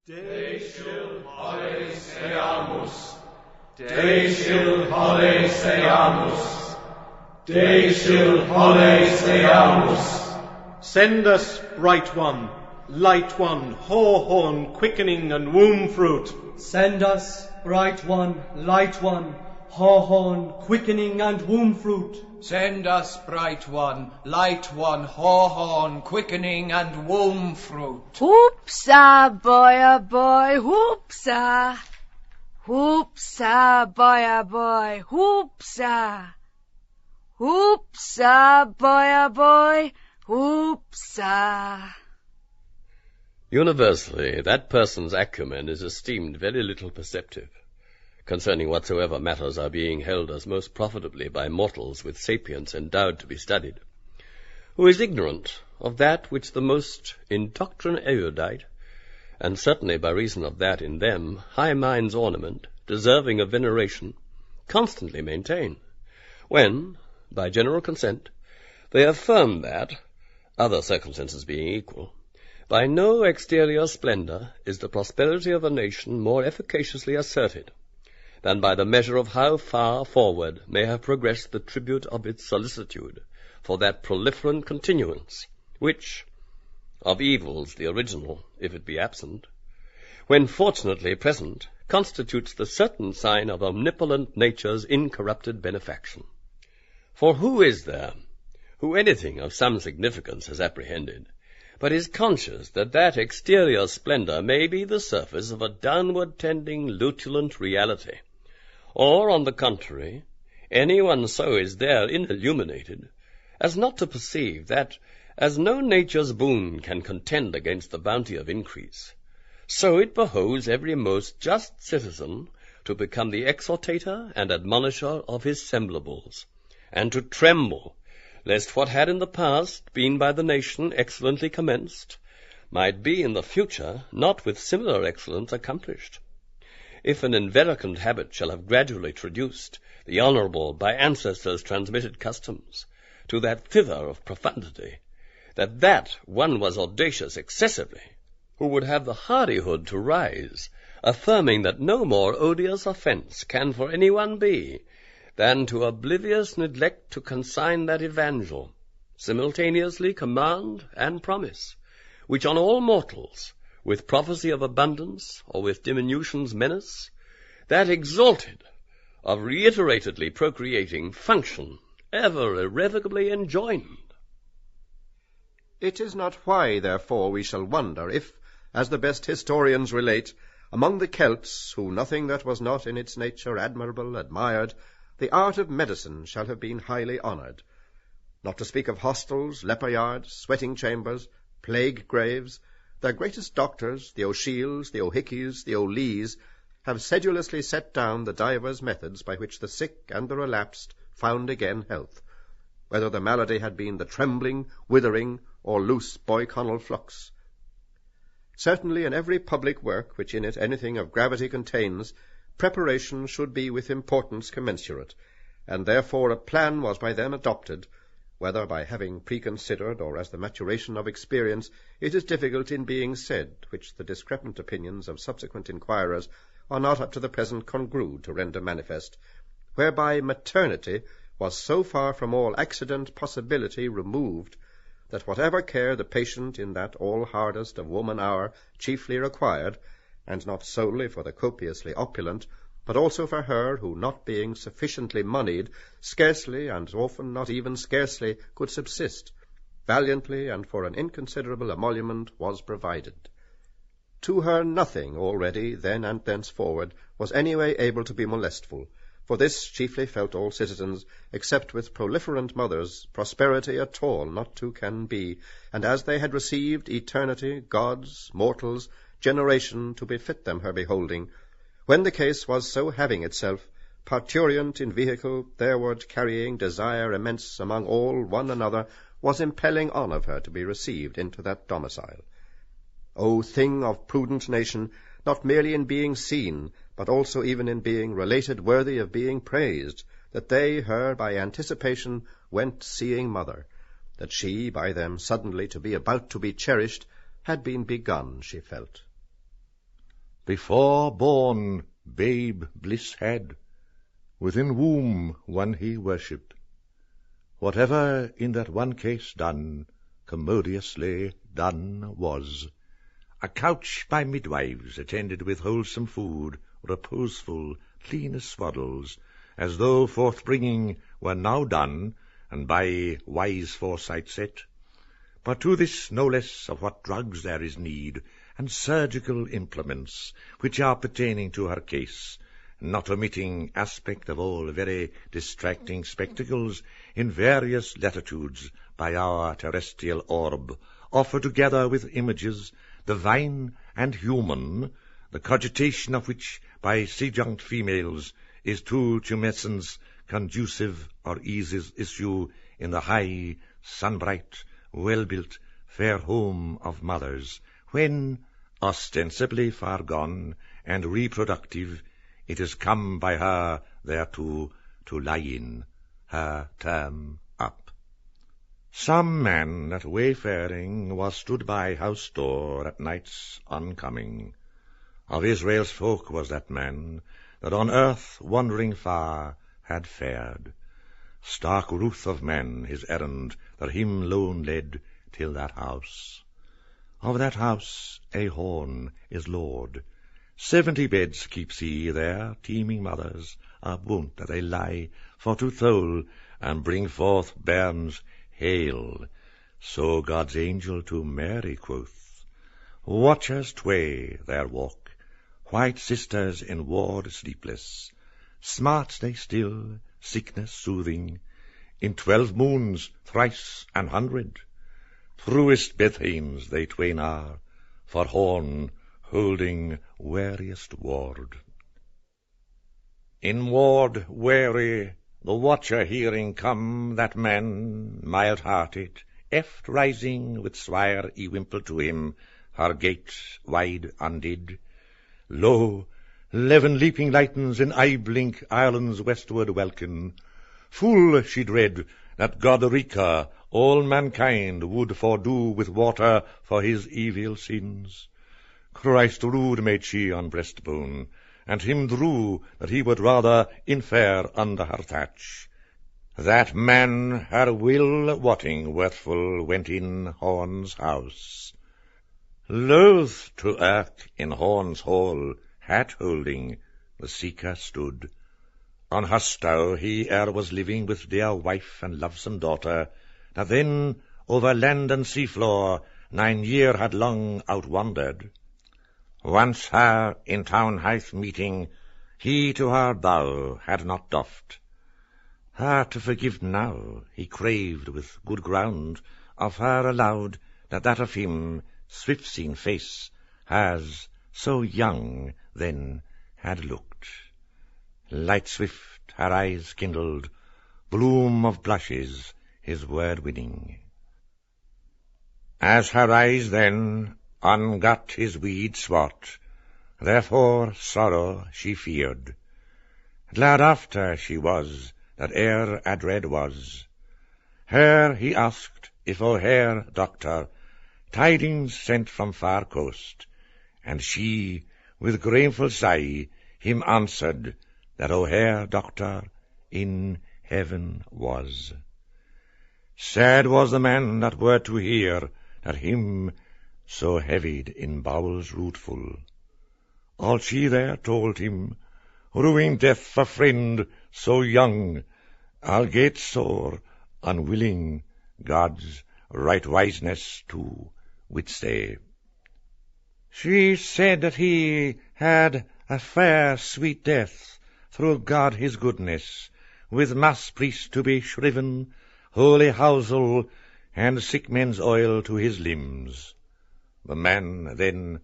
Deicil hole seamus, Deicil hole seamus, Deicil hole seamus. Send us, bright one, light one, horn, quickening and womb fruit. Send us, bright one, light one, horn, quickening and womb fruit. Send us, bright one, light one, horn, quickening and womb fruit. Hoopsa, boy, hoopsa. Hoopsa, boy, hoopsa. Hoopsa, boy, hoopsa. Universally, that person's acumen is esteemed very little perceptive concerning whatsoever matters are being held as most profitably by mortals with sapience endowed to be studied, who is ignorant of that which the most in doctrine erudite, and certainly by reason of that in them high minds ornament, deserving of veneration, constantly maintain, when, by general consent, they affirm that, other circumstances being equal, by no exterior splendor is the prosperity of a nation more efficaciously asserted than by the measure of how far forward may have progressed the tribute of its solicitude for that proliferant continuance, which, of evils the original, if it be absent, when fortunately present, constitutes the certain sign of omnipotent nature's incorrupted benefaction. For who is there, who anything of some significance has apprehended, but is conscious that exterior splendor may be the surface of a downward-tending lutulant reality, or, on the contrary, anyone so is therein illuminated, as not to perceive that, as no nature's boon can contend against the bounty of increase, so it behoves every most just citizen to become the exhortator and admonisher of his semblables, and to tremble, lest what had in the past been by the nation excellently commenced, might be in the future not with similar excellence accomplished. If an inveterate habit shall have gradually traduced the honourable by ancestors transmitted customs to that thither of profundity, that one was audacious excessively, who would have the hardihood to rise, affirming that no more odious offence can for any one be, than to oblivious neglect to consign that evangel, simultaneously command and promise, which on all mortals, with prophecy of abundance, or with diminution's menace, that exalted, of reiteratedly procreating function, ever irrevocably enjoined. It is not why, therefore, we shall wonder if, as the best historians relate, among the Celts, who nothing that was not in its nature admirable admired, the art of medicine shall have been highly honoured. Not to speak of hostels, leper-yards, sweating chambers, plague graves, their greatest doctors, the O'Shiels, the O'Hickeys, the O'Lees, have sedulously set down the divers methods by which the sick and the relapsed found again health, whether the malady had been the trembling, withering, or loose boyconnell flux. Certainly in every public work which in it anything of gravity contains, preparation should be with importance commensurate, and therefore a plan was by them adopted, whether by having preconsidered or as the maturation of experience, it is difficult in being said, which the discrepant opinions of subsequent inquirers are not up to the present congrued to render manifest, whereby maternity was so far from all accident possibility removed, that whatever care the patient in that all hardest of woman hour chiefly required, and not solely for the copiously opulent, but also for her who, not being sufficiently moneyed, scarcely, and often not even scarcely, could subsist, valiantly and for an inconsiderable emolument was provided. To her nothing already, then and thenceforward, was any way able to be molestful, for this chiefly felt all citizens, except with proliferant mothers, prosperity at all not too can be, and as they had received eternity, gods, mortals, generation to befit them her beholding, when the case was so having itself, parturient in vehicle, thereward carrying desire immense among all one another, was impelling on of her to be received into that domicile. O thing of prudent nation, not merely in being seen, but also even in being related worthy of being praised, that they her by anticipation went seeing mother, that she, by them suddenly to be about to be cherished, had been begun, she felt. before born babe bliss had, within womb one he worshipped. Whatever in that one case done, commodiously done was. A couch by midwives, attended with wholesome food, reposeful, clean as swaddles, as though forthbringing were now done, and by wise foresight set. But to this no less of what drugs there is need, and surgical implements, which are pertaining to her case, not omitting aspect of all very distracting spectacles in various latitudes by our terrestrial orb, offer together with images, divine and human, the cogitation of which by sejunct females is to tumescence conducive or eases issue in the high, sun-bright, well-built, fair home of mothers, when, ostensibly far gone and reproductive, it is come by her thereto to lie in, her term up. Some man at wayfaring was stood by house door at night's oncoming. Of Israel's folk was that man, that on earth wandering far had fared. Stark Ruth of men his errand that him lone led till that house. Of that house Ahorn is lord. 70 beds keeps he there, teeming mothers are wont that they lie for to thole and bring forth bairns hail. So God's angel to Mary quoth, watchers tway there walk, white sisters in ward sleepless, smart they still, sickness soothing, in 12 moons thrice an 100. Truest Bethlehem's they twain are, for horn holding weariest ward. In ward weary, the watcher hearing come that man, mild-hearted, eft rising with swire y-wimple to him, her gate wide undid. Lo, 11 leaping lightens in eye-blink Ireland's westward welkin. Full she dread that Goderica all mankind would fordo with water for his evil sins. Christ rude made she on breastbone, and him drew that he would rather infare under her thatch. That man, her will wotting, worthful, went in Horn's house. Loath to irk in Horn's hall, hat holding, the seeker stood. On her stow he was living with dear wife and lovesome daughter, that then over land and sea-floor 9 year had long outwandered. Once her in town height meeting, he to her bow had not doffed. Her to forgive now he craved with good ground, of her allowed that of him swift-seen face has so young then had looked. Light swift her eyes kindled, bloom of blushes his word winning. As her eyes then ungot his weed swat, therefore sorrow she feared. Glad after she was that e'er adread was. Her he asked if O'Hare, doctor, tidings sent from far coast, and she with grateful sigh him answered that O'Hare, doctor, in heaven was. Sad was the man that were to hear that him so heavied in bowels rootful. All she there told him, ruing death for friend so young, algate sore, unwilling God's right wiseness to withstay. She said that he had a fair sweet death, through God his goodness, with mass priest to be shriven, holy housel, and sick men's oil to his limbs. The man then,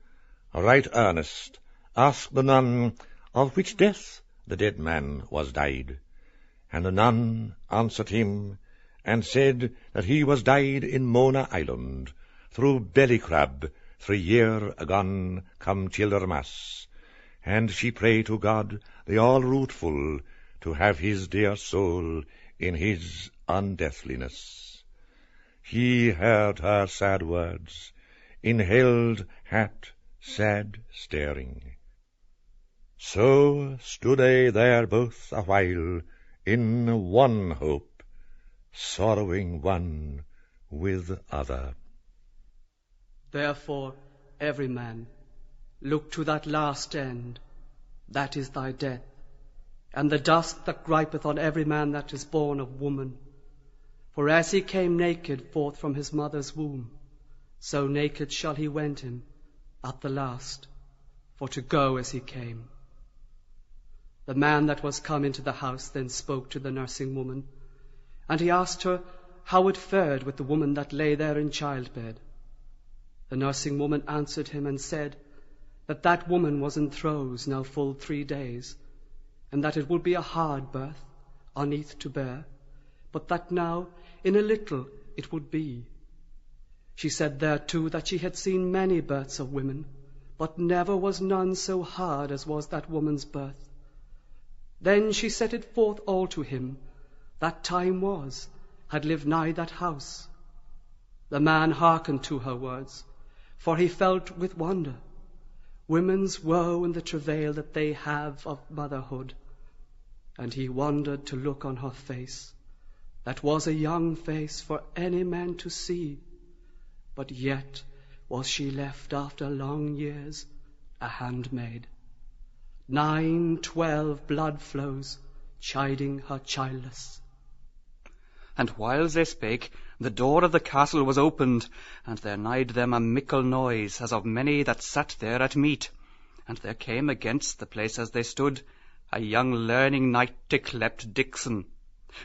right earnest, asked the nun of which death the dead man was died. And the nun answered him, and said that he was died in Mona Island, through belly crab, 3 year agone come Childermas, and she pray to God the all-rootful to have his dear soul in his undeathliness. He heard her sad words, inhaled hat sad staring, So stood they there both a while, in one hope, sorrowing one with other. Therefore, every man, look to that last end, that is thy death, and the dust that gripeth on every man that is born of woman. For as he came naked forth from his mother's womb, so naked shall he wend him at the last, for to go as he came. The man that was come into the house then spoke to the nursing woman, and he asked her how it fared with the woman that lay there in childbed. The nursing woman answered him and said that that woman was in throes now full 3 days, and that it would be a hard birth, uneath to bear, but that now in a little it would be. She said thereto that she had seen many births of women, but never was none so hard as was that woman's birth. Then she set it forth all to him, that time was, had lived nigh that house. The man hearkened to her words, for he felt with wonder women's woe and the travail that they have of motherhood. And he wondered to look on her face, that was a young face for any man to see, but yet was she left after long years a handmaid. 9-12 blood flows, chiding her childless. And whiles they spake, the door of the castle was opened, and there nighed them a mickle noise, as of many that sat there at meat. And there came against the place as they stood a young learning knight yclept Dixon.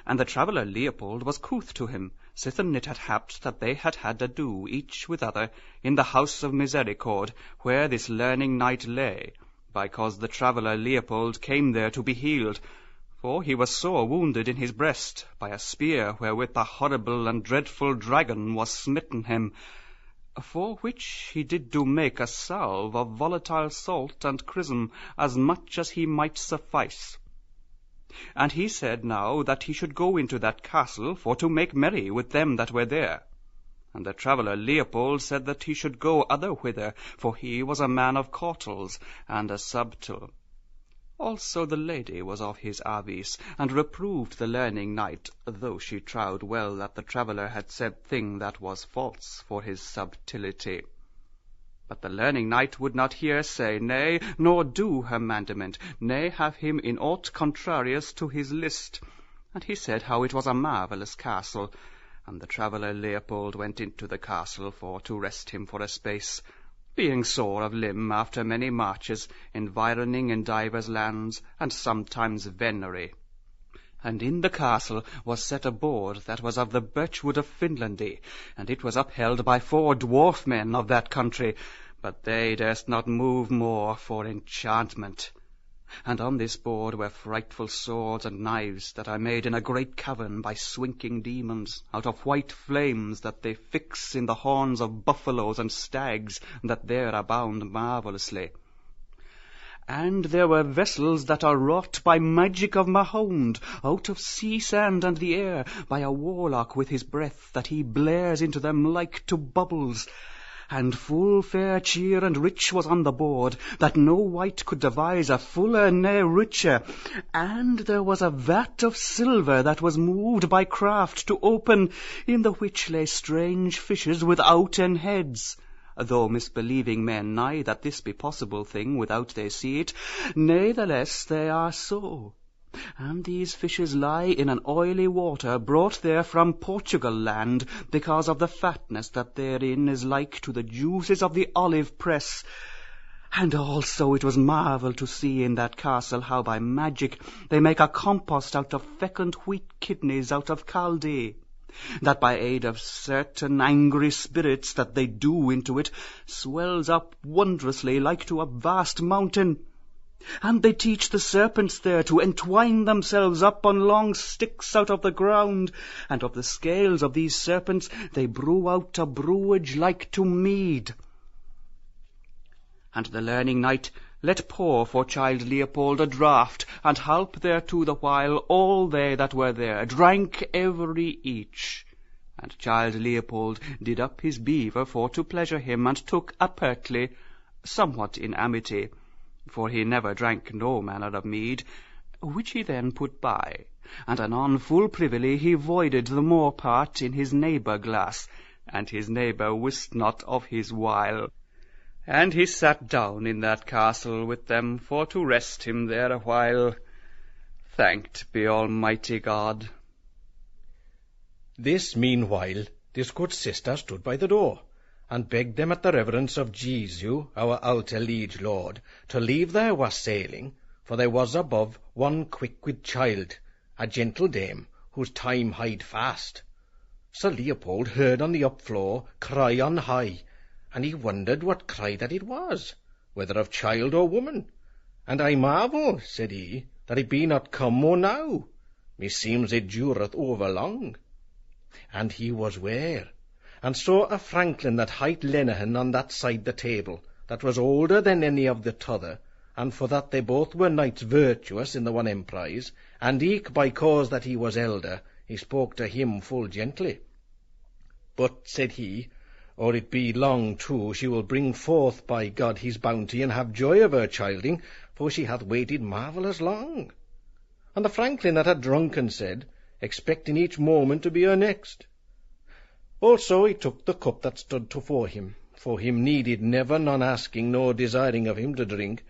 And the traveller Leopold was couth to him, sithen it had happed that they had had ado each with other in the house of Misericorde, where this learning knight lay, because the traveller Leopold came there to be healed, for he was sore wounded in his breast by a spear wherewith the horrible and dreadful dragon was smitten him, for which he did do make a salve of volatile salt and chrism, as much as he might suffice. And he said now that he should go into that castle for to make merry with them that were there. And the traveller Leopold said that he should go otherwhither, for he was a man of cautels and a subtle. Also the lady was of his avis, and reproved the learning knight, though she trowed well that the traveller had said thing that was false for his subtility. But the learning knight would not hear say nay, nor do her mandament, nay have him in aught contrarious to his list. And he said how it was a marvellous castle. And the traveller Leopold went into the castle for to rest him for a space, being sore of limb after many marches, environing in divers lands, and sometimes venery. And in the castle was set a board that was of the birchwood of Finlandy, and it was upheld by 4 dwarf men of that country, but they durst not move more for enchantment. And on this board were frightful swords and knives that are made in a great cavern by swinking demons, out of white flames that they fix in the horns of buffaloes and stags that there abound marvellously. And there were vessels that are wrought by magic of Mahound, out of sea sand and the air, by a warlock with his breath, that he blares into them like to bubbles. And full fair cheer and rich was on the board, that no wight could devise a fuller ne richer. And there was a vat of silver that was moved by craft to open, in the which lay strange fishes withouten heads. Though misbelieving men nigh that this be possible thing without they see it, natheless they are so. And these fishes lie in an oily water brought there from Portugal land, because of the fatness that therein is like to the juices of the olive press. And also it was marvel to see in that castle how by magic they make a compost out of fecund wheat kidneys out of Chaldee, that by aid of certain angry spirits that they do into it, swells up wondrously like to a vast mountain. And they teach the serpents there to entwine themselves up on long sticks out of the ground, and of the scales of these serpents they brew out a brewage like to mead. And the learning knight let pour for child Leopold a draught, and halp thereto the while all they that were there drank every each. And child Leopold did up his beaver for to pleasure him, and took apertly, somewhat in amity, for he never drank no manner of mead, which he then put by, and anon full privily he voided the more part in his neighbour glass, and his neighbour wist not of his wile. And he sat down in that castle with them for to rest him there a while. Thanked be Almighty God. This meanwhile this good sister stood by the door, and begged them at the reverence of Jesu, our outer liege Lord, to leave their wassailing, for there was above one quick with child, a gentle dame, whose time hied fast. Sir Leopold heard on the up floor cry on high, and he wondered what cry that it was, whether of child or woman. And I marvel, said he, that it be not come more now. Meseems it dureth over long. And he was ware, and saw a franklin that hight Lenehan on that side the table, that was older than any of the t'other, and for that they both were knights virtuous in the one emprise, and eke by cause that he was elder, he spoke to him full gently. But, said he, or it be long too, she will bring forth by God his bounty, and have joy of her childing, for she hath waited marvellous long. And the franklin that had drunken said, expecting each moment to be her next. Also he took the cup that stood tofore him, for him needed never none asking nor desiring of him to drink.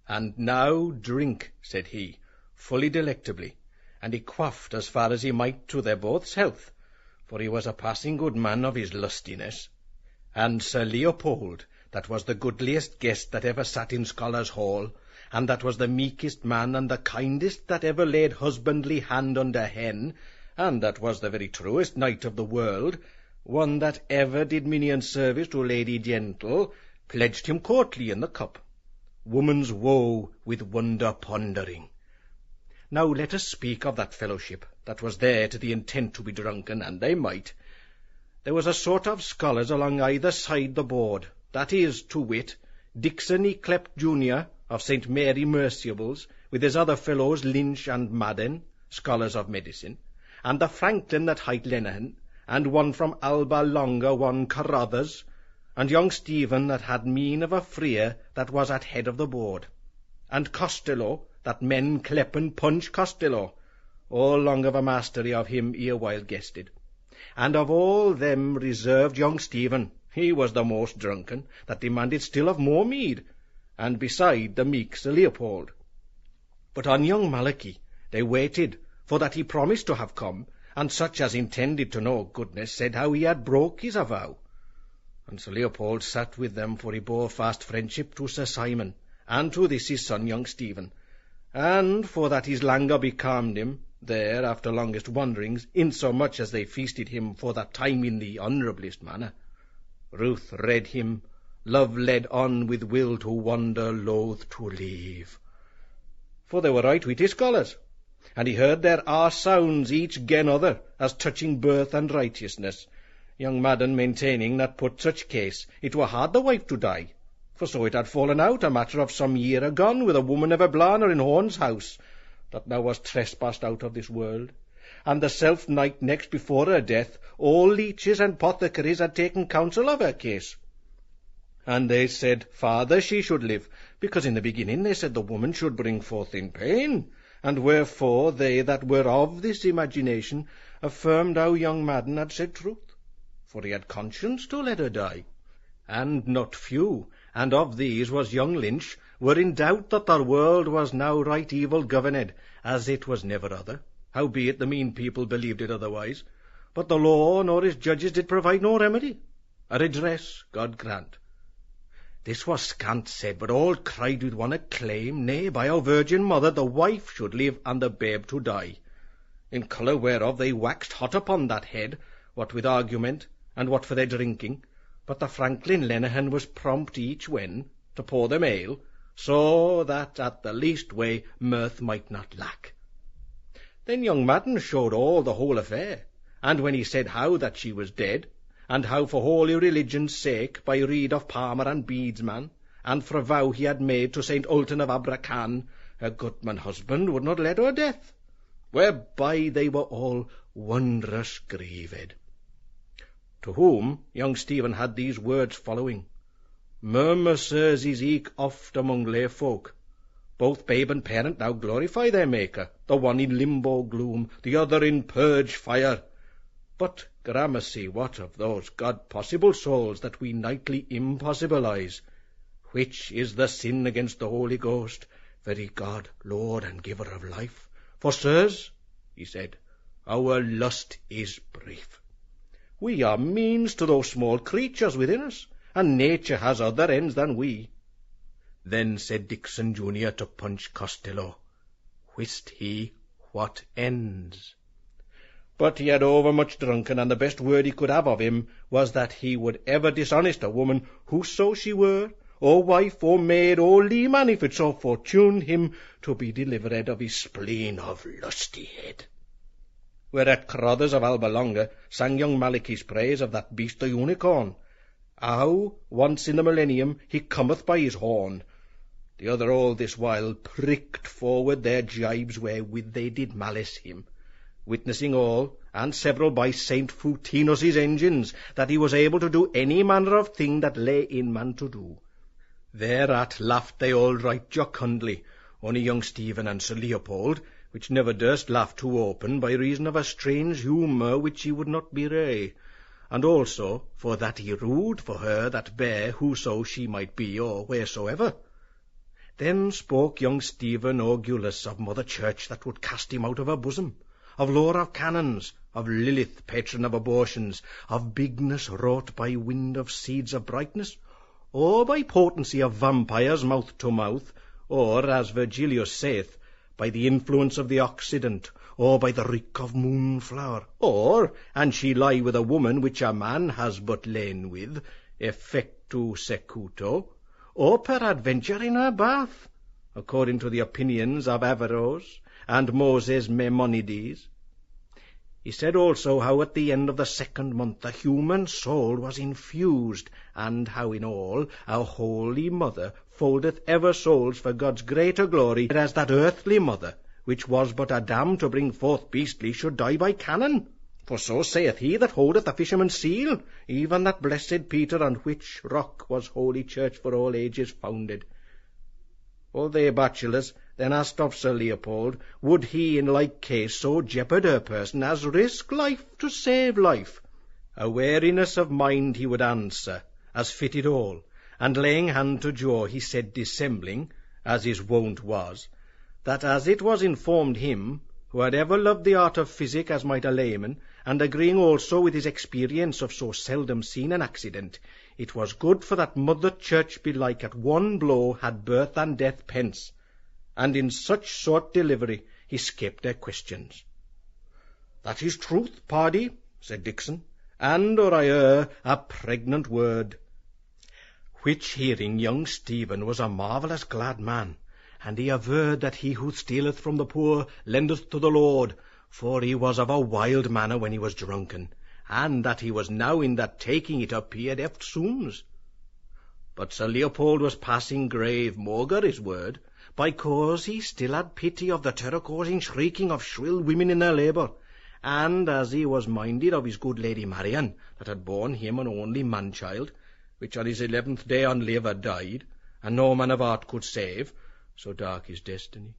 And now drink, said he, fully delectably, and he quaffed as far as he might to their both's health, for he was a passing good man of his lustiness. And Sir Leopold, that was the goodliest guest that ever sat in Scholars' Hall, and that was the meekest man and the kindest that ever laid husbandly hand under hen, and that was the very truest knight of the world, one that ever did minion service to lady gentle, pledged him courtly in the cup. Woman's woe with wonder pondering. Now let us speak of that fellowship that was there to the intent to be drunken, and they might. There was a sort of scholars along either side the board, that is, to wit, Dixon yclept Junior, of St. Mary Merciables, with his other fellows Lynch and Madden, scholars of medicine, and the franklin that hight Lenehan, and one from Alba Longa, one Carruthers, and young Stephen that had mien of a friar that was at head of the board, and Costello, that men clepen Punch Costello, all long of a mastery of him erewhile guested. And of all them reserved young Stephen, he was the most drunken, that demanded still of more mead, and beside the meek Sir Leopold. But on young Malachy they waited, for that he promised to have come, and such as intended to know goodness said how he had broke his avow. And Sir Leopold sat with them, for he bore fast friendship to Sir Simon, and to this his son young Stephen, and for that his languor becalmed him there after longest wanderings, insomuch as they feasted him for that time in the honourablest manner. Ruth read him, love led on with will to wander, loath to leave. For they were right witty scholars, and he heard their sounds each gen other, as touching birth and righteousness, young Madden maintaining that put such case it were hard the wife to die, for so it had fallen out a matter of some year agone with a woman of a blaner in Horn's house, that now was trespassed out of this world, and the self-night next before her death all leeches and apothecaries had taken counsel of her case. And they said farther she should live, because in the beginning they said the woman should bring forth in pain, and wherefore they that were of this imagination affirmed how young Madden had said truth, for he had conscience to let her die. And not few, and of these was young Lynch, were in doubt that the world was now right evil governed, as it was never other, howbeit the mean people believed it otherwise, but the law nor his judges did provide no remedy. A redress God grant. This was scant said, but all cried with one acclaim, nay, by our Virgin Mother, the wife should live and the babe to die. In colour whereof they waxed hot upon that head, what with argument, and what for their drinking, but the franklin Lenehan was prompt each when to pour them ale, so that at the least way mirth might not lack. Then young Madden showed all the whole affair, and when he said how that she was dead, and how for holy religion's sake, by rede of palmer and beadsman, and for a vow he had made to St. Ultan of Abracan, her goodman husband would not let her death, whereby they were all wondrous grieved. To whom young Stephen had these words following: Murmur, sirs, is eke oft among lay folk. Both babe and parent now glorify their Maker, the one in limbo gloom, the other in purge fire. But, gramercy, what of those God-possible souls that we nightly impossibilize? Which is the sin against the Holy Ghost, very God, Lord and Giver of life? For, sirs, he said, our lust is brief. We are means to those small creatures within us, and nature has other ends than we. Then said Dixon Junior to Punch Costello, wist he what ends? But he had overmuch drunken, and the best word he could have of him was that he would ever dishonest a woman, whoso she were, or wife, or maid, or leman, if it so fortuned him to be delivered of his spleen of lusty head. Whereat Crothers of Albalonga sang young Malachy's praise of that beast the unicorn, how, once in the millennium, he cometh by his horn. The other all this while pricked forward their jibes wherewith they did malice him, witnessing all, and several by Saint Futinus' engines, that he was able to do any manner of thing that lay in man to do. Thereat laughed they all right jocundly, only young Stephen and Sir Leopold, which never durst laugh too open by reason of a strange humour which he would not bewray, and also for that he rued for her that bare whoso she might be or wheresoever. Then spoke young Stephen Orgulus of Mother Church that would cast him out of her bosom, of lore of cannons, of Lilith, patron of abortions, of bigness wrought by wind of seeds of brightness, or by potency of vampires mouth to mouth, or, as Virgilius saith, by the influence of the Occident, or by the reek of moonflower, or, an she lie with a woman which a man has but lain with, effectu secuto, or peradventure in her bath, according to the opinions of Averroes and Moses Maimonides. He said also how at the end of the 2nd month the human soul was infused, and how in all our Holy Mother foldeth ever souls for God's greater glory, whereas that earthly mother, which was but a dam to bring forth beastly, should die by cannon. For so saith he that holdeth the fisherman's seal, even that blessed Peter, on which rock was Holy Church for all ages founded. All they bachelors then asked of Sir Leopold, would he in like case so jeopard her person as risk life to save life? A wariness of mind he would answer, as fitted all, and laying hand to jaw, he said, dissembling, as his wont was, that as it was informed him, who had ever loved the art of physic as might a layman, and agreeing also with his experience of so seldom seen an accident, it was good for that Mother Church belike at one blow had birth and death pence, and in such sort delivery he skipped their questions. That is truth, Pardy, said Dixon, and, or I err, a pregnant word. Which hearing young Stephen was a marvellous glad man, and he averred that he who stealeth from the poor lendeth to the Lord, for he was of a wild manner when he was drunken, and that he was now in that taking it appeared eftsoons. But Sir Leopold was passing grave, maugre his word, because he still had pity of the terror-causing shrieking of shrill women in their labour, and as he was minded of his good Lady Marian, that had borne him an only man-child, which on his 11th day on liver died, and no man of art could save, so dark is destiny,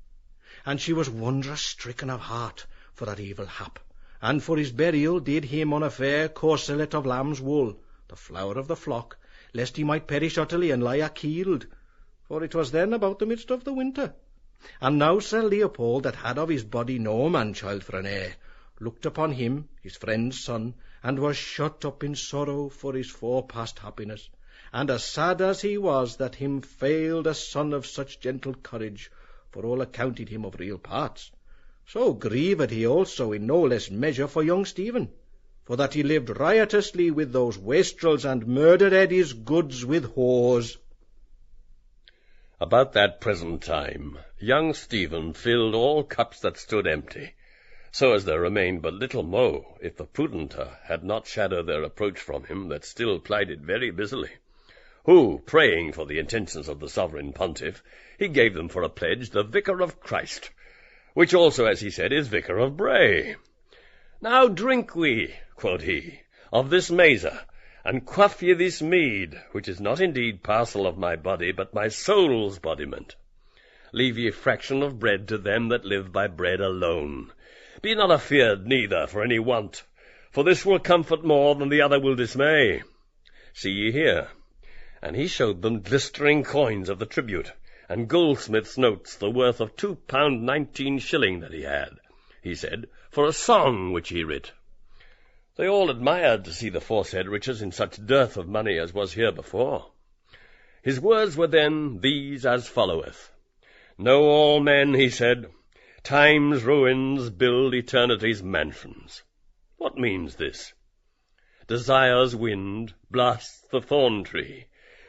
and she was wondrous stricken of heart for that evil hap, and for his burial did him on a fair corselet of lamb's wool, the flower of the flock, lest he might perish utterly and lie akeeled, for it was then about the midst of the winter. And now Sir Leopold, that had of his body no man-child for an heir, looked upon him, his friend's son, and was shut up in sorrow for his forepast happiness, and as sad as he was that him failed a son of such gentle courage, for all accounted him of real parts, so grieved he also in no less measure for young Stephen, for that he lived riotously with those wastrels and murdered his goods with whores. About that present time, young Stephen filled all cups that stood empty, so as there remained but little mo, if the prudenter had not shadowed their approach from him that still plied it very busily, who, praying for the intentions of the sovereign pontiff, he gave them for a pledge the Vicar of Christ, which also, as he said, is Vicar of Bray. Now drink we, quoth he, of this mazer, and quaff ye this mead, which is not indeed parcel of my body, but my soul's bodiment. Leave ye fraction of bread to them that live by bread alone. Be not afeard neither for any want, for this will comfort more than the other will dismay. See ye here. And he showed them glistering coins of the tribute, and goldsmith's notes, the worth of £2.19 that he had, he said, for a song which he writ. They all admired to see the foresaid riches in such dearth of money as was here before. His words were then these as followeth. Know all men, he said, time's ruins build eternity's mansions. What means this? Desire's wind blasts the thorn tree,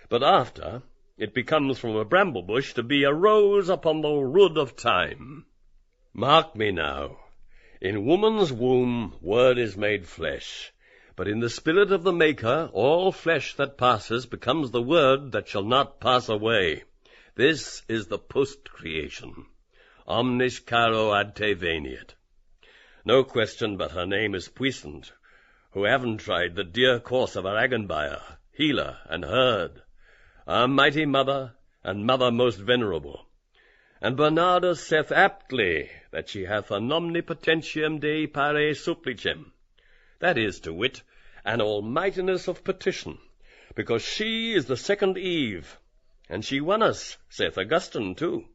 but after it becomes from a bramble bush to be a rose upon the rood of time. Mark me now. In woman's womb word is made flesh, but in the spirit of the Maker all flesh that passes becomes the word that shall not pass away. This is the post-creation. Omnis caro ad te veniet. No question but her name is puissant, who haven't tried the dear course of her Agenbuyer, healer, and herd, our mighty mother, and mother most venerable. And Bernardus saith aptly that she hath an omnipotentium Dei pare supplicem, that is, to wit, an almightiness of petition, because she is the second Eve, and she won us, saith Augustine too,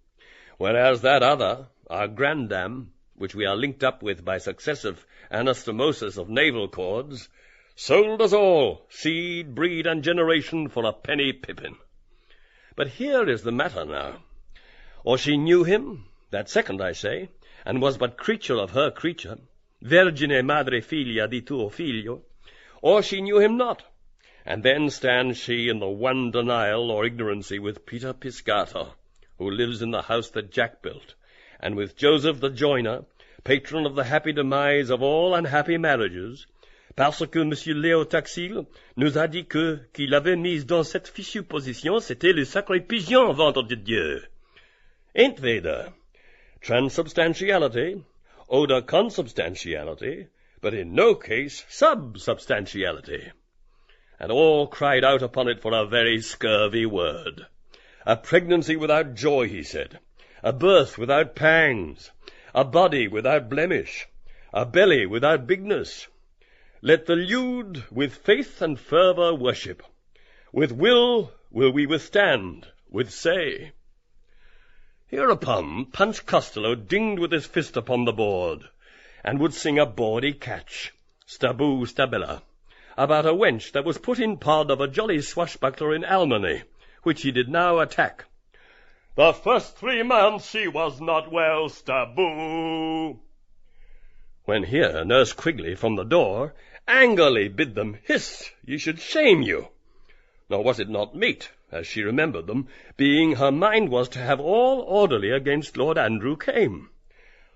whereas that other, our grandam, which we are linked up with by successive anastomosis of navel cords, sold us all, seed, breed, and generation, for a penny pippin. But here is the matter now. Or she knew him, that second I say, and was but creature of her creature, Vergine madre filia di tuo figlio, or she knew him not, and then stands she in the one denial or ignorancy with Peter Piscator, who lives in the house that Jack built, and with Joseph the joiner, patron of the happy demise of all unhappy marriages, parce que Monsieur Léo Taxil nous a dit qu'il avait mis dans cette fichue position, c'était le sacré pigeon, ventre de Dieu. Ain't they there? Transubstantiality, oder consubstantiality, but in no case subsubstantiality. And all cried out upon it for a very scurvy word. A pregnancy without joy, he said, a birth without pangs, a body without blemish, a belly without bigness. Let the lewd with faith and fervour worship. With will we withstand, with say. Hereupon Punch Costello dinged with his fist upon the board, and would sing a bawdy catch, staboo stabella, about a wench that was put in pod of a jolly swashbuckler in Almany, which he did now attack. The first 3 months she was not well, staboo. When here Nurse Quigley from the door angrily bid them hiss, ye should shame you. Nor was it not meet, as she remembered them, being her mind was to have all orderly against Lord Andrew came,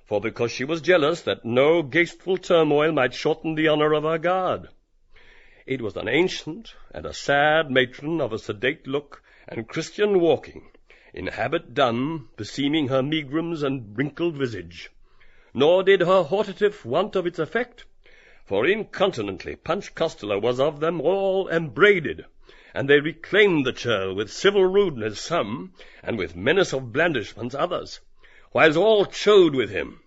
for because she was jealous that no gasteful turmoil might shorten the honour of her guard. It was an ancient and a sad matron of a sedate look and Christian walking, in habit done, beseeming her megrims and wrinkled visage. Nor did her hortative want of its effect, for incontinently Punch Costello was of them all embraded, and they reclaimed the churl with civil rudeness some, and with menace of blandishments others, whiles all chode with him.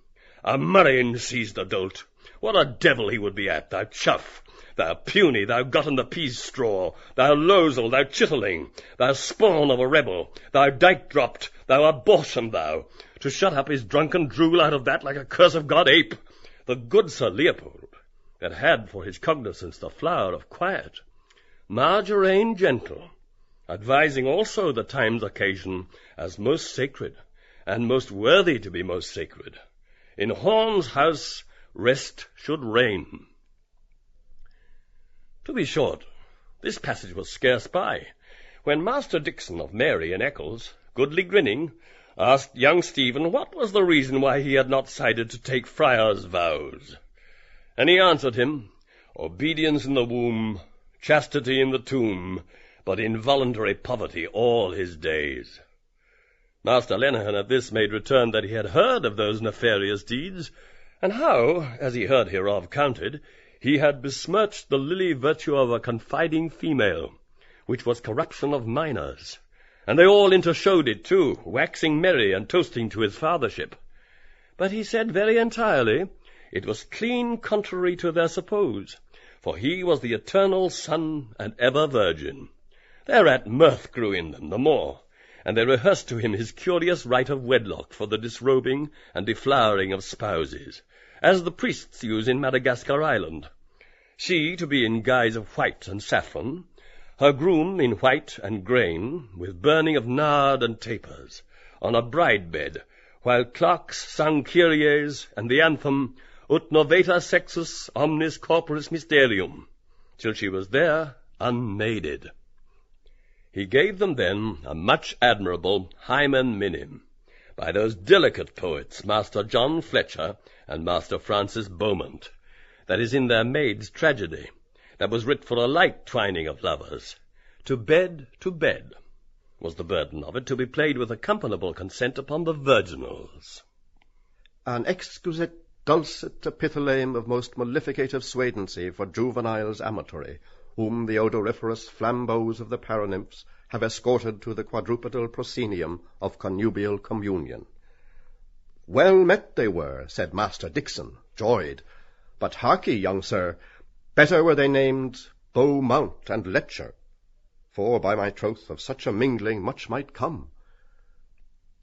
A murrain seized the dolt. What a devil he would be at, thou chuff, thou puny, thou gotten-the-peas straw, thou losel, thou chitterling, thou spawn of a rebel, thou dyke-dropped, thou abortion, thou, to shut up his drunken drool out of that like a curse of God ape, the good Sir Leopold, that had for his cognizance the flower of quiet, margarine gentle, advising also the time's occasion as most sacred, and most worthy to be most sacred. In Horn's house rest should reign. To be short, this passage was scarce by, when Master Dickson of Mary in Eccles, goodly grinning, asked young Stephen what was the reason why he had not decided to take friar's vows. And he answered him, obedience in the womb, chastity in the tomb, but involuntary poverty all his days. Master Lenehan at this made return that he had heard of those nefarious deeds, and how, as he heard hereof counted, he had besmirched the lily virtue of a confiding female, which was corruption of minors, and they all intershowed it too, waxing merry and toasting to his fathership. But he said very entirely, it was clean contrary to their suppose, for he was the eternal Son and ever Virgin. Thereat mirth grew in them the more, and they rehearsed to him his curious rite of wedlock for the disrobing and deflowering of spouses, as the priests use in Madagascar Island, she to be in guise of white and saffron, her groom in white and grain, with burning of nard and tapers, on a bride-bed, while clerks sung Kyries and the anthem, Ut novata sexus omnis corporis mysterium, till she was there unmaided. He gave them then a much admirable Hymen Minim, by those delicate poets, Master John Fletcher and Master Francis Beaumont, that is in their Maid's Tragedy, that was writ for a like twining of lovers. To bed, was the burden of it, to be played with accompanable consent upon the virginals. An exquisite dulcet epithalame of most maleficative swadency for juveniles amatory, whom the odoriferous flambeaux of the paranymphs have escorted to the quadrupedal proscenium of connubial communion. Well met they were, said Master Dixon, joyed, but harkee, young sir, better were they named Beaumont and Letcher, for by my troth of such a mingling much might come.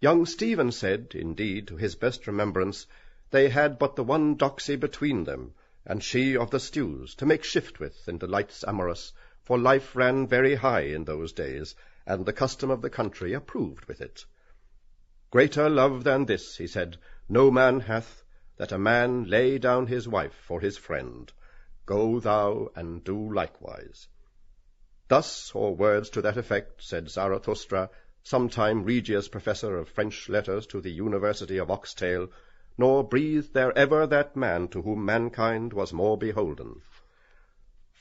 Young Stephen said, indeed, to his best remembrance, they had but the one doxy between them, and she of the stews, to make shift with in delights amorous, for life ran very high in those days, and the custom of the country approved with it. Greater love than this, he said, no man hath, that a man lay down his wife for his friend. Go thou and do likewise. Thus, or words to that effect, said Zarathustra, sometime Regius Professor of French Letters to the University of Oxtail, nor breathed there ever that man to whom mankind was more beholden.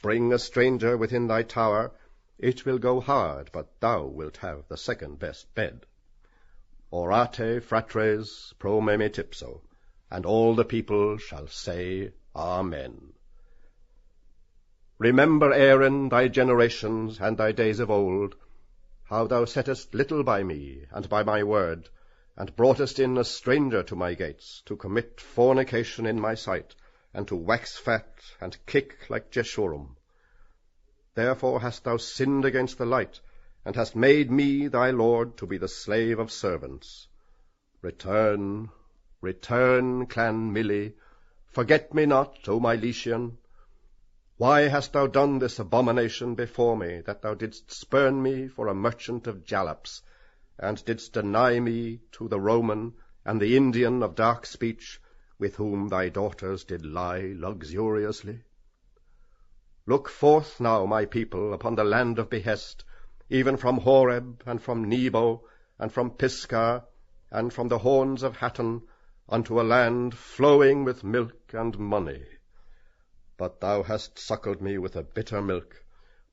Bring a stranger within thy tower, it will go hard, but thou wilt have the second best bed. Orate, fratres, pro me tipso, and all the people shall say Amen. Remember, Aaron, thy generations and thy days of old, how thou settest little by me and by my word, and broughtest in a stranger to my gates, to commit fornication in my sight, and to wax fat, and kick like Jeshurun. Therefore hast thou sinned against the light, and hast made me thy lord to be the slave of servants. Return, return, Clan Millie, forget me not, O my Lycian. Why hast thou done this abomination before me, that thou didst spurn me for a merchant of jallops, and didst deny me to the Roman and the Indian of dark speech, with whom thy daughters did lie luxuriously? Look forth now, my people, upon the land of behest, even from Horeb, and from Nebo, and from Pisgah, and from the horns of Hatton, unto a land flowing with milk and money. But thou hast suckled me with a bitter milk.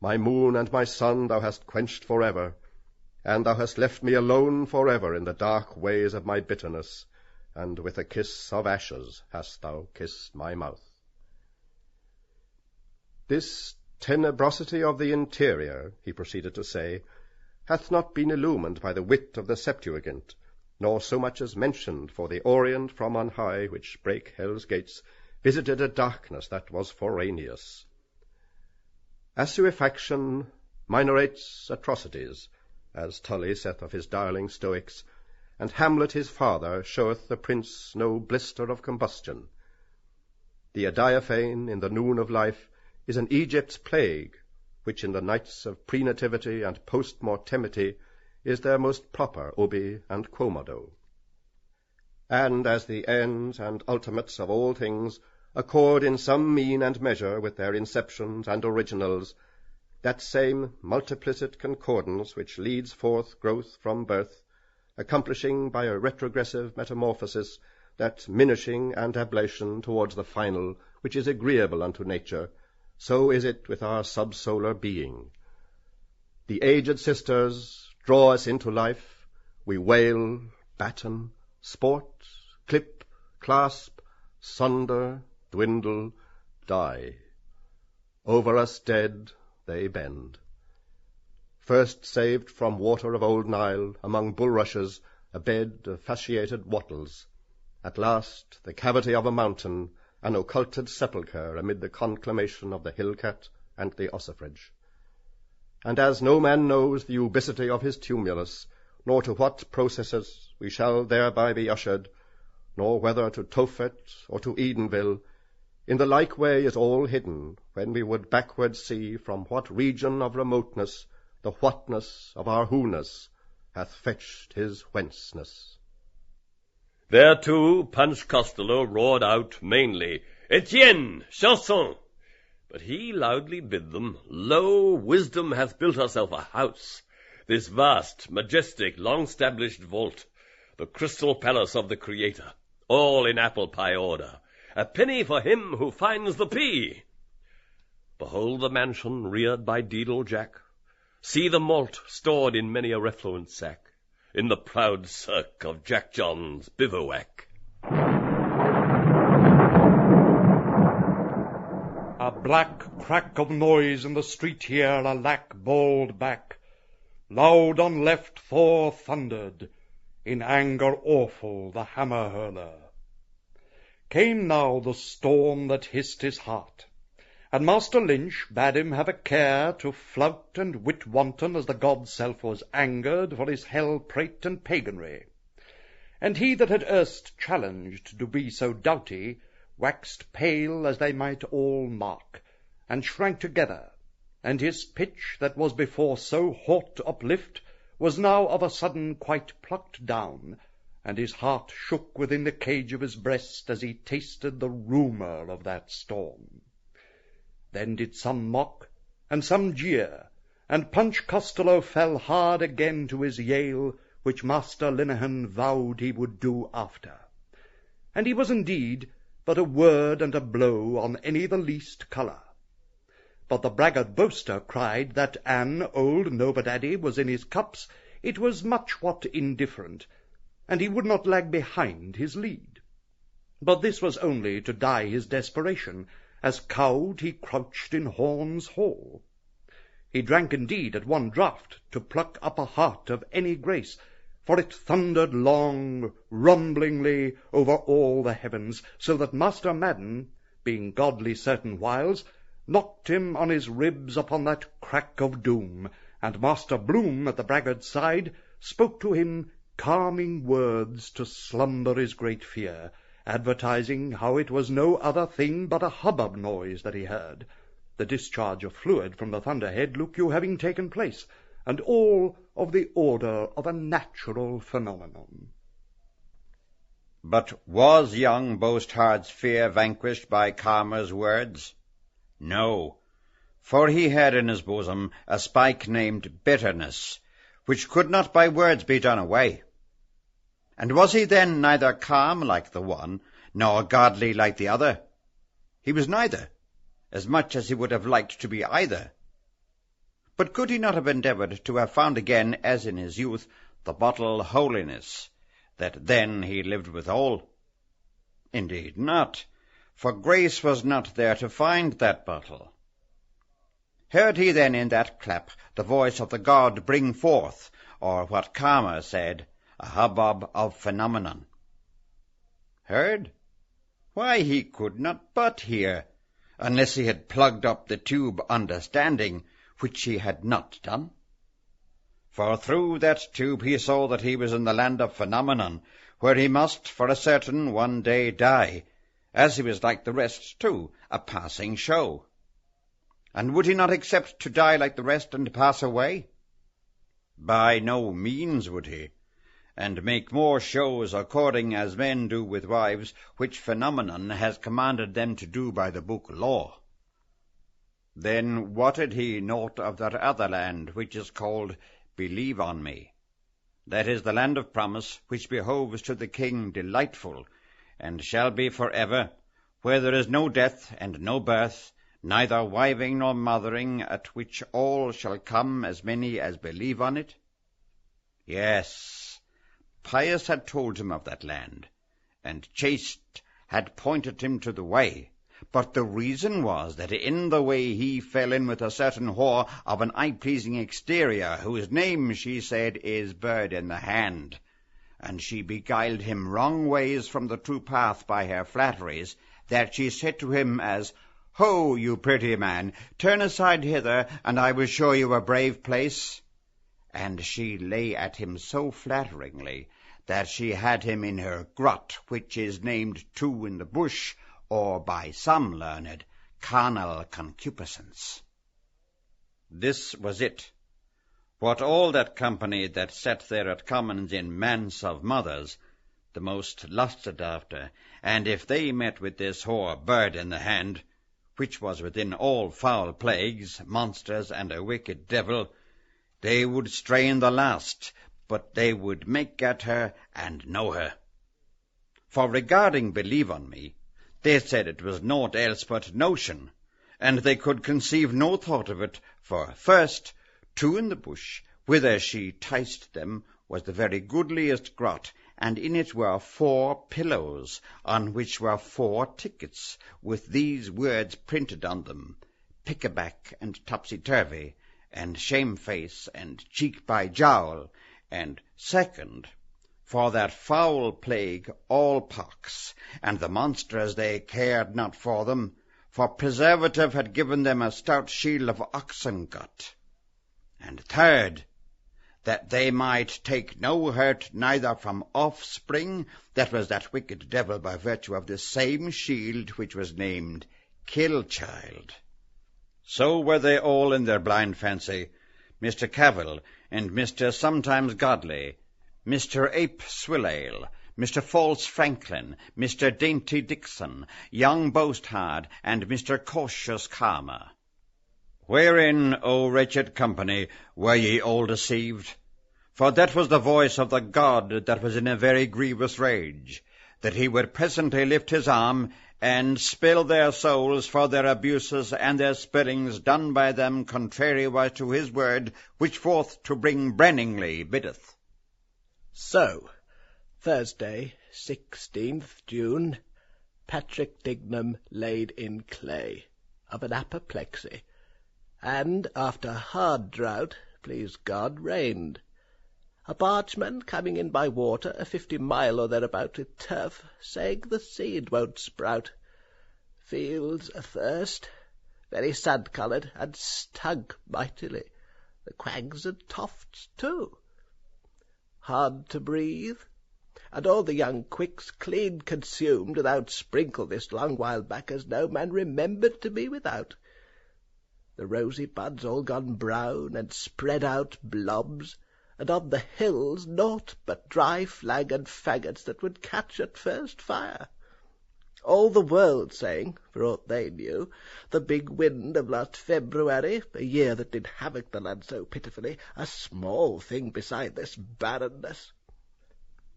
My moon and my sun thou hast quenched forever, and thou hast left me alone forever in the dark ways of my bitterness, and with a kiss of ashes hast thou kissed my mouth. This tenebrosity of the interior, he proceeded to say, hath not been illumined by the wit of the Septuagint, nor so much as mentioned, for the Orient from on high, which brake hell's gates, visited a darkness that was foraneous. Assuefaction minorates atrocities, as Tully saith of his darling Stoics, and Hamlet his father showeth the prince no blister of combustion. The adiaphane in the noon of life is an Egypt's plague, which in the nights of pre-nativity and post-mortemity is their most proper ubi and quomodo. And as the ends and ultimates of all things accord in some mean and measure with their inceptions and originals, that same multiplicit concordance which leads forth growth from birth, accomplishing by a retrogressive metamorphosis that minishing and ablation towards the final which is agreeable unto nature, so is it with our subsolar being. The aged sisters draw us into life, we wail, batten, sport, clip, clasp, sunder, dwindle, die. over us dead they bend. First saved from water of old Nile, among bulrushes, a bed of fasciated wattles. At last the cavity of a mountain, an occulted sepulchre amid the conclamation of the hill-cat and the ossifrage. And as no man knows the ubicity of his tumulus, nor to what processes we shall thereby be ushered, nor whether to Tophet or to Edenville, in the like way is all hidden, when we would backward see from what region of remoteness the whatness of our who-ness hath fetched his whenceness. Thereto Punch Costello roared out mainly, Etienne, chanson! But he loudly bid them, Lo, wisdom hath built herself a house, this vast, majestic, long-stablished vault, the crystal palace of the Creator, all in apple pie order, a penny for him who finds the pea. Behold the mansion reared by Deedle Jack, see the malt stored in many a refluent sack, in the proud cirque of Jack John's bivouac. A black crack of noise in the street here, alack, bawled back. Loud on left Thor thundered, in anger awful the hammer-hurler. Came now the storm that hissed his heart, and Master Lynch bade him have a care to flout and wit wanton as the god's self was angered for his hell-prate and paganry. And he that had erst challenged to be so doughty waxed pale as they might all mark, and shrank together, and his pitch that was before so haught uplift was now of a sudden quite plucked down, and his heart shook within the cage of his breast as he tasted the rumour of that storm. Then did some mock, and some jeer, and Punch Costello fell hard again to his Yale, which Master Linehan vowed he would do after. And he was indeed but a word and a blow on any the least colour. But the braggart boaster cried that an old Nobodaddy was in his cups, it was much what indifferent, and he would not lag behind his lead. But this was only to dye his desperation, as cowed he crouched in Horn's hall. He drank indeed at one draught to pluck up a heart of any grace, for it thundered long, rumblingly, over all the heavens, so that Master Madden, being godly certain whiles, knocked him on his ribs upon that crack of doom, and Master Bloom at the braggart's side spoke to him calming words to slumber his great fear, advertising how it was no other thing but a hubbub noise that he heard, the discharge of fluid from the thunderhead, look you, having taken place, and all of the order of a natural phenomenon. But was young Boasthard's fear vanquished by Calmer's words? No, for he had in his bosom a spike named bitterness, which could not by words be done away. And was he then neither calm like the one, nor godly like the other? He was neither, as much as he would have liked to be either. But could he not have endeavoured to have found again, as in his youth, the bottle holiness, that then he lived withal? Indeed not, for grace was not there to find that bottle. Heard he then in that clap the voice of the god bring forth, or what Calmer said, a hubbub of phenomenon? Heard? Why, he could not but hear, unless he had plugged up the tube understanding, which he had not done. For through that tube he saw that he was in the land of phenomenon, where he must for a certain one day die, as he was like the rest too, a passing show. And would he not accept to die like the rest and pass away? By no means would he, and make more shows according as men do with wives, which phenomenon has commanded them to do by the book law. Then wotted he naught of that other land, which is called Believe on Me. That is the land of promise, which behoves to the king delightful, and shall be for ever, where there is no death and no birth, neither wiving nor mothering, at which all shall come, as many as believe on it? Yes, Pius had told him of that land, and Chaste had pointed him to the way, but the reason was that in the way he fell in with a certain whore of an eye-pleasing exterior, whose name, she said, is Bird in the Hand, and she beguiled him wrong ways from the true path by her flatteries, that she said to him as, "Ho, you pretty man, turn aside hither, and I will show you a brave place." And she lay at him so flatteringly that she had him in her grot, which is named Two in the Bush, or by some learned, carnal concupiscence. This was it. What all that company that sat there at commons in manse of mothers, the most lusted after, and if they met with this whore Bird in the Hand, which was within all foul plagues, monsters, and a wicked devil, they would strain the last, but they would make at her and know her. For regarding believe on me, they said it was naught else but notion, and they could conceive no thought of it, for first, Two in the Bush, whither she ticed them, was the very goodliest grot, and in it were 4 pillows, on which were 4 tickets, with these words printed on them, Pickaback and Topsy-Turvy, and Shamefaced, and Cheek by Jowl, and second, for that foul plague all pox, and the monsters they cared not for them, for preservative had given them a stout shield of Oxen gut. And third, that they might take no hurt neither from offspring, that was that wicked devil by virtue of the same shield which was named Kill-Child. So were they all in their blind fancy, Mr. Cavil, and Mr. Sometimes Godly, Mr. Ape Swillale, Mr. False Franklin, Mr. Dainty Dixon, young Boasthard, and Mr. Cautious Calmer. Wherein, O wretched company, were ye all deceived? For that was the voice of the God that was in a very grievous rage, that he would presently lift his arm, and spill their souls for their abuses and their spillings done by them contrariwise to his word, which forth to bring brenningly biddeth. So, Thursday, 16th June, Patrick Dignam laid in clay, of an apoplexy, and after hard drought, please God, rained. A bargeman coming in by water, a 50 mile or thereabout with turf, saying the seed won't sprout. Fields athirst, very sad-coloured, and stunk mightily. The quags and tofts too. Hard to breathe, and all the young quicks clean consumed, without sprinkle this long while back, as no man remembered to be without. The rosy buds all gone brown, and spread out blobs, and on the hills naught but dry flag and faggots that would catch at first fire. All the world saying, for aught they knew, the big wind of last February, a year that did havoc the land so pitifully, a small thing beside this barrenness.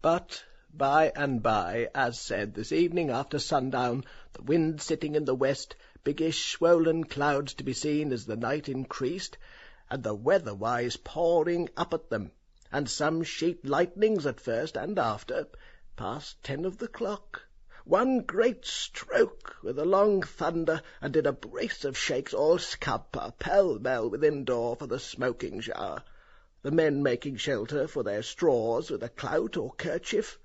But by and by, as said, this evening after sundown, the wind sitting in the west, biggish swollen clouds to be seen as the night increased, and the weather-wise pouring up at them, and some sheet lightnings at first and after, past 10 of the clock. One great stroke, with a long thunder, and in a brace of shakes all scamper pell-mell within door for the smoking shower, the men making shelter for their straws with a clout or kerchief,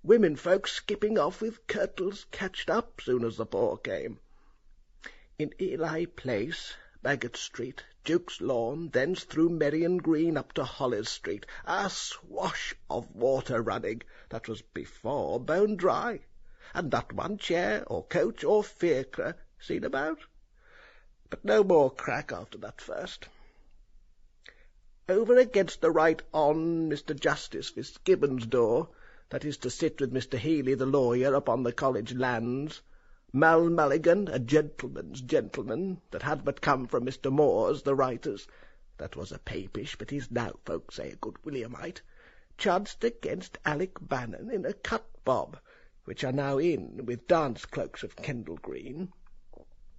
women folks skipping off with kirtles catched up soon as the pour came. In Ely Place, Bagot Street, Duke's Lawn, thence through Merrion Green up to Holles Street, a swash of water running that was before bone dry, and not one chair or coach or fiacre seen about. But no more crack after that first. Over against the right on Mr. Justice Fitzgibbon's door, that is to sit with Mr. Healy the lawyer upon the college lands, Mal Mulligan, a gentleman's gentleman, that had but come from Mr. Moore's, the writer's, that was a Papish, but is now, folks say, a good Williamite, chanced against Alec Bannon in a cut-bob, which are now in with dance cloaks of Kendal Green,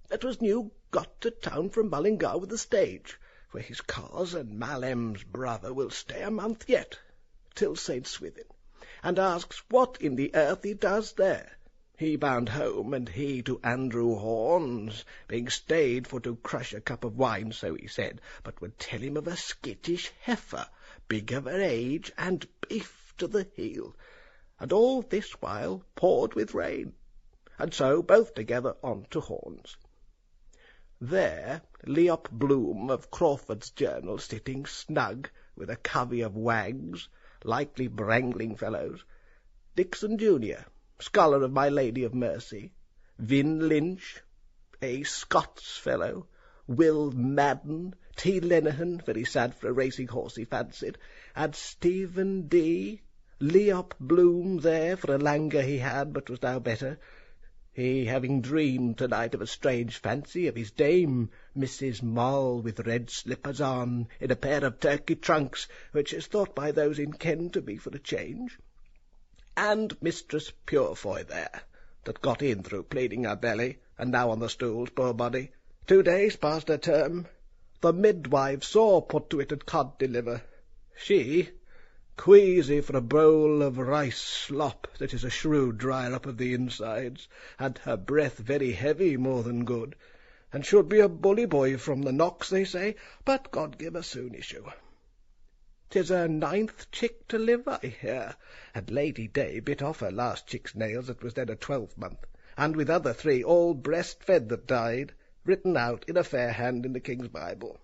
that was new got to town from Mullingar with the stage, where his cause and Mal M's brother will stay a month yet, till St. Swithin, and asks what in the earth he does there. He bound home, and he to Andrew Horns, being stayed for to crush a cup of wine, so he said, but would tell him of a skittish heifer, big of her age, and beef to the heel, and all this while poured with rain, and so both together on to Horns. There Leop Bloom of Crawford's Journal, sitting snug with a covey of wags, likely brangling fellows, Dixon Junior, scholar of My Lady of Mercy, Vin Lynch, a Scots fellow, Will Madden, T. Lenehan, very sad for a racing horse he fancied, and Stephen D. Leop Bloom there for a languor he had, but was now better, he having dreamed tonight of a strange fancy of his dame, Mrs. Moll, with red slippers on, in a pair of turkey trunks, which is thought by those in Ken to be for a change, and Mistress Purefoy there, that got in through pleading her belly, and now on the stools, poor body, 2 days past her term. The midwife sore put to it at cod deliver. She, queasy for a bowl of rice slop, that is a shrewd dryer up of the insides, and her breath very heavy, more than good, and should be a bully boy from the knocks, they say, but God give her soon issue. 'Tis her 9th chick to live, I hear, and Lady Day bit off her last chick's nails that was then a 12-month, and with other 3 all breast-fed that died, written out in a fair hand in the King's Bible.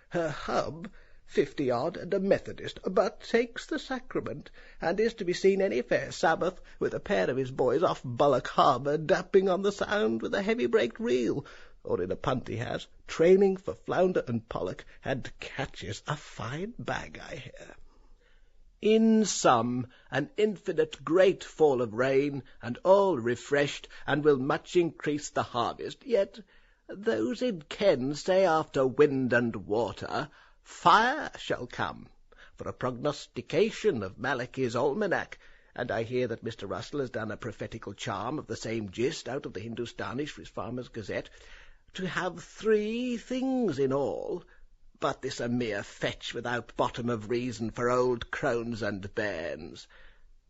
Her hub, 50-odd, and a Methodist, but takes the sacrament, and is to be seen any fair Sabbath with a pair of his boys off Bullock Harbour dapping on the Sound with a heavy-braked reel, or in a punt he has, training for flounder and pollock, and catches a fine bag, I hear. In sum, an infinite great fall of rain, and all refreshed, and will much increase the harvest. Yet those in Ken say after wind and water, fire shall come, for a prognostication of Malachi's almanac, and I hear that Mr. Russell has done a prophetical charm of the same gist out of the Hindustanish for his Farmer's Gazette, to have 3 things in all, but this a mere fetch without bottom of reason for old crones and bairns.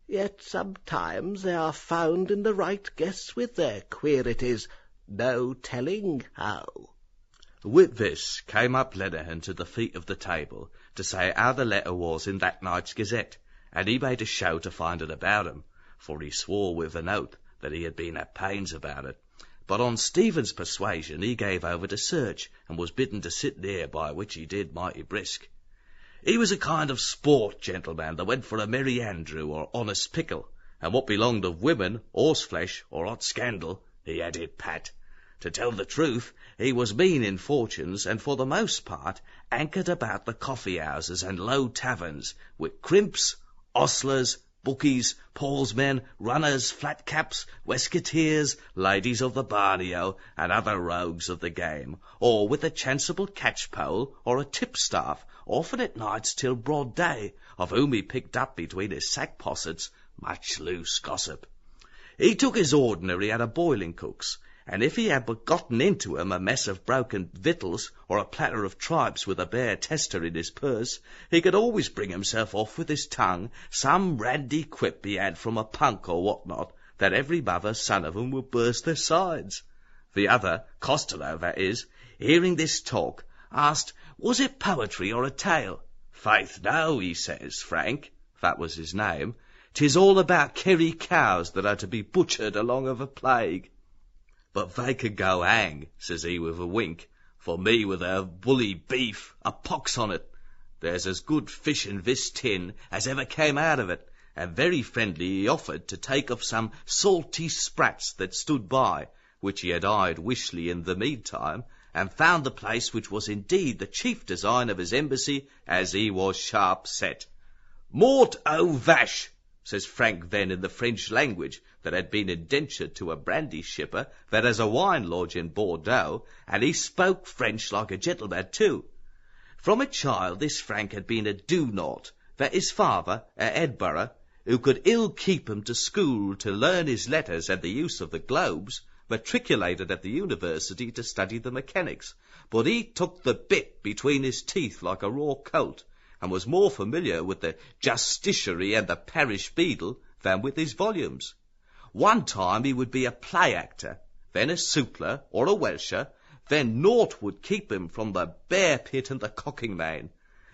Yet sometimes they are found in the right guess with their queerities, no telling how. With this came up Lenehan to the feet of the table to say how the letter was in that night's Gazette, and he made a show to find it about him, for he swore with an oath that he had been at pains about it. But on Stephen's persuasion he gave over to search, and was bidden to sit near, by which he did mighty brisk. He was a kind of sport gentleman that went for a merry Andrew or honest pickle, and what belonged of women, horseflesh, or hot scandal, he had it pat. To tell the truth, he was mean in fortunes, and for the most part anchored about the coffee-houses and low taverns, with crimps, ostlers, bookies, Paul's men, runners, flat-caps, wesketeers, ladies of the barnio, and other rogues of the game, or with a chanceable catch-pole or a tipstaff, often at nights till broad day, of whom he picked up between his sack-possets much loose gossip. He took his ordinary at a boiling cook's, and if he had but gotten into him a mess of broken victuals, or a platter of tripes with a bare tester in his purse, he could always bring himself off with his tongue some randy quip he had from a punk or what not, that every mother's son of 'em would burst their sides. The other, Costello that is, hearing this talk, asked, was it poetry or a tale? Faith, no, he says, Frank, that was his name, 'tis all about Kerry cows that are to be butchered along of a plague. But they could go hang, says he with a wink, for me with a bully beef, a pox on it. There's as good fish in this tin as ever came out of it, and very friendly he offered to take of some salty sprats that stood by, which he had eyed wishly in the meantime, and found the place which was indeed the chief design of his embassy, as he was sharp set. Mort o' vache, says Frank then in the French language that had been indentured to a brandy shipper that has a wine lodge in Bordeaux, and he spoke French like a gentleman too. From a child this Frank had been a do-not, that his father, at Edinburgh, who could ill keep him to school to learn his letters and the use of the globes, matriculated at the university to study the mechanics, but he took the bit between his teeth like a raw colt, and was more familiar with the justiciary and the parish beadle than with his volumes. One time he would be a play actor, then a sutler or a welsher, then naught would keep him from the bear pit and the cocking man.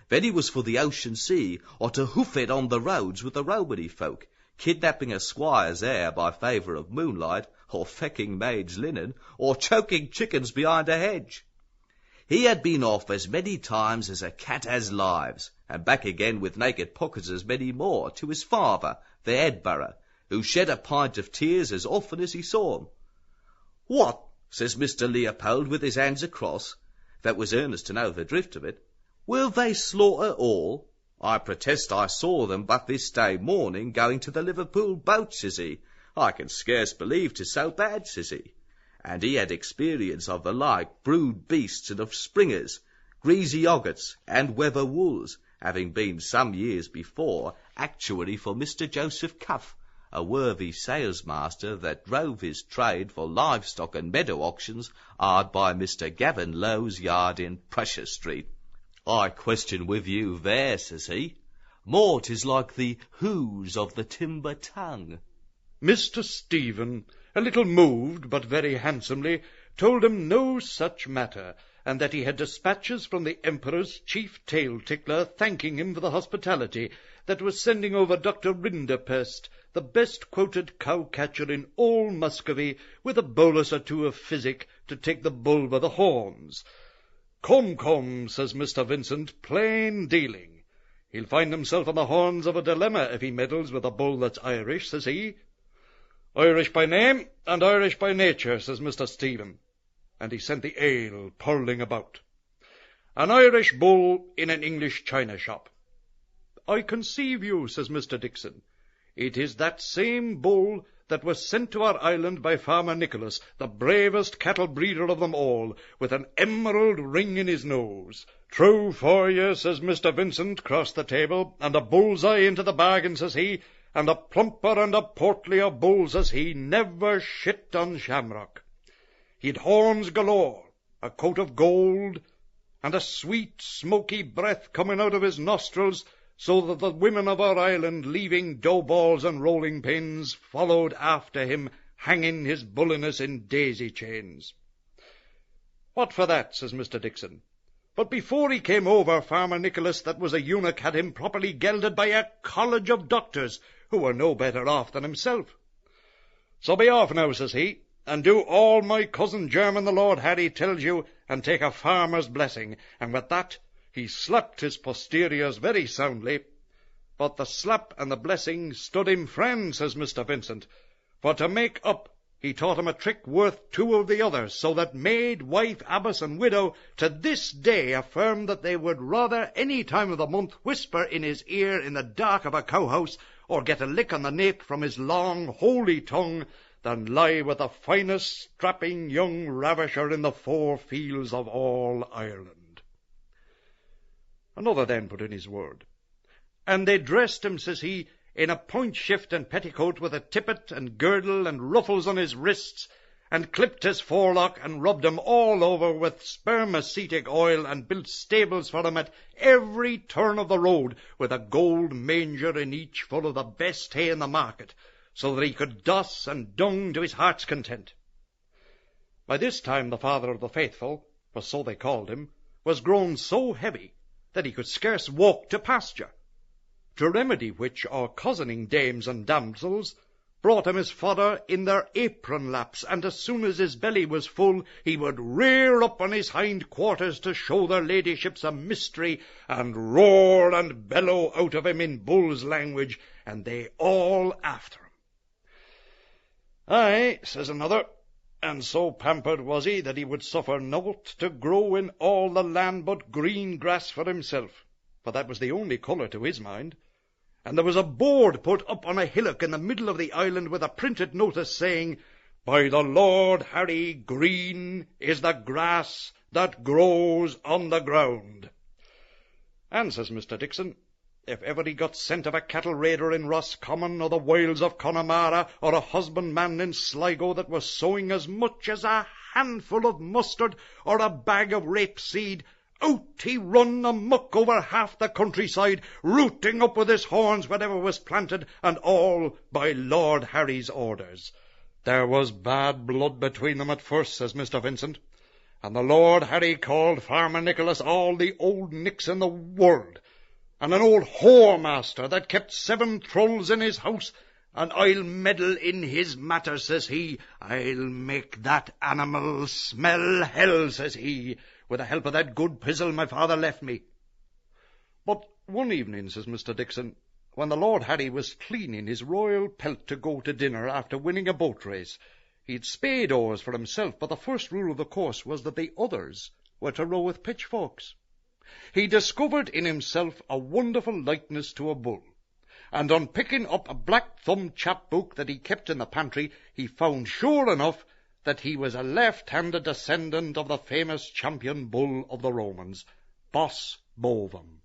Then he was for the ocean sea, or to hoof it on the roads with the Romany folk, kidnapping a squire's heir by favour of moonlight, or fecking maids' linen, or choking chickens behind a hedge. He had been off as many times as a cat has lives, and back again with naked pockets as many more, to his father, the Edborough, who shed a pint of tears as often as he saw him. "What," says Mr. Leopold, with his hands across, that was earnest to know the drift of it, "will they slaughter all? I protest I saw them but this day morning going to the Liverpool boat," says he. "I can scarce believe 'tis so bad," says he. And he had experience of the like brood beasts and of springers, greasy hoggets, and weather wools, having been some years before actuary for Mr. Joseph Cuff, a worthy salesmaster that drove his trade for livestock and meadow auctions hard by Mr. Gavin Lowe's yard in Prussia Street. "I question with you there," says he. "More 'tis like the whoos of the timber tongue." Mr. Stephen, a little moved, but very handsomely, told him no such matter, and that he had dispatches from the Emperor's chief tail-tickler thanking him for the hospitality, that was sending over Dr. Rinderpest, the best-quoted cow-catcher in all Muscovy, with a bolus or two of physic, to take the bull by the horns. "Come, come," says Mr. Vincent, "plain dealing. He'll find himself on the horns of a dilemma if he meddles with a bull that's Irish," says he. "Irish by name and Irish by nature," says Mr. Stephen, and he sent the ale purling about. "An Irish bull in an English china shop." "I conceive you," says Mr. Dixon. "It is that same bull that was sent to our island by Farmer Nicholas, the bravest cattle breeder of them all, with an emerald ring in his nose." "True for you," says Mr. Vincent, cross the table, "and a bull's-eye into the bargain," says he, "and a plumper and a portlier bull," says he, "never shit on Shamrock. He'd horns galore, a coat of gold, and a sweet, smoky breath coming out of his nostrils, so that the women of our island, leaving dough-balls and rolling pins, followed after him, hanging his bulliness in daisy chains." "What for that?" says Mr. Dixon. "But before he came over, Farmer Nicholas, that was a eunuch, had him properly gelded by a college of doctors, who were no better off than himself. So be off now," says he, "and do all my cousin German the Lord Harry tells you, and take a farmer's blessing." And with that he slapped his posteriors very soundly. But the slap and the blessing stood him friend, says Mr. Vincent, for to make up he taught him a trick worth two of the others, so that maid, wife, abbess, and widow to this day affirm that they would rather any time of the month whisper in his ear in the dark of a cowhouse, or get a lick on the nape from his long, holy tongue, than lie with the finest strapping young ravisher in the 4 fields of all Ireland. Another then put in his word. "And they dressed him," says he, "in a point shift and petticoat, with a tippet and girdle and ruffles on his wrists, and clipped his forelock and rubbed him all over with spermacetic oil, and built stables for him at every turn of the road, with a gold manger in each full of the best hay in the market, so that he could doss and dung to his heart's content." By this time the father of the faithful, for so they called him, was grown so heavy that he could scarce walk to pasture, to remedy which our cousining dames and damsels brought him his fodder in their apron laps, and as soon as his belly was full he would rear up on his hind quarters to show their ladyships a mystery, and roar and bellow out of him in bull's language, and they all after him. "Aye," says another, "and so pampered was he that he would suffer nought to grow in all the land but green grass for himself, for that was the only colour to his mind. And there was a board put up on a hillock in the middle of the island with a printed notice saying, 'By the Lord Harry, green is the grass that grows on the ground.' And, says Mr. Dixon, if ever he got scent of a cattle raider in Roscommon, or the wilds of Connemara, or a husbandman in Sligo that was sowing as much as a handful of mustard or a bag of rapeseed, Out he run amuck over half the countryside, rooting up with his horns whatever was planted, and all by Lord Harry's orders. There was bad blood between them at first, says Mr. Vincent, and the Lord Harry called Farmer Nicholas all the old nicks in the world, and an old whoremaster that kept 7 trulls in his house, and I'll meddle in his matters, says he. I'll make that animal smell hell, says he, with the help of that good pizzle my father left me. But one evening, says Mr. Dixon, when the Lord Harry was cleaning his royal pelt to go to dinner after winning a boat race, he'd spade oars for himself, but the first rule of the course was that the others were to row with pitchforks. He discovered in himself a wonderful likeness to a bull, and on picking up a black-thumbed chapbook that he kept in the pantry, he found sure enough that he was a left-handed descendant of the famous champion bull of the Romans, Bos Bovum,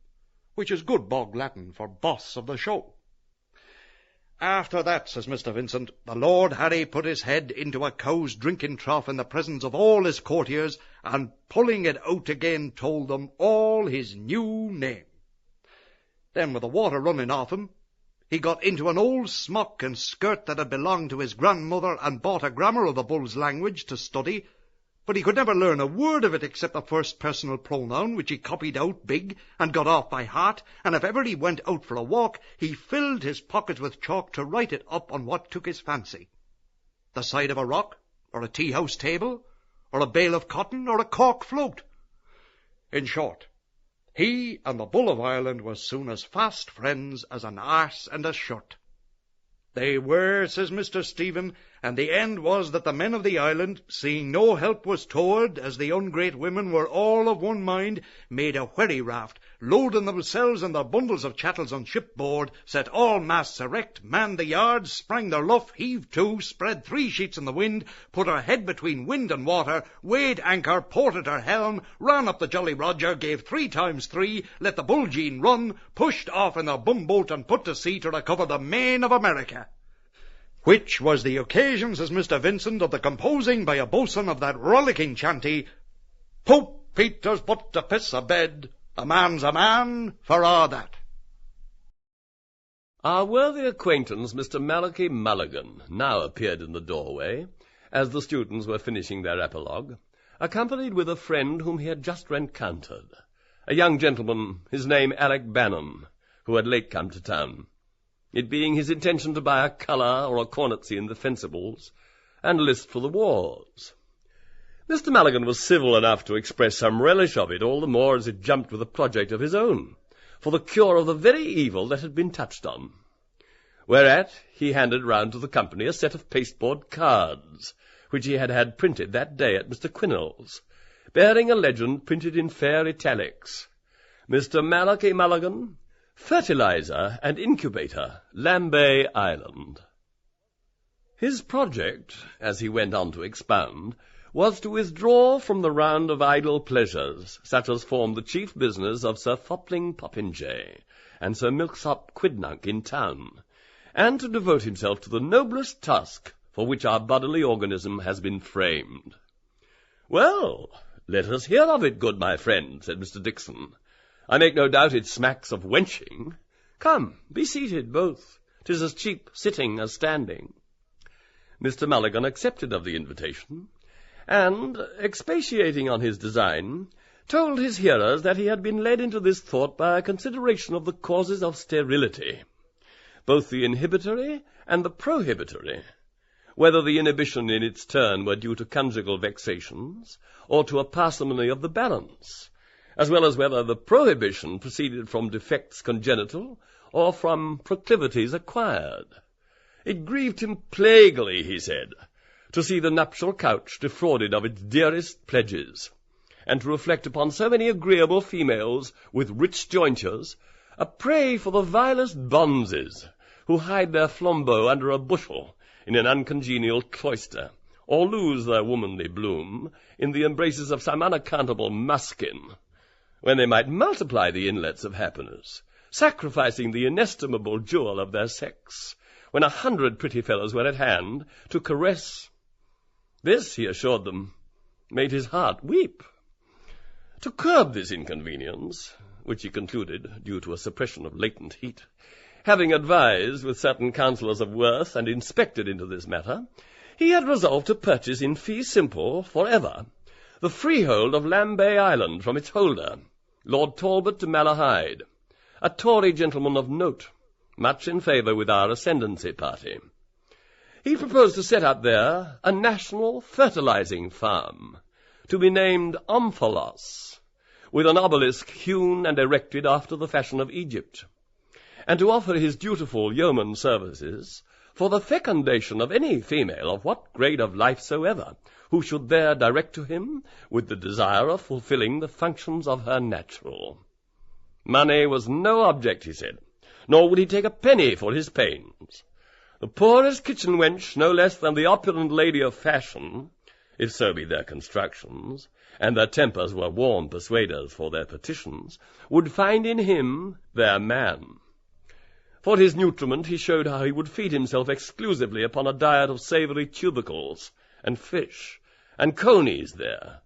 which is good bog Latin for boss of the show. After that, says Mr. Vincent, the Lord Harry put his head into a cow's drinking trough in the presence of all his courtiers, and pulling it out again told them all his new name. Then, with the water running off him, he got into an old smock and skirt that had belonged to his grandmother, and bought a grammar of the bull's language to study, but he could never learn a word of it except the first personal pronoun, which he copied out big and got off by heart, and if ever he went out for a walk, he filled his pockets with chalk to write it up on what took his fancy. The side of a rock, or a tea-house table, or a bale of cotton, or a cork float. In short, he and the Bull of Ireland were soon as fast friends as an arse and a shirt. They were, says Mr. Stephen, and the end was that the men of the island, seeing no help was toward, as the ungreat women were all of one mind, made a wherry raft, loading themselves and their bundles of chattels on shipboard, set all masts erect, manned the yards, sprang their luff, heaved to, spread 3 sheets in the wind, put her head between wind and water, weighed anchor, ported her helm, ran up the Jolly Roger, gave 3 times 3, let the Bull Jean run, pushed off in their bumboat and put to sea to recover the main of America. Which was the occasion, says Mr. Vincent, of the composing by a boatswain of that rollicking chanty, Pope Peter's but to piss a bed, a man's a man for a' that. Our worthy acquaintance, Mr. Malachi Mulligan, now appeared in the doorway, as the students were finishing their epilogue, accompanied with a friend whom he had just rencountered, a young gentleman, his name Alec Bannon, who had late come to town, it being his intention to buy a colour or a cornetcy in the fencibles, and list for the wars. Mr. Mulligan was civil enough to express some relish of it, all the more as it jumped with a project of his own, for the cure of the very evil that had been touched on. Whereat he handed round to the company a set of pasteboard cards, which he had had printed that day at Mr. Quinnell's, bearing a legend printed in fair italics, Mr. Malachi Mulligan, Fertilizer and Incubator, Lambay Island. His project, as he went on to expound, was to withdraw from the round of idle pleasures, such as form the chief business of Sir Fopling Popinjay and Sir Milksop Quidnunc in town, and to devote himself to the noblest task for which our bodily organism has been framed. Well, let us hear of it, good my friend, said Mr. Dixon. I make no doubt it smacks of wenching. Come, be seated both. 'Tis as cheap sitting as standing. Mr. Mulligan accepted of the invitation, and, expatiating on his design, told his hearers that he had been led into this thought by a consideration of the causes of sterility, both the inhibitory and the prohibitory, whether the inhibition in its turn were due to conjugal vexations, or to a parsimony of the balance, as well as whether the prohibition proceeded from defects congenital or from proclivities acquired. It grieved him plaguily, he said, to see the nuptial couch defrauded of its dearest pledges, and to reflect upon so many agreeable females with rich jointures, a prey for the vilest bonzes, who hide their flambeaux under a bushel in an uncongenial cloister, or lose their womanly bloom in the embraces of some unaccountable muskin, when they might multiply the inlets of happiness, sacrificing the inestimable jewel of their sex, when 100 pretty fellows were at hand to caress. This, he assured them, made his heart weep. To curb this inconvenience, which he concluded due to a suppression of latent heat, having advised with certain counsellors of worth and inspected into this matter, he had resolved to purchase in fee simple for ever the freehold of Lambay Island from its holder, Lord Talbot de Malahide, a Tory gentleman of note, much in favour with our ascendancy party. He proposed to set up there a national fertilizing farm, to be named Omphalos, with an obelisk hewn and erected after the fashion of Egypt, and to offer his dutiful yeoman services for the fecundation of any female of what grade of life soever, who should there direct to him with the desire of fulfilling the functions of her natural. Money was no object, he said, nor would he take a penny for his pains. The poorest kitchen wench, no less than the opulent lady of fashion, if so be their constructions, and their tempers were warm persuaders for their petitions, would find in him their man. For his nutriment he showed how he would feed himself exclusively upon a diet of savoury tubercles, and fish, and conies there,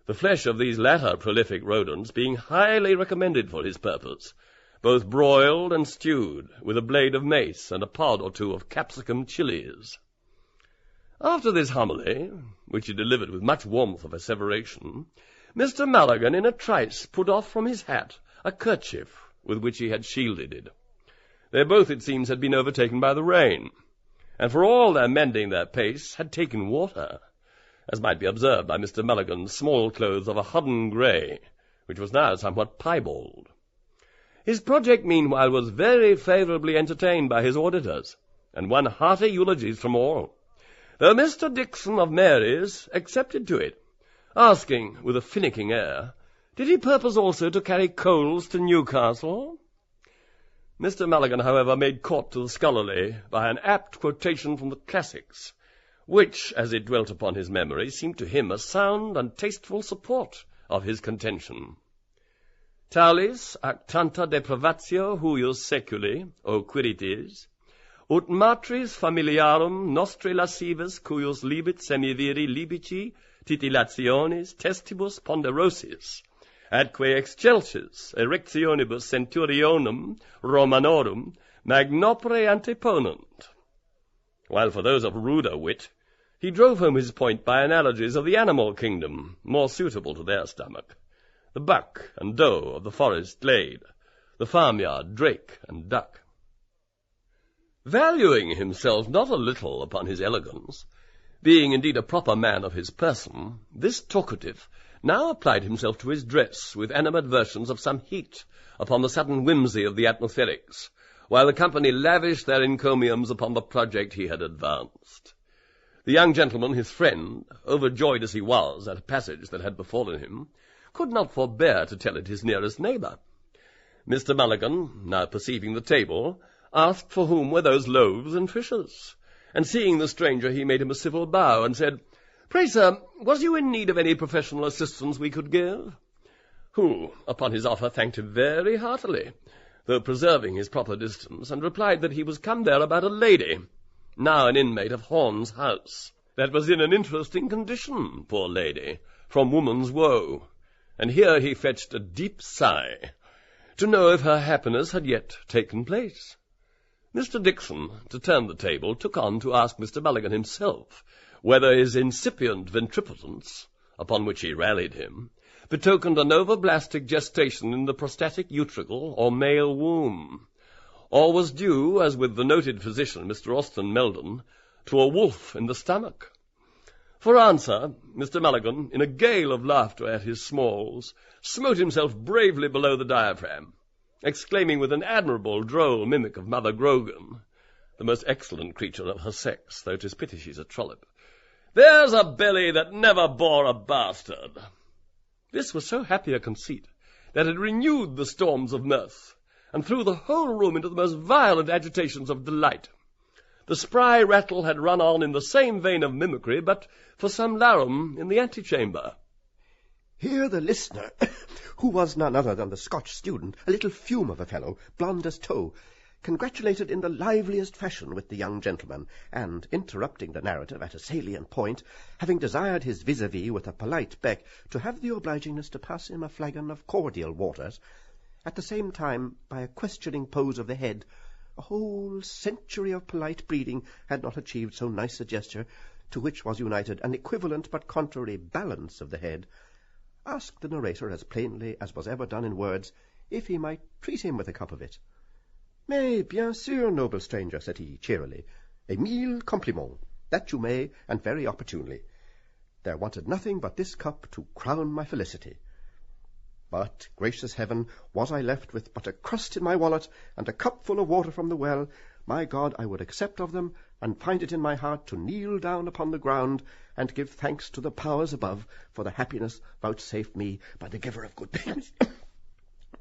the flesh of these latter prolific rodents being highly recommended for his purpose, both broiled and stewed, with a blade of mace and a pod or two of capsicum chilies. After this homily, which he delivered with much warmth of asseveration, Mr. Mulligan in a trice put off from his hat a kerchief with which he had shielded it. They both, it seems, had been overtaken by the rain, and for all their mending their pace, had taken water, as might be observed by Mr. Mulligan's small clothes of a hodden grey, which was now somewhat piebald. His project, meanwhile, was very favourably entertained by his auditors, and won hearty eulogies from all, though Mr. Dixon of Mary's accepted to it, asking, with a finicking air, did he purpose also to carry coals to Newcastle? Mr. Mulligan, however, made court to the scholarly by an apt quotation from the classics, which, as it dwelt upon his memory, seemed to him a sound and tasteful support of his contention. Talis ac tanta depravatio huius seculi, o Quirites, ut matris familiarum nostri lascivis cuius libit semiviri libici titillationis testibus ponderosis, atque excelsis erectionibus centurionum Romanorum magnopere anteponent. While for those of ruder wit, he drove home his point by analogies of the animal kingdom, more suitable to their stomach, the buck and doe of the forest glade, the farmyard drake and duck. Valuing himself not a little upon his elegance, being indeed a proper man of his person, this talkative now applied himself to his dress with animadversions of some heat upon the sudden whimsy of the atmospherics, while the company lavished their encomiums upon the project he had advanced. The young gentleman, his friend, overjoyed as he was at a passage that had befallen him, could not forbear to tell it his nearest neighbour. Mr. Mulligan, now perceiving the table, asked for whom were those loaves and fishes, and seeing the stranger he made him a civil bow, and said, "Pray, sir, was you in need of any professional assistance we could give?" Who, upon his offer, thanked him very heartily, though preserving his proper distance, and replied that he was come there about a lady, now an inmate of Horn's house, that was in an interesting condition, poor lady, from woman's woe, and here he fetched a deep sigh, to know if her happiness had yet taken place. Mr. Dixon, to turn the table, took on to ask Mr. Mulligan himself whether his incipient ventripotence, upon which he rallied him, betokened an overblastic gestation in the prostatic utricle or male womb, or was due, as with the noted physician, Mr. Austin Meldon, to a wolf in the stomach. For answer, Mr. Mulligan, in a gale of laughter at his smalls, smote himself bravely below the diaphragm, exclaiming with an admirable droll mimic of Mother Grogan, the most excellent creature of her sex, though 'tis pity she's a trollop, "There's a belly that never bore a bastard." This was so happy a conceit that it renewed the storms of mirth, and threw the whole room into the most violent agitations of delight. The spry rattle had run on in the same vein of mimicry, but for some larum in the antechamber. Here the listener, who was none other than the Scotch student, a little fume of a fellow, blond as tow, congratulated in the liveliest fashion with the young gentleman, and, interrupting the narrative at a salient point, having desired his vis-a-vis with a polite beck to have the obligingness to pass him a flagon of cordial waters, at the same time, by a questioning pose of the head, a whole century of polite breeding had not achieved so nice a gesture, to which was united an equivalent but contrary balance of the head, asked the narrator as plainly as was ever done in words, if he might treat him with a cup of it. Mais, bien sûr, noble stranger, said he, cheerily, et mille compliments, that you may, and very opportunely. There wanted nothing but this cup to crown my felicity. But, gracious heaven, was I left with but a crust in my wallet, and a cup full of water from the well, my God, I would accept of them, and find it in my heart to kneel down upon the ground, and give thanks to the powers above for the happiness vouchsafed me by the giver of good things.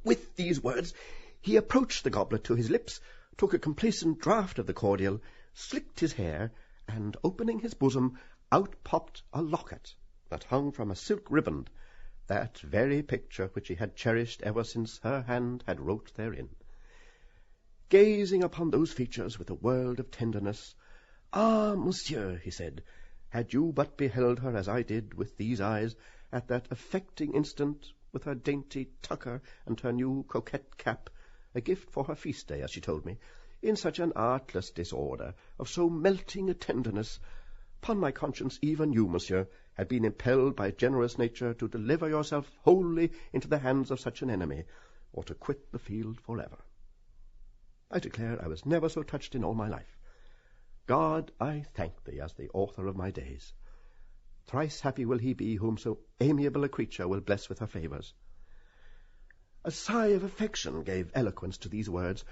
With these words, he approached the goblet to his lips, took a complacent draught of the cordial, slicked his hair, and, opening his bosom, out popped a locket that hung from a silk riband, that very picture which he had cherished ever since her hand had wrote therein. Gazing upon those features with a world of tenderness, "Ah, monsieur," he said, "had you but beheld her as I did with these eyes, at that affecting instant, with her dainty tucker and her new coquette cap, a gift for her feast day, as she told me, in such an artless disorder, of so melting a tenderness, upon my conscience even you, monsieur, had been impelled by generous nature to deliver yourself wholly into the hands of such an enemy, or to quit the field forever. I declare I was never so touched in all my life. God, I thank thee as the author of my days. Thrice happy will he be whom so amiable a creature will bless with her favours." A sigh of affection gave eloquence to these words,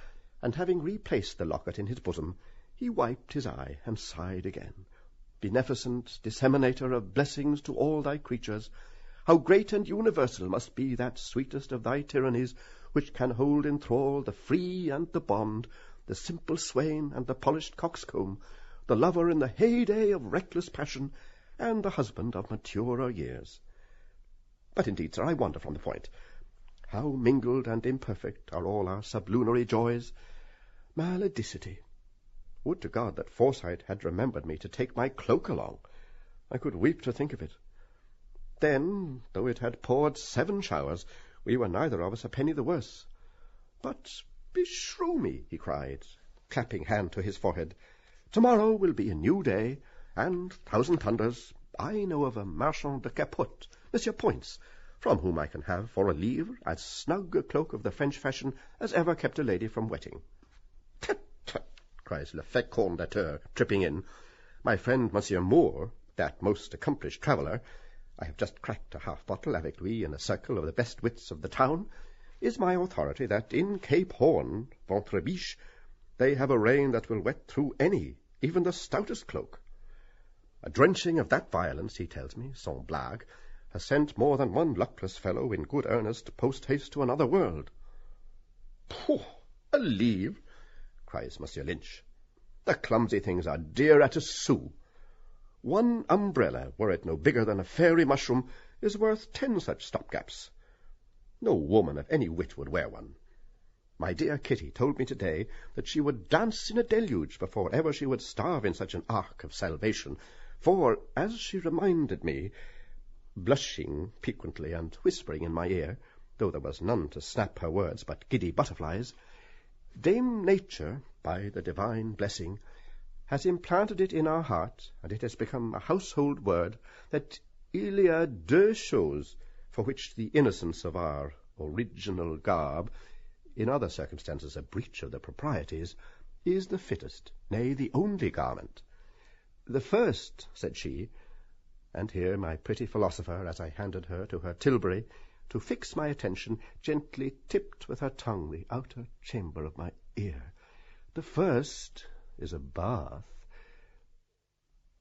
and having replaced the locket in his bosom, he wiped his eye and sighed again. "Beneficent disseminator of blessings to all thy creatures, how great and universal must be that sweetest of thy tyrannies, which can hold in thrall the free and the bond, the simple swain and the polished coxcomb, the lover in the heyday of reckless passion, and the husband of maturer years. But indeed, sir, I wander from the point. How mingled and imperfect are all our sublunary joys! Maledicity! Would to God that foresight had remembered me to take my cloak along! I could weep to think of it. Then, though it had poured 7 showers, we were neither of us a penny the worse. But beshrew me, he cried, clapping hand to his forehead, tomorrow will be a new day, and, thousand thunders, I know of a marchand de capote, Monsieur Points, from whom I can have for a livre as snug a cloak of the French fashion as ever kept a lady from wetting. Tut, tut, cries le fécondateur, tripping in. My friend Monsieur Moore, that most accomplished traveller, I have just cracked a half-bottle avec lui in a circle of the best wits of the town, is my authority that in Cape Horn, ventre biche, they have a rain that will wet through any, even the stoutest cloak. A drenching of that violence, he tells me, sans blague, has sent more than one luckless fellow in good earnest post-haste to another world. Pooh! A livre! Cries Monsieur Lynch. The clumsy things are dear at a sou. One umbrella, were it no bigger than a fairy mushroom, is worth 10 such stopgaps. No woman of any wit would wear one. My dear Kitty told me today that she would dance in a deluge before ever she would starve in such an ark of salvation, for, as she reminded me, blushing piquantly and whispering in my ear, though there was none to snap her words but giddy butterflies, Dame Nature, by the divine blessing, has implanted it in our heart, and it has become a household word, that il y a 2 choses for which the innocence of our original garb, in other circumstances a breach of the proprieties, is the fittest, nay, the only garment. The first, said she, and here my pretty philosopher, as I handed her to her tilbury, to fix my attention, gently tipped with her tongue the outer chamber of my ear. The first is a bath.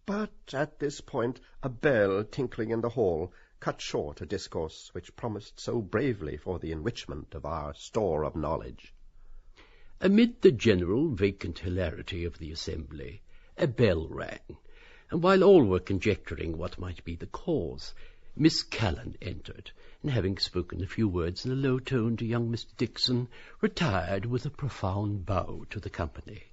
But at this point a bell tinkling in the hall cut short a discourse which promised so bravely for the enrichment of our store of knowledge. Amid the general vacant hilarity of the assembly, a bell rang, and while all were conjecturing what might be the cause, Miss Callan entered, and having spoken a few words in a low tone to young Mr. Dixon, retired with a profound bow to the company.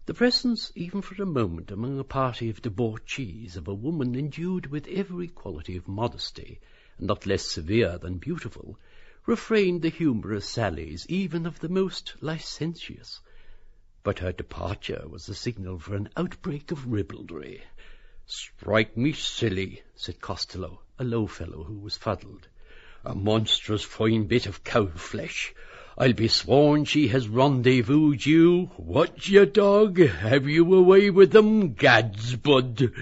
The presence, even for a moment, among a party of debauchees, of a woman endued with every quality of modesty, and not less severe than beautiful, refrained the humorous sallies even of the most licentious. But her departure was the signal for an outbreak of ribaldry. "Strike me silly," said Costello, a low fellow who was fuddled. "A monstrous fine bit of cow-flesh. I'll be sworn she has rendezvoused you. What, you dog? Have you a way with them, gads, bud?"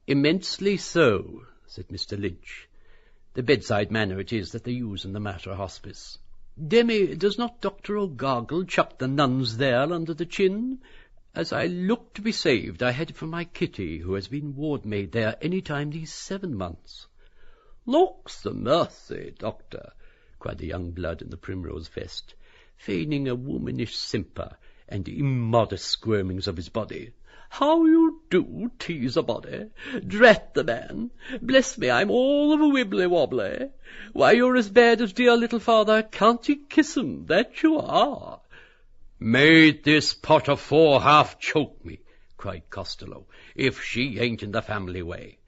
"Immensely so," said Mr. Lynch. "The bedside manner it is that they use in the Mater Hospice. Demi, does not Dr. O'Gargle chuck the nuns there under the chin? As I look to be saved, I had it from my Kitty, who has been ward-maid there any time these 7 months. "Lawks a mercy, Doctor," cried the young blood in the primrose vest, feigning a womanish simper and immodest squirmings of his body. "How you do tease a body! Drat the man! Bless me, I'm all of a wibbly-wobbly. Why, you're as bad as dear little father. Can't you kiss him? That you are." "May this pot of 4 half choke me," cried Costello, "if she ain't in the family way.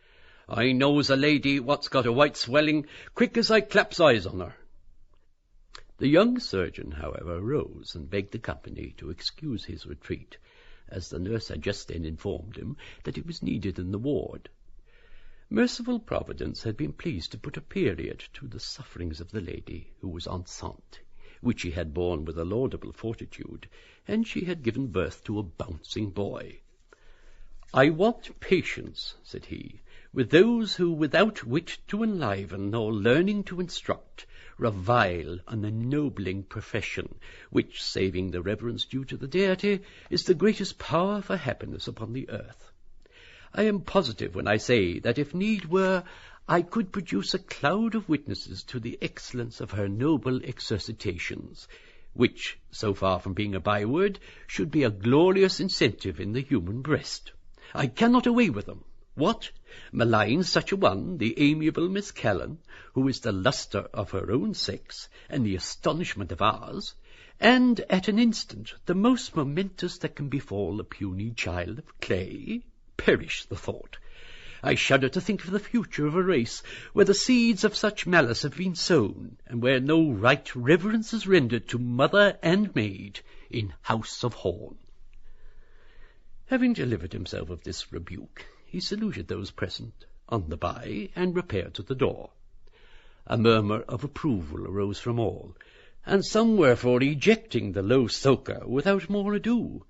I knows a lady what's got a white swelling quick as I claps eyes on her." The young surgeon, however, rose and begged the company to excuse his retreat, as the nurse had just then informed him that he was needed in the ward. Merciful Providence had been pleased to put a period to the sufferings of the lady, who was enceinte, which she had borne with a laudable fortitude, and she had given birth to a bouncing boy. "I want patience," said he, "with those who, without wit to enliven, nor learning to instruct, revile an ennobling profession, which, saving the reverence due to the deity, is the greatest power for happiness upon the earth. I am positive when I say that, if need were, I could produce a cloud of witnesses to the excellence of her noble exercitations, which, so far from being a byword, should be a glorious incentive in the human breast. I cannot away with them. What? Malign such a one, the amiable Miss Callan, who is the lustre of her own sex, and the astonishment of ours, and at an instant the most momentous that can befall a puny child of clay? Perish the thought! I shudder to think of the future of a race where the seeds of such malice have been sown, and where no right reverence is rendered to mother and maid in House of Horn. Having delivered himself of this rebuke, he saluted those present on the by, and repaired to the door. A murmur of approval arose from all, and some were for ejecting the low soaker without more ado,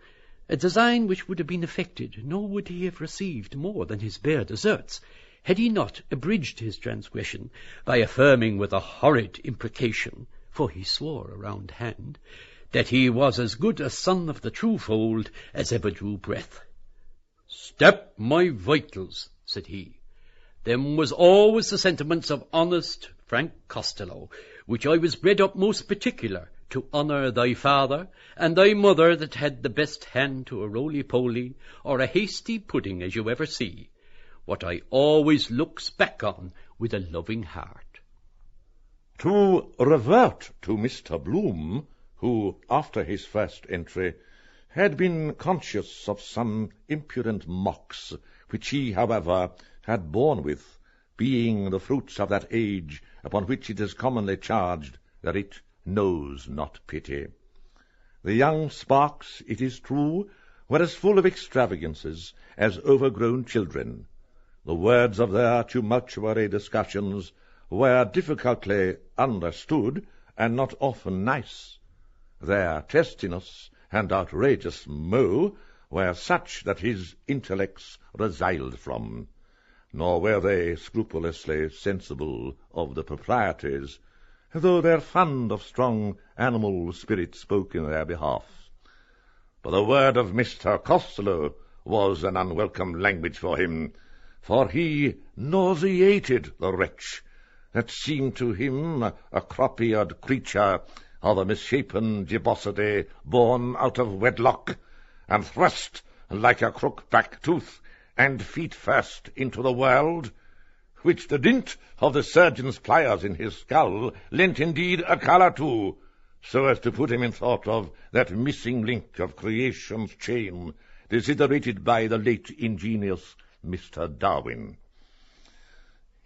a design which would have been effected, nor would he have received more than his bare deserts, had he not abridged his transgression by affirming with a horrid imprecation, for he swore a round hand, that he was as good a son of the true fold as ever drew breath. "Step my vitals," said he. "Them was always the sentiments of honest Frank Costello, which I was bred up most particular to honour thy father and thy mother, that had the best hand to a roly-poly or a hasty pudding as you ever see, what I always looks back on with a loving heart." To revert to Mr. Bloom, who, after his first entry, had been conscious of some impudent mocks, which he, however, had borne with, being the fruits of that age upon which it is commonly charged that it knows not pity. The young sparks, it is true, were as full of extravagances as overgrown children. The words of their tumultuary discussions were difficultly understood, and not often nice. Their testiness and outrageous moe were such that his intellects resiled from, nor were they scrupulously sensible of the proprieties, though their fund of strong animal spirit spoke in their behalf. But the word of Mr. Costello was an unwelcome language for him, for he nauseated the wretch, that seemed to him a crop-eared creature of a misshapen gibbosity born out of wedlock, and thrust like a crook-back tooth and feet first into the world, which the dint of the surgeon's pliers in his skull lent indeed a colour to, so as to put him in thought of that missing link of creation's chain, desiderated by the late ingenious Mr. Darwin.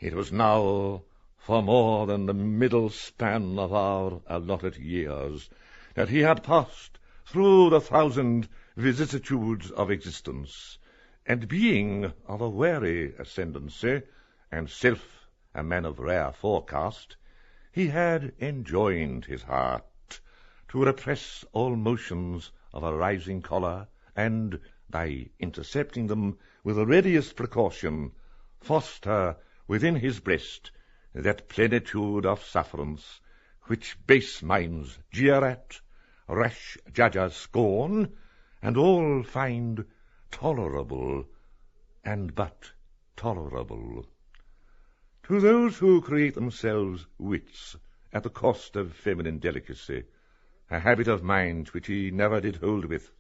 It was now for more than the middle span of our allotted years that he had passed through the 1,000 vicissitudes of existence, and being of a wary ascendancy, and self a man of rare forecast, he had enjoined his heart to repress all motions of a rising choler, and, by intercepting them with the readiest precaution, foster within his breast that plenitude of sufferance which base minds jeer at, rash judges scorn, and all find tolerable, and but tolerable. To those who create themselves wits at the cost of feminine delicacy, a habit of mind which he never did hold with,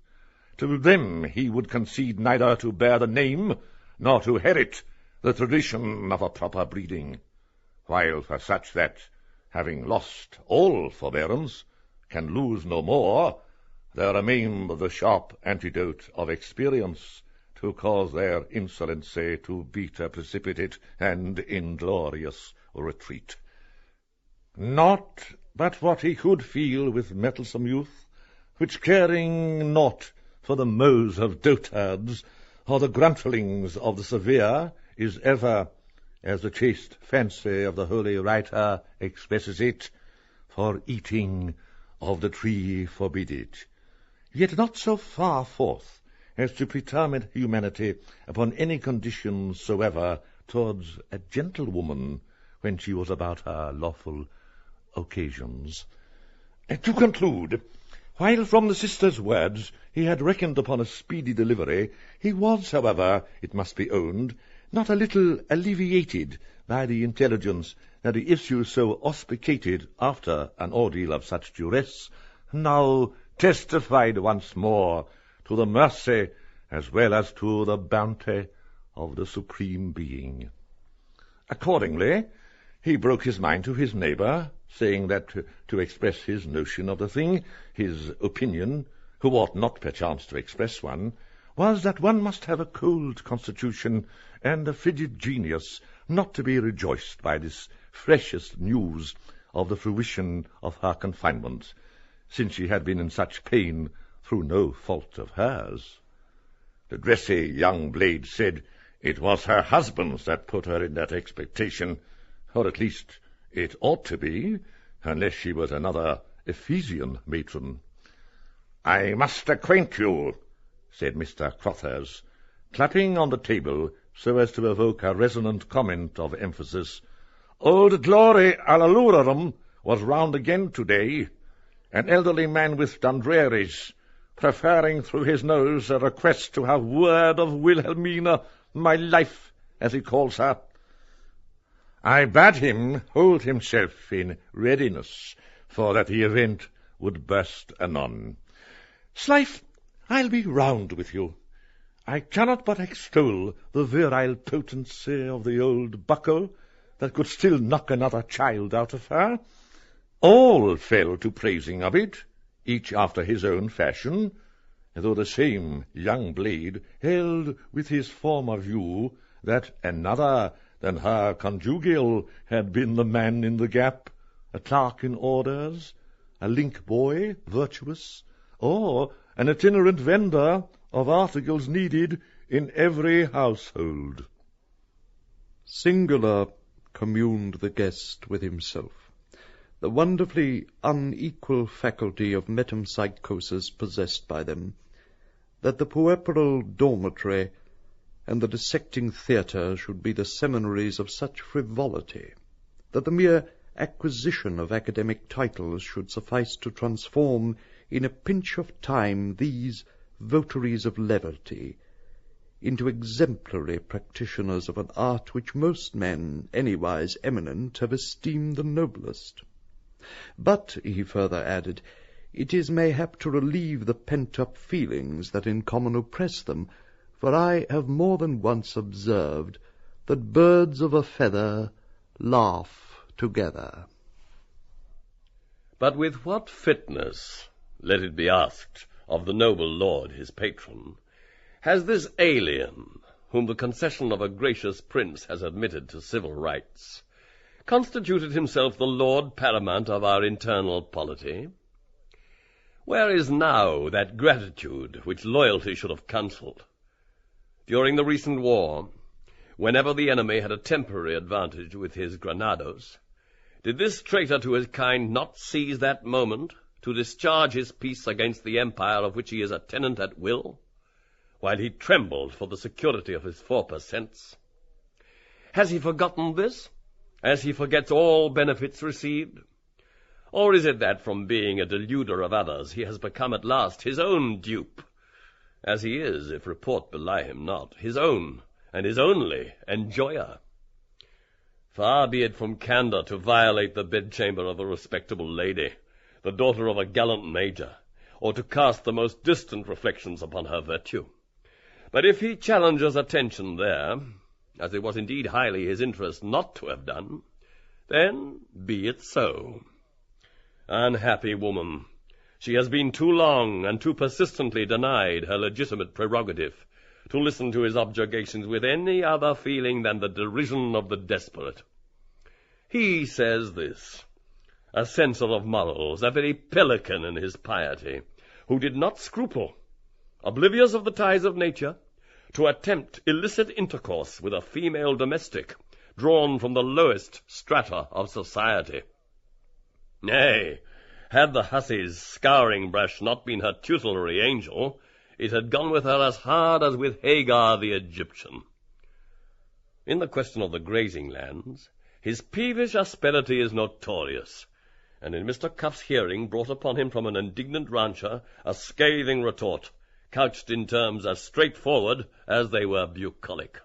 to them he would concede neither to bear the name nor to herit the tradition of a proper breeding, while for such that, having lost all forbearance, can lose no more, there remained the sharp antidote of experience to cause their insolency to beat a precipitate and inglorious retreat. Not but what he could feel with mettlesome youth, which caring not for the mows of dotards, or the gruntlings of the severe, is ever, as the chaste fancy of the holy writer expresses it, for eating of the tree forbidden, yet not so far forth as to pretermit humanity upon any conditions soever towards a gentlewoman when she was about her lawful occasions. And to conclude, while from the sister's words he had reckoned upon a speedy delivery, he was, however, it must be owned, not a little alleviated by the intelligence that the issue so auspicated after an ordeal of such duress now testified once more to the mercy as well as to the bounty of the Supreme Being. Accordingly, he broke his mind to his neighbour, saying that to express his notion of the thing, his opinion, who ought not perchance to express one, was that one must have a cold constitution and a frigid genius not to be rejoiced by this freshest news of the fruition of her confinement, since she had been in such pain through no fault of hers. The dressy young blade said it was her husband's that put her in that expectation, or at least it ought to be, unless she was another Ephesian matron. "I must acquaint you," said Mr. Crothers, clapping on the table so as to evoke a resonant comment of emphasis, "Old Glory Allalurum was round again today, an elderly man with Dundrearies, preferring through his nose a request to have word of Wilhelmina, my life, as he calls her. I bade him hold himself in readiness, for that the event would burst anon. Slife, I'll be round with you. I cannot but extol the virile potency of the old bucko that could still knock another child out of her. All fell to praising of it, each after his own fashion, though the same young blade held with his former view that another than her conjugal had been the man in the gap, a clerk in orders, a link boy, virtuous, or an itinerant vendor of articles needed in every household. Singular, communed the guest with himself, the wonderfully unequal faculty of metempsychosis possessed by them, that the puerperal dormitory and the dissecting theatre should be the seminaries of such frivolity, that the mere acquisition of academic titles should suffice to transform in a pinch of time these votaries of levity into exemplary practitioners of an art which most men, anywise eminent, have esteemed the noblest. But, he further added, it is mayhap to relieve the pent-up feelings that in common oppress them, for I have more than once observed that birds of a feather laugh together. But with what fitness, let it be asked, of the noble lord his patron, has this alien, whom the concession of a gracious prince has admitted to civil rights, constituted himself the lord paramount of our internal polity? Where is now that gratitude which loyalty should have counselled? During the recent war, whenever the enemy had a temporary advantage with his granados, did this traitor to his kind not seize that moment to discharge his piece against the empire of which he is a tenant at will, while he trembled for the security of his 4%? Has he forgotten this, as he forgets all benefits received? Or is it that from being a deluder of others he has become at last his own dupe, as he is, if report belie him not, his own and his only enjoyer? Far be it from candour to violate the bedchamber of a respectable lady, the daughter of a gallant major, or to cast the most distant reflections upon her virtue. But if he challenges attention there, as it was indeed highly his interest not to have done, then be it so. Unhappy woman, she has been too long and too persistently denied her legitimate prerogative to listen to his objurgations with any other feeling than the derision of the desperate. He says this, a censor of morals, a very pelican in his piety, who did not scruple, oblivious of the ties of nature, to attempt illicit intercourse with a female domestic drawn from the lowest strata of society. Nay, had the hussy's scouring-brush not been her tutelary angel, it had gone with her as hard as with Hagar the Egyptian. In the question of the grazing lands, his peevish asperity is notorious, and in Mr. Cuff's hearing brought upon him from an indignant rancher a scathing retort, couched in terms as straightforward as they were bucolic.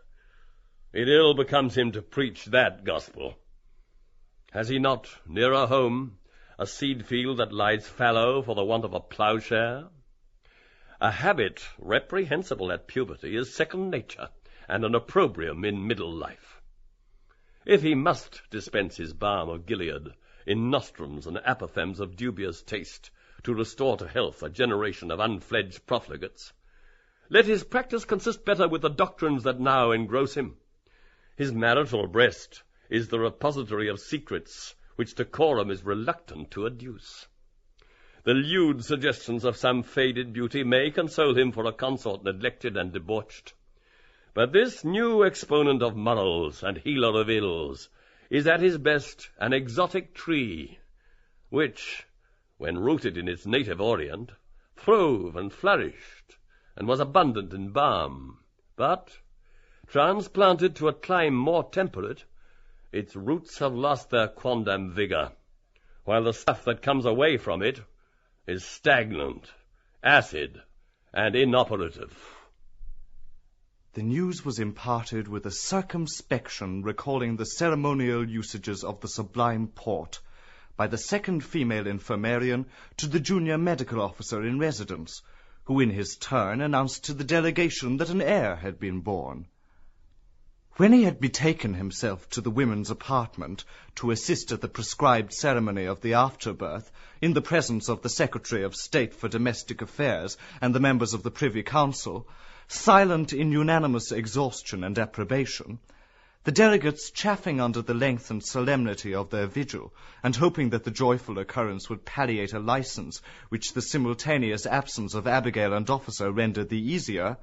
It ill becomes him to preach that gospel. Has he not, nearer home, a seed field that lies fallow for the want of a ploughshare? A habit reprehensible at puberty is second nature, and an opprobrium in middle life. If he must dispense his balm of Gilead in nostrums and apophthegms of dubious taste to restore to health a generation of unfledged profligates, let his practice consist better with the doctrines that now engross him. His marital breast is the repository of secrets which decorum is reluctant to adduce. The lewd suggestions of some faded beauty may console him for a consort neglected and debauched. But this new exponent of morals and healer of ills is at his best an exotic tree, which, when rooted in its native orient, throve and flourished, and was abundant in balm, but, transplanted to a clime more temperate, its roots have lost their quondam vigour, while the stuff that comes away from it is stagnant, acid, and inoperative. The news was imparted with a circumspection recalling the ceremonial usages of the Sublime Porte by the second female infirmarian to the junior medical officer in residence, who in his turn announced to the delegation that an heir had been born. When he had betaken himself to the women's apartment to assist at the prescribed ceremony of the afterbirth, in the presence of the Secretary of State for Domestic Affairs and the members of the Privy Council, silent in unanimous exhaustion and approbation, the delegates chafing under the length and solemnity of their vigil, and hoping that the joyful occurrence would palliate a licence which the simultaneous absence of abigail and officer rendered the easier,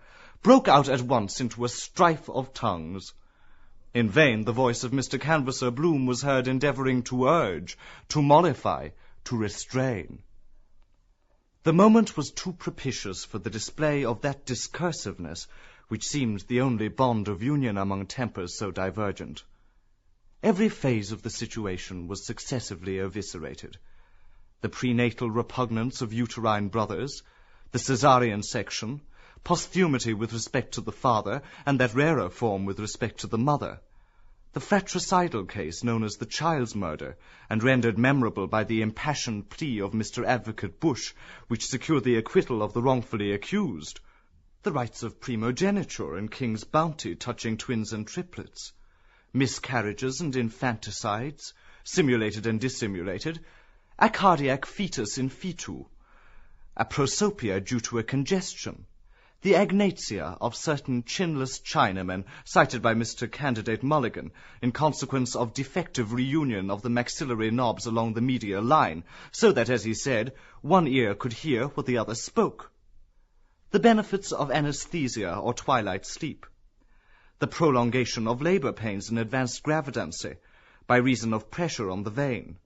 broke out at once into a strife of tongues. In vain the voice of Mr. Canvasser Bloom was heard endeavouring to urge, to mollify, to restrain. The moment was too propitious for the display of that discursiveness which seemed the only bond of union among tempers so divergent. Every phase of the situation was successively eviscerated. The prenatal repugnance of uterine brothers, the caesarean section, posthumity with respect to the father, and that rarer form with respect to the mother, the fratricidal case known as the child's murder, and rendered memorable by the impassioned plea of Mr. Advocate Bush, which secured the acquittal of the wrongfully accused, the rights of primogeniture and king's bounty touching twins and triplets, miscarriages and infanticides, simulated and dissimulated, a cardiac fetus in fetu, a prosopia due to a congestion, the agnatia of certain chinless Chinamen cited by Mr. Candidate Mulligan in consequence of defective reunion of the maxillary knobs along the medial line, so that, as he said, one ear could hear what the other spoke, the benefits of anesthesia or twilight sleep, the prolongation of labor pains in advanced gravidancy by reason of pressure on the vein,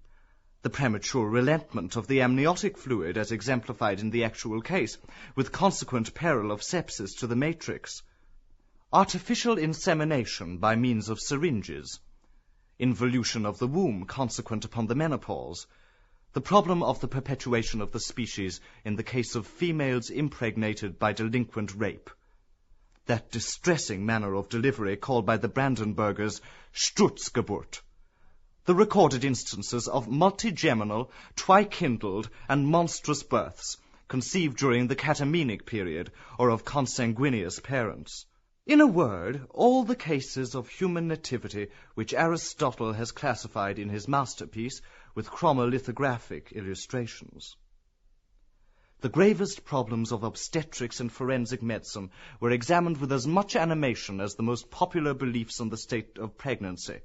the premature relentment of the amniotic fluid as exemplified in the actual case, with consequent peril of sepsis to the matrix, artificial insemination by means of syringes, involution of the womb consequent upon the menopause, the problem of the perpetuation of the species in the case of females impregnated by delinquent rape, that distressing manner of delivery called by the Brandenburgers Sturzgeburt, the recorded instances of multigeminal, twi-kindled, and monstrous births, conceived during the catamenic period, or of consanguineous parents. In a word, all the cases of human nativity which Aristotle has classified in his masterpiece with chromolithographic illustrations. The gravest problems of obstetrics and forensic medicine were examined with as much animation as the most popular beliefs on the state of pregnancy,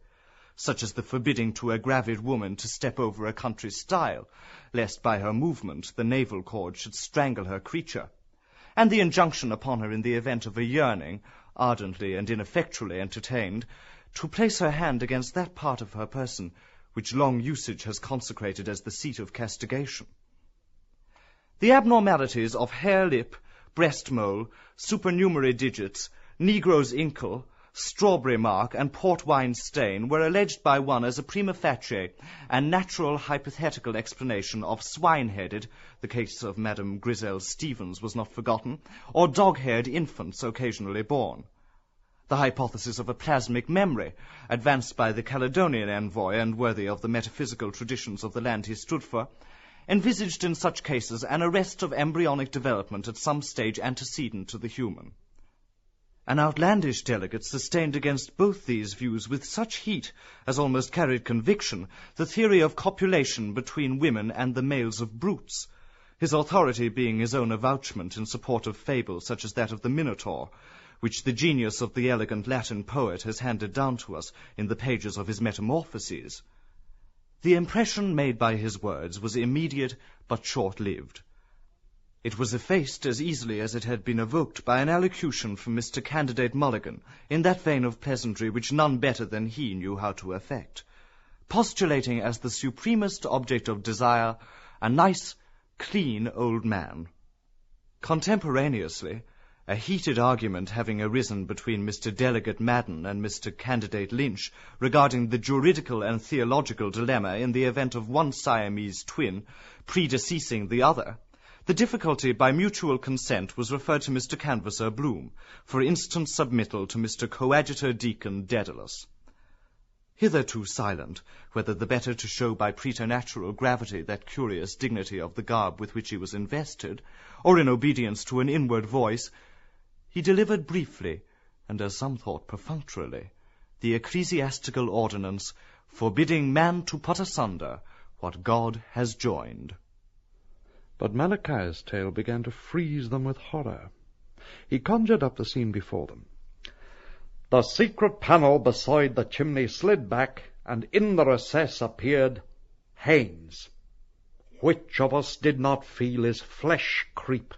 such as the forbidding to a gravid woman to step over a country stile, lest by her movement the navel cord should strangle her creature, and the injunction upon her in the event of a yearning, ardently and ineffectually entertained, to place her hand against that part of her person which long usage has consecrated as the seat of castigation. The abnormalities of hare lip, breast mole, supernumerary digits, negro's inkle, strawberry mark, and port wine stain were alleged by one as a prima facie and natural hypothetical explanation of swine-headed, the case of Madame Grisel Stevens was not forgotten, or dog-haired infants occasionally born. The hypothesis of a plasmic memory, advanced by the Caledonian envoy and worthy of the metaphysical traditions of the land he stood for, envisaged in such cases an arrest of embryonic development at some stage antecedent to the human. An outlandish delegate sustained against both these views with such heat as almost carried conviction the theory of copulation between women and the males of brutes, his authority being his own avouchment in support of fables such as that of the Minotaur, which the genius of the elegant Latin poet has handed down to us in the pages of his Metamorphoses. The impression made by his words was immediate but short-lived. It was effaced as easily as it had been evoked by an allocution from Mr. Candidate Mulligan, in that vein of pleasantry which none better than he knew how to effect, postulating as the supremest object of desire a nice, clean old man. Contemporaneously, a heated argument having arisen between Mr. Delegate Madden and Mr. Candidate Lynch regarding the juridical and theological dilemma in the event of one Siamese twin predeceasing the other, the difficulty by mutual consent was referred to Mr. Canvasser Bloom for instant submittal to Mr. Coadjutor Deacon Daedalus. Hitherto silent, whether the better to show by preternatural gravity that curious dignity of the garb with which he was invested, or in obedience to an inward voice, he delivered briefly, and as some thought perfunctorily, the ecclesiastical ordinance forbidding man to put asunder what God has joined. But Malachi's tale began to freeze them with horror. He conjured up the scene before them. The secret panel beside the chimney slid back, and in the recess appeared Haines. Which of us did not feel his flesh creep?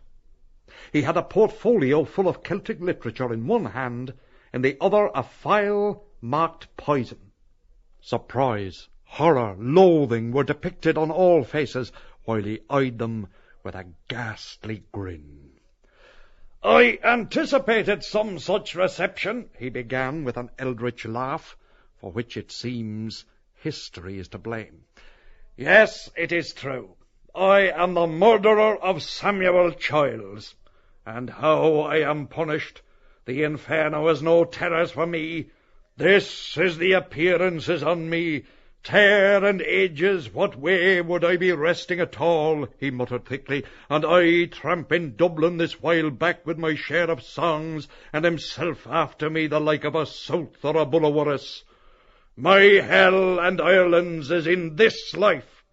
He had a portfolio full of Celtic literature in one hand, in the other a phial marked poison. Surprise, horror, loathing were depicted on all faces, while he eyed them with a ghastly grin. "I anticipated some such reception," he began with an eldritch laugh, for which it seems history is to blame. "Yes, it is true. I am the murderer of Samuel Childs. And how I am punished! The inferno is no terrors for me. This is the appearances on me. Tear and ages, what way would I be resting at all?" he muttered thickly, "and I tramping Dublin this while back with my share of songs, and himself after me the like of a South or a Bulawurris. My hell and Ireland's is in this life.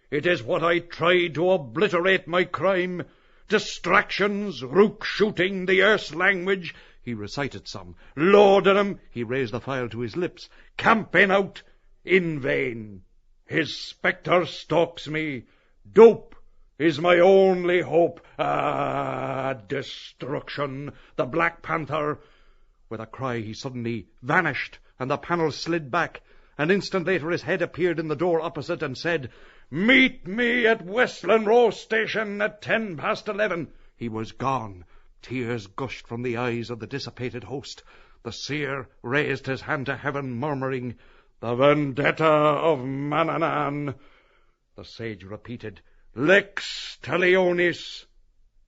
It is what I tried to obliterate my crime. Distractions, rook shooting, the Erse language. He recited some. Laudanum. He raised the phial to his lips. Camping out. In vain. His spectre stalks me. Dope is my only hope. Ah, destruction. The Black Panther. With a cry he suddenly vanished, and the panel slid back. An instant later his head appeared in the door opposite and said, "Meet me at Westland Row Station at 11:10. He was gone. Tears gushed from the eyes of the dissipated host. The seer raised his hand to heaven, murmuring, "The vendetta of Manannán." The sage repeated, "Lex talionis."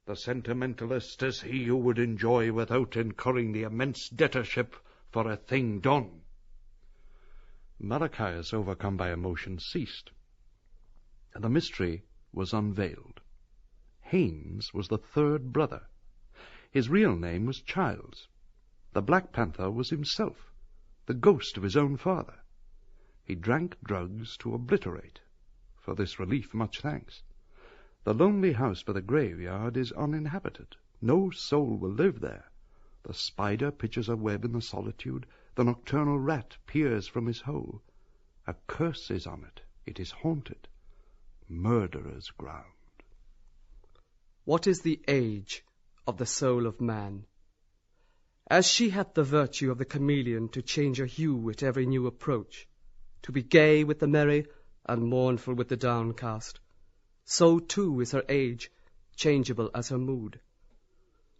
The sentimentalist is he who would enjoy without incurring the immense debtorship for a thing done. Malachias, overcome by emotion, ceased. The mystery was unveiled. Haines was the third brother. His real name was Childs. The Black Panther was himself, the ghost of his own father. He drank drugs to obliterate. For this relief, much thanks. The lonely house by the graveyard is uninhabited. No soul will live there. The spider pitches a web in the solitude. The nocturnal rat peers from his hole. A curse is on it. It is haunted. Murderer's ground. What is the age of the soul of man? As she hath the virtue of the chameleon to change her hue at every new approach, to be gay with the merry and mournful with the downcast, so too is her age changeable as her mood.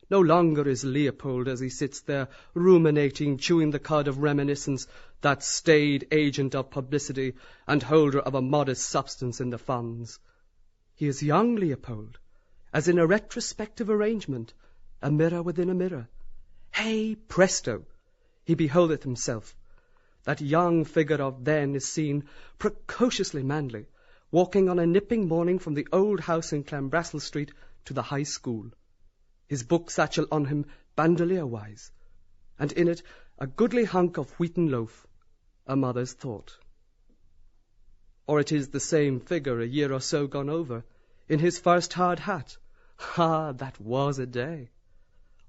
No longer is Leopold, as he sits there ruminating, chewing the cud of reminiscence, that staid agent of publicity and holder of a modest substance in the funds. He is young Leopold, as in a retrospective arrangement, a mirror within a mirror. Hey, presto! He beholdeth himself. That young figure of then is seen, precociously manly, walking on a nipping morning from the old house in Clanbrassil Street to the high school, his book satchel on him bandolier-wise, and in it a goodly hunk of wheaten loaf, a mother's thought. Or it is the same figure a year or so gone over, in his first hard hat. Ah, that was a day!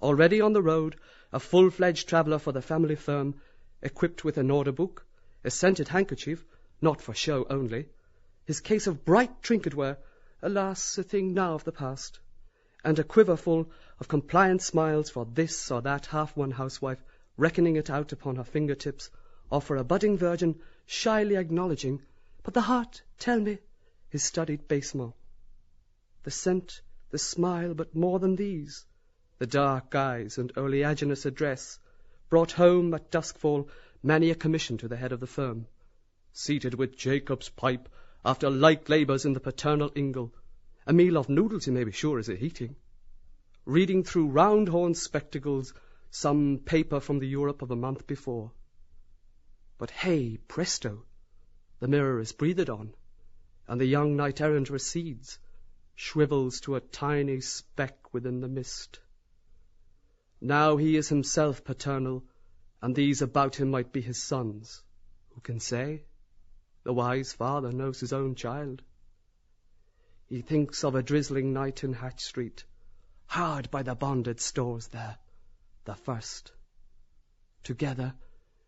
Already on the road, a full-fledged traveller for the family firm, equipped with an order book, a scented handkerchief, not for show only, his case of bright trinket-ware, alas, a thing now of the past, and a quiver full of compliant smiles for this or that half-won housewife, reckoning it out upon her fingertips, or for a budding virgin, shyly acknowledging, but the heart, tell me, his studied basement. The scent, the smile, but more than these, the dark eyes and oleaginous address, brought home at duskfall many a commission to the head of the firm, seated with Jacob's pipe after light labours in the paternal ingle, a meal of noodles, you may be sure, is a-heating, reading through round-horn spectacles some paper from the Europe of a month before. But hey, presto! The mirror is breathed on, and the young knight-errant recedes, shrivels to a tiny speck within the mist. Now he is himself paternal, and these about him might be his sons. Who can say? The wise father knows his own child. He thinks of a drizzling night in Hatch Street, hard by the bonded stores there, the first. Together,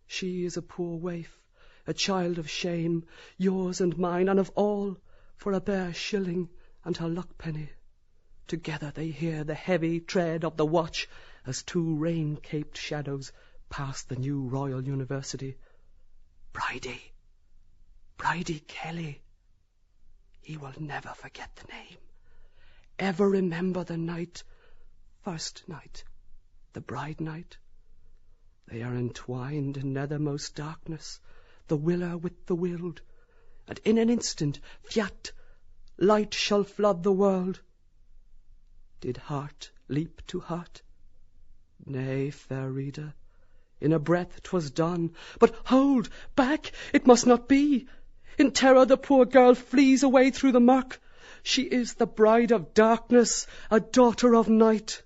she is a poor waif, a child of shame, yours and mine, and of all, for a bare shilling and her luck-penny. Together they hear the heavy tread of the watch as two rain-caped shadows pass the new Royal University. Bridie Kelly. He will never forget the name, ever remember the night, first night, the bride night. They are entwined in nethermost darkness, the willer with the willed, and in an instant, fiat, light shall flood the world. Did heart leap to heart? Nay, fair reader, in a breath 'twas done. But hold, back, it must not be. In terror the poor girl flees away through the murk. She is the bride of darkness, a daughter of night.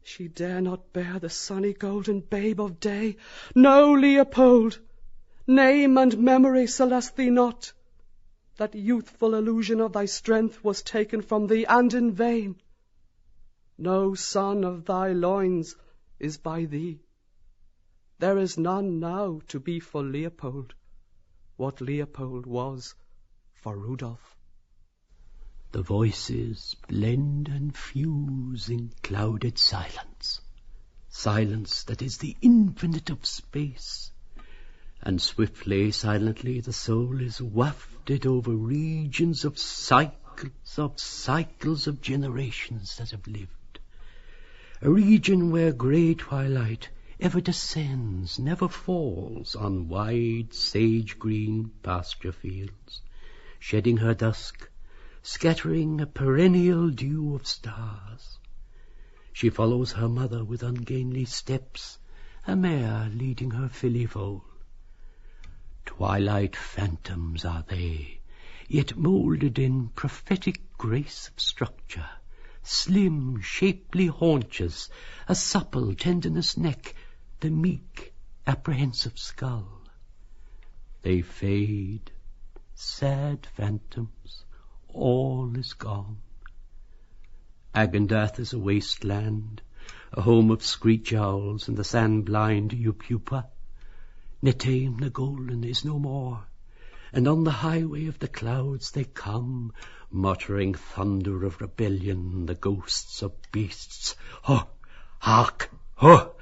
She dare not bear the sunny golden babe of day. No, Leopold, Name and memory celeste thee not. That youthful illusion of thy strength was taken from thee, and in vain. No son of thy loins is by thee. There is none now to be for Leopold what Leopold was for Rudolph. The voices blend and fuse in clouded silence, silence that is the infinite of space, and swiftly, silently, the soul is wafted over regions of cycles of generations that have lived. A region where grey twilight ever descends, never falls on wide sage-green pasture fields, shedding her dusk, scattering a perennial dew of stars. She follows her mother with ungainly steps, a mare leading her filly foal. Twilight phantoms are they, yet moulded in prophetic grace of structure, slim, shapely haunches, a supple, tenderness neck, the meek, apprehensive skull. They fade, sad phantoms, all is gone. Agendath is a wasteland, a home of screech owls and the sand-blind Upupa. Netaim the golden is no more, and on the highway of the clouds they come, muttering thunder of rebellion, the ghosts of beasts. Ho! Hark! Ho!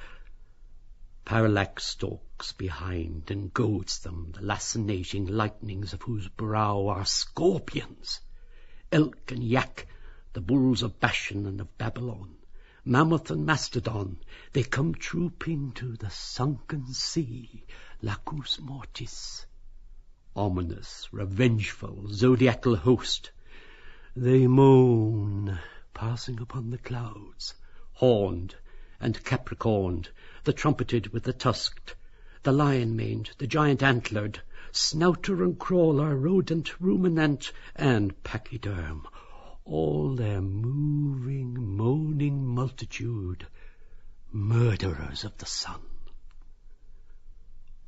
Parallax stalks behind and goads them, the lacinating lightnings of whose brow are scorpions. Elk and yak, the bulls of Bashan and of Babylon, mammoth and mastodon, they come trooping to the sunken sea, lacus mortis. Ominous, revengeful, zodiacal host, they moan, passing upon the clouds, horned and capricorned, the trumpeted with the tusked, the lion-maned, the giant-antlered, snouter and crawler, rodent, ruminant, and pachyderm, all their moving, moaning multitude, murderers of the sun.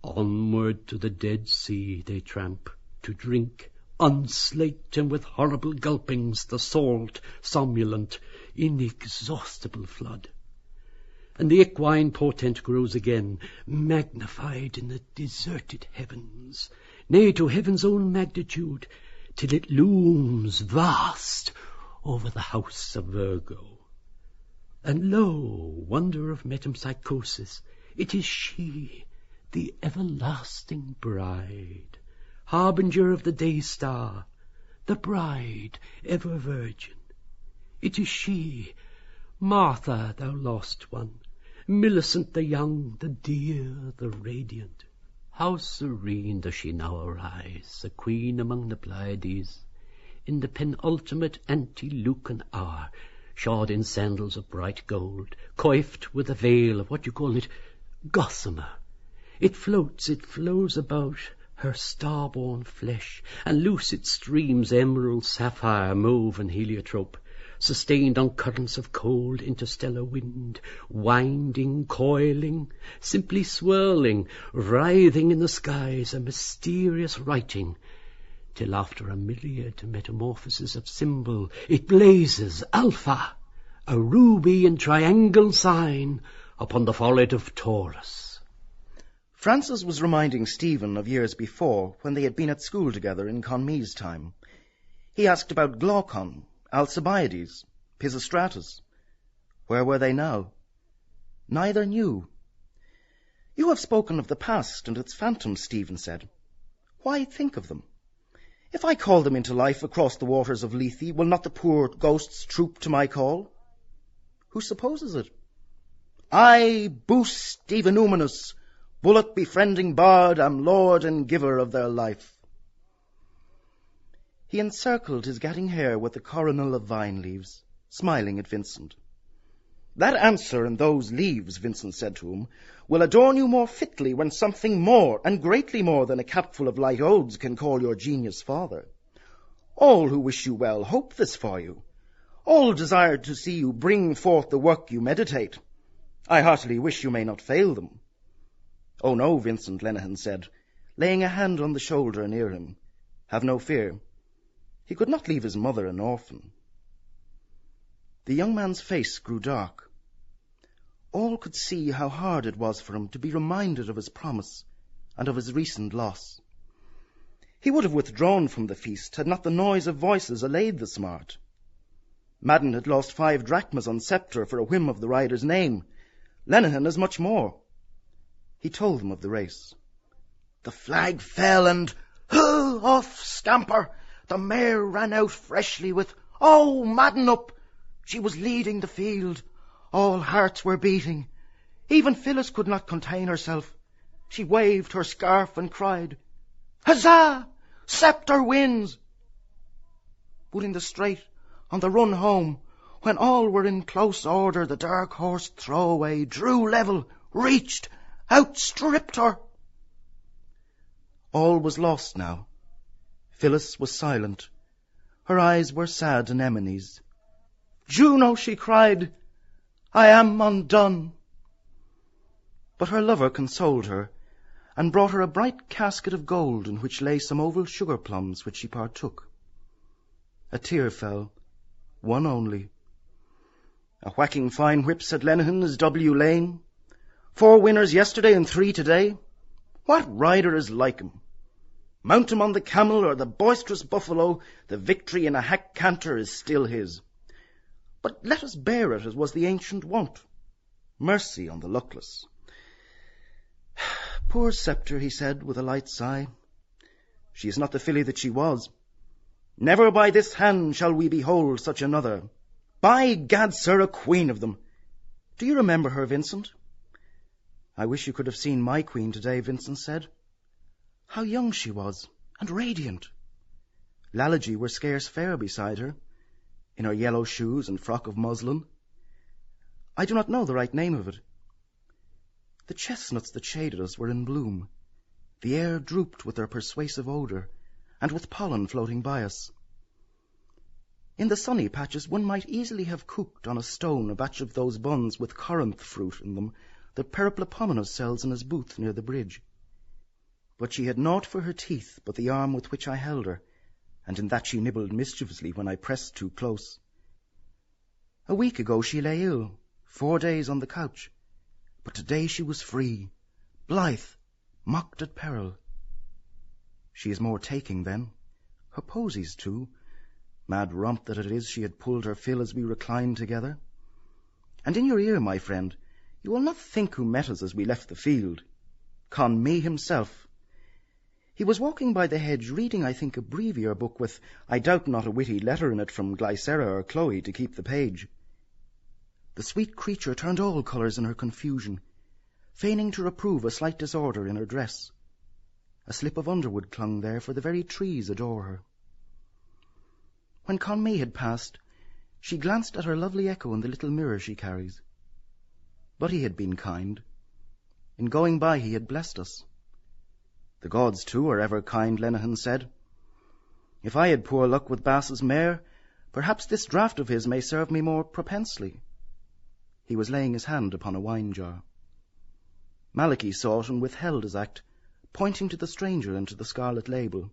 Onward to the Dead Sea they tramp, to drink, unslaked and with horrible gulpings, the salt, somnolent, inexhaustible flood. And the equine portent grows again, magnified in the deserted heavens, nay, to heaven's own magnitude, till it looms vast over the house of Virgo. And lo, wonder of metempsychosis, it is she, the everlasting bride, harbinger of the day-star, the bride ever virgin. It is she, Martha, thou lost one, Millicent the young, the dear, the radiant. How serene does she now arise, a queen among the Pleiades, in the penultimate ante-Lucan hour, shod in sandals of bright gold, coiffed with a veil of what you call it, gossamer. It floats, it flows about her star-born flesh, and loose it streams emerald, sapphire, mauve, and heliotrope, sustained on currents of cold interstellar wind, winding, coiling, simply swirling, writhing in the skies, a mysterious writing, till after a myriad metamorphoses of symbol, it blazes, Alpha, a ruby and triangle sign, upon the forehead of Taurus. Francis was reminding Stephen of years before, when they had been at school together in Conmee's time. He asked about Glaucon, Alcibiades, Pisistratus. Where were they now? Neither knew. You have spoken of the past and its phantoms, Stephen said. Why think of them? If I call them into life across the waters of Lethe, will not the poor ghosts troop to my call? Who supposes it? I, Boost Stephenumenus, bullock-befriending bard, am lord and giver of their life. He encircled his gadding hair with the coronal of vine leaves, smiling at Vincent. That answer and those leaves, Vincent said to him, will adorn you more fitly when something more, and greatly more than a capful of light odes can call your genius father. All who wish you well hope this for you. All desire to see you bring forth the work you meditate. I heartily wish you may not fail them. Oh no, Vincent, Lenehan said. laying a hand on the shoulder near him. "Have no fear. He could not leave his mother an orphan." The young man's face grew dark. All could see how hard it was for him to be reminded of his promise and of his recent loss. He would have withdrawn from the feast had not the noise of voices allayed the smart. Madden had lost 5 drachmas on Sceptre for a whim of the rider's name. Lenehan as much more. He told them of the race. "The flag fell and, off scamper! The mare ran out freshly with, 'Oh, Madden up!' She was leading the field. All hearts were beating. Even Phyllis could not contain herself. She waved her scarf and cried, 'Huzzah! Sceptre wins!' But in the straight, on the run home, when all were in close order, the dark horse Throwaway drew level, reached, outstripped her." All was lost now. Phyllis was silent. Her eyes were sad anemones. "Juno," she cried, "I am undone." But her lover consoled her, and brought her a bright casket of gold in which lay some oval sugar plums which she partook. A tear fell, one only. "A whacking fine whip," said Lenehan, "is W. Lane. 4 winners yesterday and 3 today. What rider is like him? Mount him on the camel or the boisterous buffalo, the victory in a hack canter is still his. But let us bear it as was the ancient wont. Mercy on the luckless." "Poor Sceptre," he said with a light sigh. "She is not the filly that she was. Never by this hand shall we behold such another. By gad, sir, a queen of them. Do you remember her, Vincent?" "I wish you could have seen my queen today," Vincent said. "How young she was, and radiant. Lalage were scarce fair beside her, in her yellow shoes and frock of muslin. I do not know the right name of it. The chestnuts that shaded us were in bloom. The air drooped with their persuasive odour, and with pollen floating by us. In the sunny patches one might easily have cooked on a stone a batch of those buns with corinth fruit in them that Periplophomenus sells in his booth near the bridge. But she had naught for her teeth but the arm with which I held her, and in that she nibbled mischievously when I pressed too close. A week ago she lay ill, 4 days on the couch, but today she was free, blithe, mocked at peril. She is more taking then, her posies too. Mad romp that it is she had pulled her fill as we reclined together. And in your ear, my friend, you will not think who met us as we left the field. Con me himself. He was walking by the hedge, reading, I think, a brevier book with, I doubt not, a witty letter in it from Glycera or Chloe to keep the page. The sweet creature turned all colours in her confusion, feigning to reprove a slight disorder in her dress. A slip of underwood clung there, for the very trees adore her. When Conmee had passed, she glanced at her lovely echo in the little mirror she carries. But he had been kind. In going by he had blessed us. The gods, too, are ever kind, Lenehan said. If I had poor luck with Bass's mare, perhaps this draught of his may serve me more propensely. He was laying his hand upon a wine-jar. Malachy saw it and withheld his act, pointing to the stranger and to the scarlet label.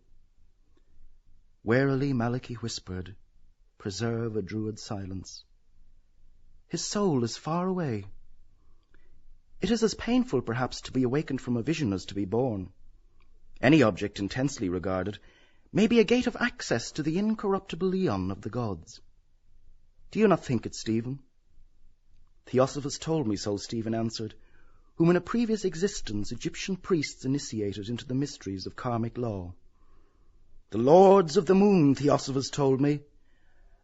Warily Malachy whispered, "Preserve a druid silence. His soul is far away. It is as painful, perhaps, to be awakened from a vision as to be born. Any object intensely regarded may be a gate of access to the incorruptible Aeon of the gods. Do you not think it, Stephen?" "Theosophus told me so," Stephen answered, "whom in a previous existence Egyptian priests initiated into the mysteries of karmic law. The lords of the moon, Theosophus told me,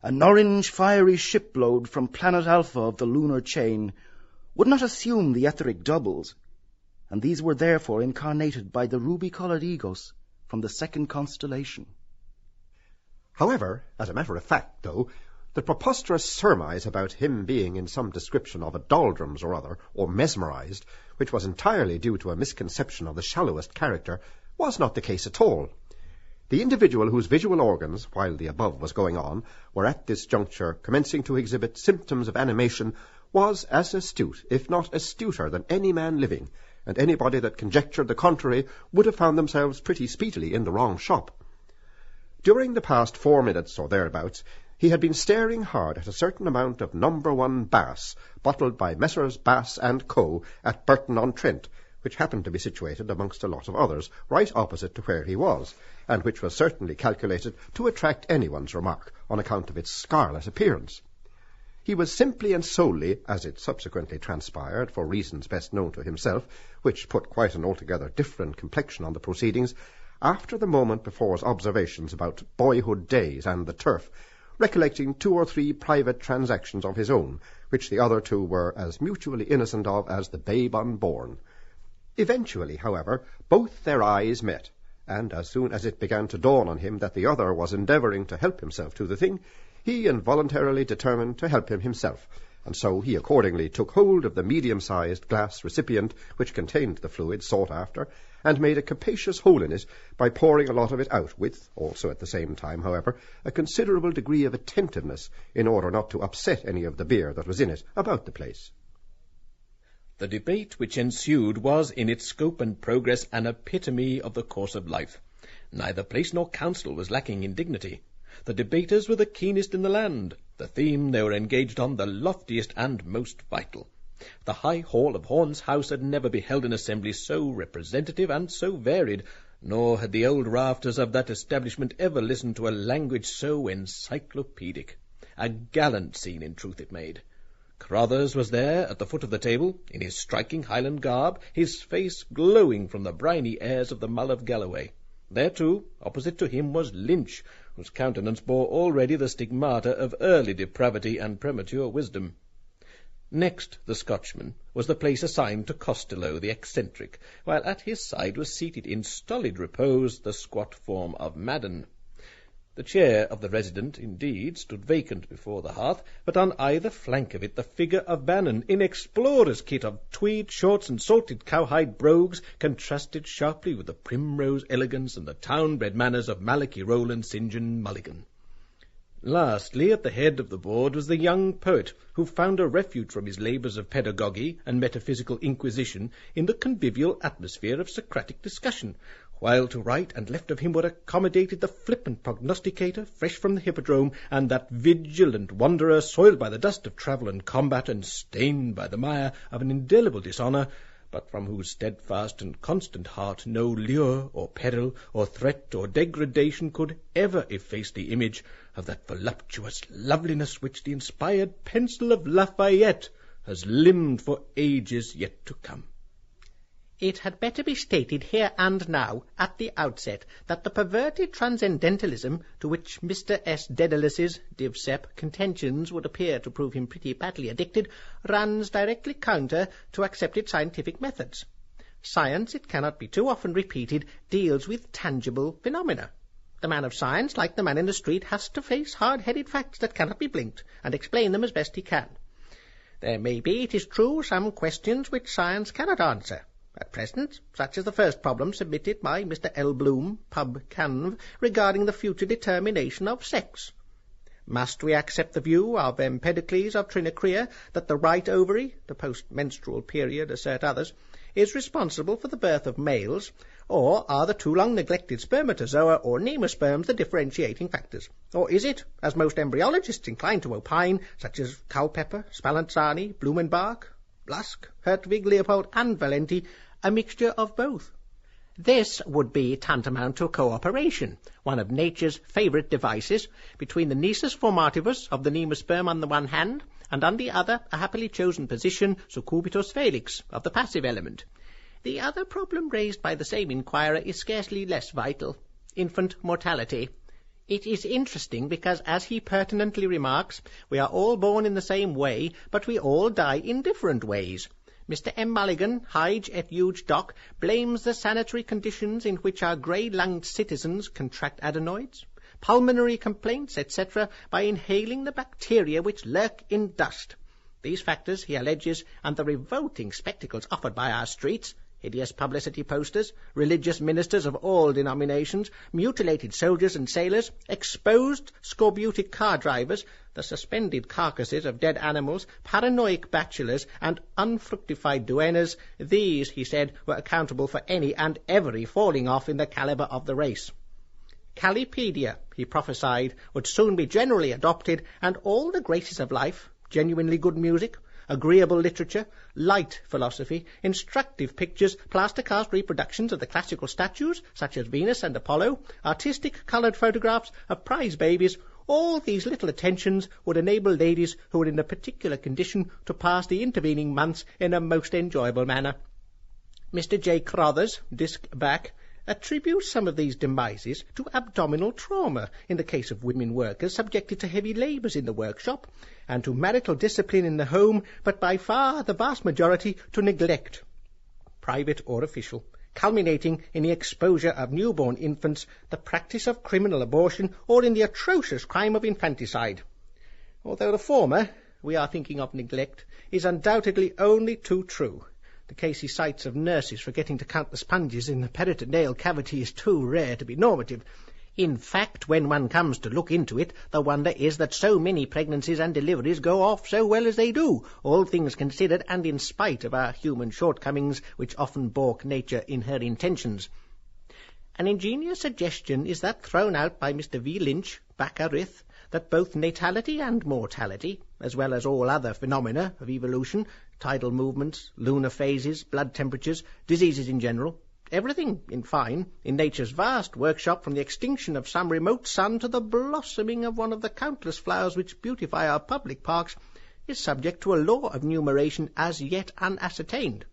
an orange fiery shipload from planet Alpha of the lunar chain, would not assume the etheric doubles, and these were therefore incarnated by the ruby-coloured Egos from the second constellation." However, as a matter of fact, though, the preposterous surmise about him being in some description of a doldrums or other, or mesmerized, which was entirely due to a misconception of the shallowest character, was not the case at all. The individual whose visual organs, while the above was going on, were at this juncture commencing to exhibit symptoms of animation, was as astute, if not astuter, than any man living, and anybody that conjectured the contrary would have found themselves pretty speedily in the wrong shop. During the past 4 minutes or thereabouts, he had been staring hard at a certain amount of No. 1 Bass, bottled by Messrs. Bass & Co. at Burton-on-Trent, which happened to be situated amongst a lot of others, right opposite to where he was, and which was certainly calculated to attract anyone's remark on account of its scarlet appearance. He was simply and solely, as it subsequently transpired, for reasons best known to himself, which put quite an altogether different complexion on the proceedings, after the moment before's observations about boyhood days and the turf, recollecting 2 or 3 private transactions of his own, which the other 2 were as mutually innocent of as the babe unborn. Eventually, however, both their eyes met, and as soon as it began to dawn on him that the other was endeavouring to help himself to the thing, he involuntarily determined to help him himself, and so he accordingly took hold of the medium-sized glass recipient which contained the fluid sought after, and made a capacious hole in it by pouring a lot of it out, with, also at the same time, however, a considerable degree of attentiveness, in order not to upset any of the beer that was in it about the place. The debate which ensued was, in its scope and progress, an epitome of the course of life. Neither place nor council was lacking in dignity. The debaters were the keenest in the land, the theme they were engaged on the loftiest and most vital. The high hall of Horn's house had never beheld an assembly so representative and so varied, nor had the old rafters of that establishment ever listened to a language so encyclopedic. A gallant scene, in truth, it made. Carruthers was there at the foot of the table, in his striking Highland garb, his face glowing from the briny airs of the Mull of Galloway. There, too, opposite to him, was Lynch, whose countenance bore already the stigmata of early depravity and premature wisdom. Next the Scotchman was the place assigned to Costello the eccentric, while at his side was seated in stolid repose the squat form of Madden. The chair of the resident, indeed, stood vacant before the hearth, but on either flank of it the figure of Bannon, in explorer's kit of tweed shorts and salted cowhide brogues, contrasted sharply with the primrose elegance and the town-bred manners of Malachy Rowland St. John Mulligan. Lastly, at the head of the board was the young poet, who found a refuge from his labours of pedagogy and metaphysical inquisition in the convivial atmosphere of Socratic discussion, while to right and left of him were accommodated the flippant prognosticator, fresh from the hippodrome, and that vigilant wanderer, soiled by the dust of travel and combat, and stained by the mire of an indelible dishonour, but from whose steadfast and constant heart no lure, or peril, or threat, or degradation could ever efface the image of that voluptuous loveliness which the inspired pencil of Lafayette has limned for ages yet to come. It had better be stated here and now, at the outset, that the perverted transcendentalism to which Mr. S. Daedalus's Div. Sep. contentions would appear to prove him pretty badly addicted runs directly counter to accepted scientific methods. Science, it cannot be too often repeated, deals with tangible phenomena. The man of science, like the man in the street, has to face hard-headed facts that cannot be blinked, and explain them as best he can. There may be, it is true, some questions which science cannot answer. At present, such as the first problem submitted by Mr. L. Bloom, Pub. Canv, regarding the future determination of sex. Must we accept the view of Empedocles of Trinacria that the right ovary, the post-menstrual period, assert others, is responsible for the birth of males, or are the too long neglected spermatozoa or nemosperms the differentiating factors? Or is it, as most embryologists incline to opine, such as Culpeper, Spallanzani, Blumenbach, Blask, Hertwig, Leopold, and Valenti, a mixture of both? This would be tantamount to cooperation, one of nature's favourite devices, between the nisus formativus of the nemosperm on the one hand, and on the other a happily chosen position, succubitus felix, of the passive element. The other problem raised by the same inquirer is scarcely less vital: infant mortality. It is interesting because, as he pertinently remarks, we are all born in the same way, but we all die in different ways. Mr. M. Mulligan, Hyge et Huge Doc, blames the sanitary conditions in which our grey-lunged citizens contract adenoids, pulmonary complaints, etc., by inhaling the bacteria which lurk in dust. These factors, he alleges, and the revolting spectacles offered by our streets, hideous publicity posters, religious ministers of all denominations, mutilated soldiers and sailors, exposed scorbutic car drivers, the suspended carcasses of dead animals, paranoic bachelors, and unfructified duennas, these, he said, were accountable for any and every falling off in the calibre of the race. Calipedia, he prophesied, would soon be generally adopted, and all the graces of life, genuinely good music, agreeable literature, light philosophy, instructive pictures, plaster-cast reproductions of the classical statues, such as Venus and Apollo, artistic coloured photographs of prize babies, all these little attentions would enable ladies who were in a particular condition to pass the intervening months in a most enjoyable manner. Mr. J. Crothers, disc back, attributes some of these demises to abdominal trauma in the case of women workers subjected to heavy labours in the workshop, and to marital discipline in the home, but by far the vast majority to neglect, private or official, culminating in the exposure of newborn infants, the practice of criminal abortion, or in the atrocious crime of infanticide. Although the former, we are thinking of neglect, is undoubtedly only too true. The case he cites of nurses forgetting to count the sponges in the peritoneal cavity is too rare to be normative. In fact, when one comes to look into it, the wonder is that so many pregnancies and deliveries go off so well as they do, all things considered, and in spite of our human shortcomings, which often balk nature in her intentions. An ingenious suggestion is that thrown out by Mr. V. Lynch, Baccarith, that both natality and mortality, as well as all other phenomena of evolution, tidal movements, lunar phases, blood temperatures, diseases in general, everything, in fine, in nature's vast workshop, from the extinction of some remote sun to the blossoming of one of the countless flowers which beautify our public parks, is subject to a law of numeration as yet unascertained.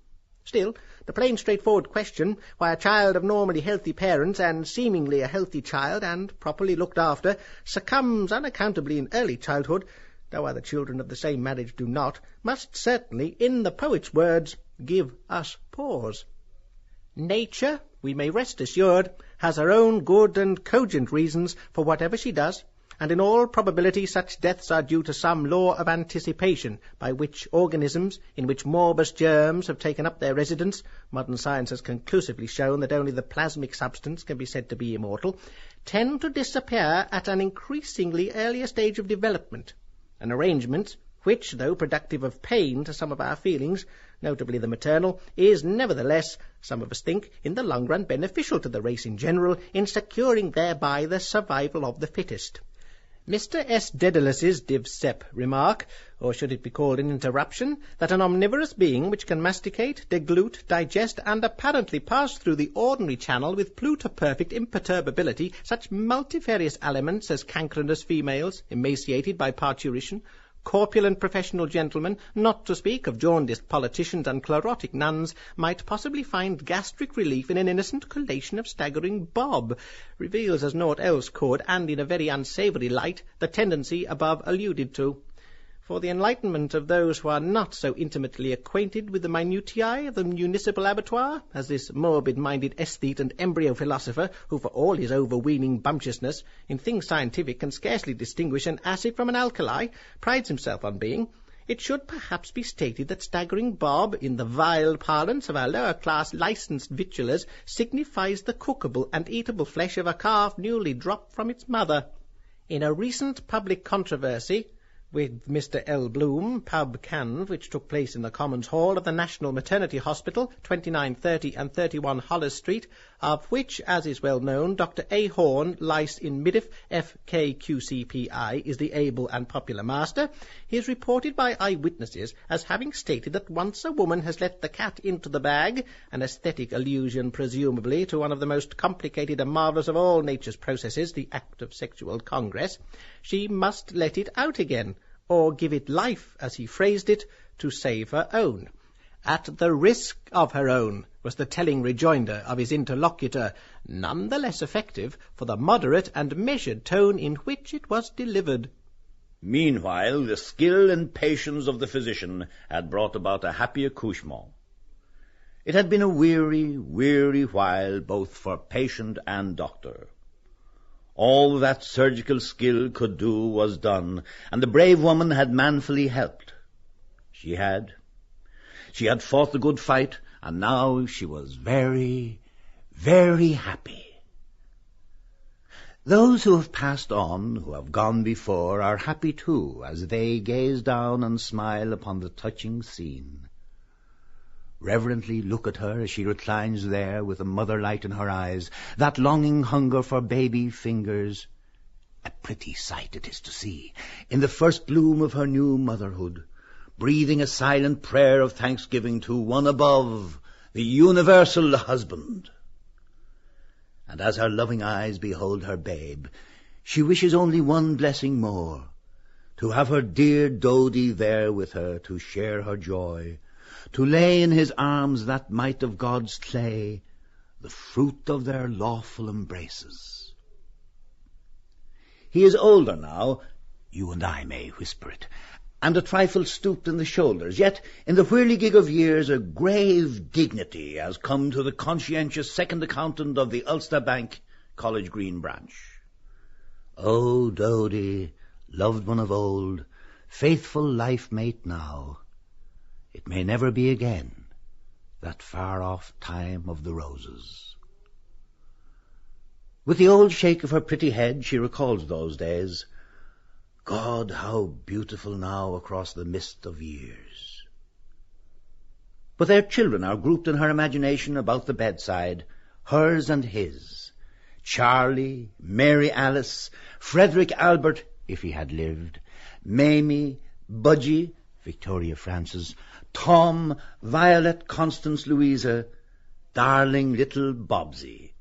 Still, the plain straightforward question why a child of normally healthy parents, and seemingly a healthy child, and properly looked after, succumbs unaccountably in early childhood, though other children of the same marriage do not, must certainly, in the poet's words, give us pause. Nature, we may rest assured, has her own good and cogent reasons for whatever she does, and in all probability such deaths are due to some law of anticipation, by which organisms, in which morbus germs have taken up their residence, modern science has conclusively shown that only the plasmic substance can be said to be immortal, tend to disappear at an increasingly earlier stage of development, an arrangement which, though productive of pain to some of our feelings, notably the maternal, is nevertheless, some of us think, in the long run beneficial to the race in general, in securing thereby the survival of the fittest. Mr. S. Daedalus's div sep remark, or should it be called an interruption, that an omnivorous being which can masticate, deglute, digest, and apparently pass through the ordinary channel with pluto-perfect imperturbability such multifarious aliments as cancrenous females, emaciated by parturition, corpulent professional gentlemen, not to speak of jaundiced politicians and chlorotic nuns, might possibly find gastric relief in an innocent collation of staggering Bob, reveals as naught else could, and in a very unsavoury light, the tendency above alluded to. For the enlightenment of those who are not so intimately acquainted with the minutiae of the municipal abattoir as this morbid-minded aesthete and embryo-philosopher, who for all his overweening bumptiousness in things scientific can scarcely distinguish an acid from an alkali, prides himself on being, it should perhaps be stated that staggering Bob, in the vile parlance of our lower-class licensed victuallers, signifies the cookable and eatable flesh of a calf newly dropped from its mother. In a recent public controversy with Mr. L. Bloom, pub canv, which took place in the Commons Hall of the National Maternity Hospital, 29, 30 and 31 Holles Street, of which, as is well known, Dr. A. Horn, lice in Midiff, FKQCPI, is the able and popular master, he is reported by eyewitnesses as having stated that once a woman has let the cat into the bag, an aesthetic allusion presumably to one of the most complicated and marvellous of all nature's processes, the act of sexual congress, she must let it out again, or give it life, as he phrased it, to save her own. At the risk of her own, was the telling rejoinder of his interlocutor, none the less effective for the moderate and measured tone in which it was delivered. Meanwhile, the skill and patience of the physician had brought about a happy accouchement. It had been a weary, weary while both for patient and doctor. All that surgical skill could do was done, and the brave woman had manfully helped. She had fought the good fight, and now she was very, very happy. Those who have passed on, who have gone before, are happy too, as they gaze down and smile upon the touching scene. Reverently look at her as she reclines there with a mother light in her eyes, that longing hunger for baby fingers. A pretty sight it is to see, in the first bloom of her new motherhood, breathing a silent prayer of thanksgiving to one above, the universal husband. And as her loving eyes behold her babe, she wishes only one blessing more, to have her dear Dodie there with her to share her joy, to lay in his arms that mite of God's clay, the fruit of their lawful embraces. He is older now, you and I may whisper it, and a trifle stooped in the shoulders, yet in the whirligig of years a grave dignity has come to the conscientious second accountant of the Ulster Bank, College Green branch. Oh, Dodie, loved one of old, faithful life-mate now, it may never be again, that far-off time of the roses. With the old shake of her pretty head she recalls those days. God, how beautiful now across the mist of years. But their children are grouped in her imagination about the bedside, hers and his. Charlie, Mary Alice, Frederick Albert, if he had lived, Mamie, Budgie, Victoria Frances, Tom, Violet, Constance Louisa, darling little Bobsy,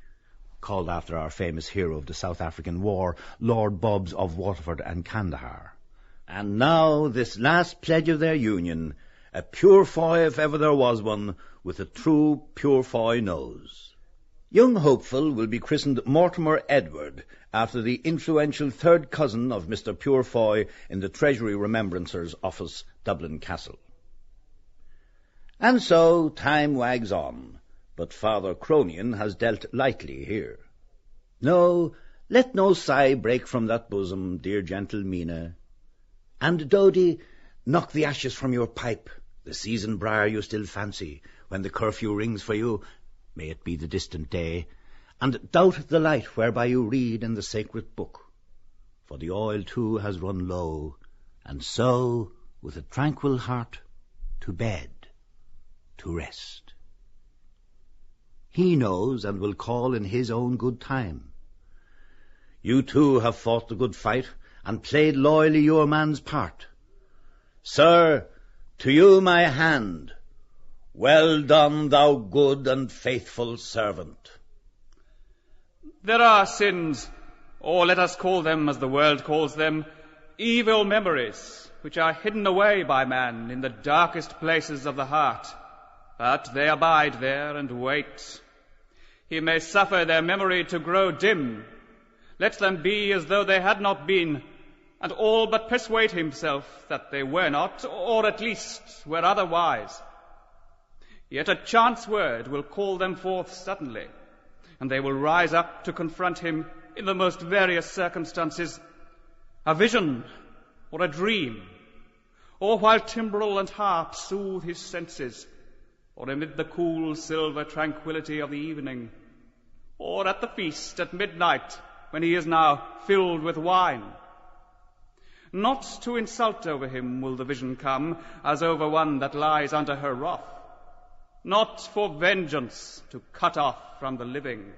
called after our famous hero of the South African War, Lord Bobbs of Waterford and Kandahar. And now this last pledge of their union, a Purefoy if ever there was one, with a true Purefoy nose. Young Hopeful will be christened Mortimer Edward, after the influential third cousin of Mr. Purefoy in the Treasury Remembrancer's Office, Dublin Castle. And so time wags on, but Father Cronion has dealt lightly here. No, let no sigh break from that bosom, dear gentle Mina. And, Dodie, knock the ashes from your pipe, the seasoned briar you still fancy, when the curfew rings for you, may it be the distant day, and doubt the light whereby you read in the sacred book. For the oil too has run low, and so, with a tranquil heart, to bed, to rest. He knows and will call in his own good time. You too have fought the good fight, and played loyally your man's part. Sir, to you my hand. Well done, thou good and faithful servant. There are sins, or let us call them as the world calls them, evil memories, which are hidden away by man in the darkest places of the heart. But they abide there and wait. He may suffer their memory to grow dim. Let them be as though they had not been, and all but persuade himself that they were not, or at least were otherwise. Yet a chance word will call them forth suddenly, and they will rise up to confront him in the most various circumstances, a vision or a dream, or while timbrel and harp soothe his senses, or amid the cool silver tranquillity of the evening, or at the feast at midnight, when he is now filled with wine. Not to insult over him will the vision come, as over one that lies under her wrath. Not for vengeance to cut off from the living,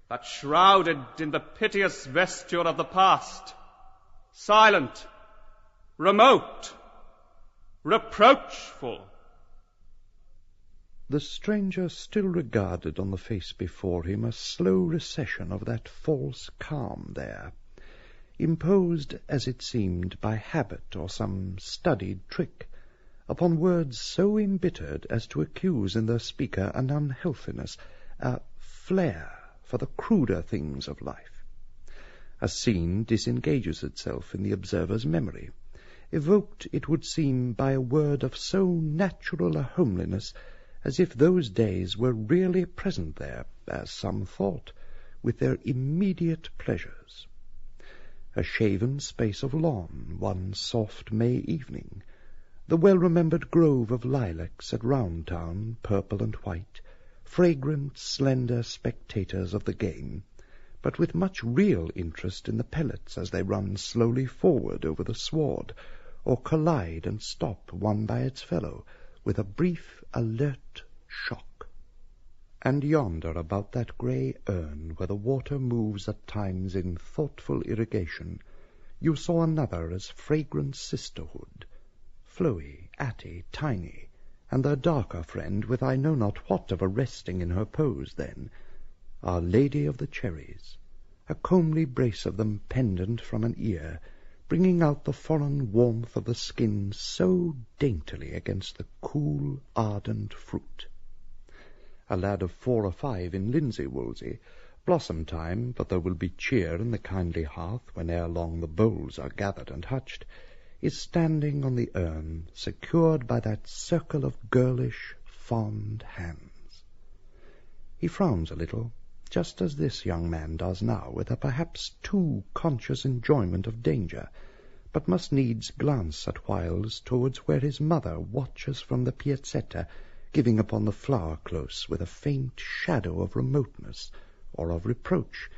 but shrouded in the piteous vesture of the past, silent, remote, reproachful. The stranger still regarded on the face before him a slow recession of that false calm there, imposed, as it seemed, by habit or some studied trick, upon words so embittered as to accuse in their speaker an unhealthiness, a flair for the cruder things of life. A scene disengages itself in the observer's memory, evoked, it would seem, by a word of so natural a homeliness as if those days were really present there, as some thought, with their immediate pleasures. A shaven space of lawn, one soft May evening, the well-remembered grove of lilacs at Roundtown, purple and white, fragrant, slender spectators of the game, but with much real interest in the pellets as they run slowly forward over the sward, or collide and stop one by its fellow, with a brief, alert shock. And yonder, about that grey urn, where the water moves at times in thoughtful irrigation, you saw another as fragrant sisterhood, Floey, Atty, Tiny, and their darker friend, with I know not what of a resting in her pose then, Our Lady of the Cherries, a comely brace of them pendant from an ear, bringing out the foreign warmth of the skin so daintily against the cool, ardent fruit. A lad of 4 or 5 in linsey-woolsey, blossom time, but there will be cheer in the kindly hearth when ere long the bowls are gathered and hutched, is standing on the urn, secured by that circle of girlish, fond hands. He frowns a little, just as this young man does now, with a perhaps too conscious enjoyment of danger, but must needs glance at whiles towards where his mother watches from the piazzetta, giving upon the flower-close with a faint shadow of remoteness, or of reproach,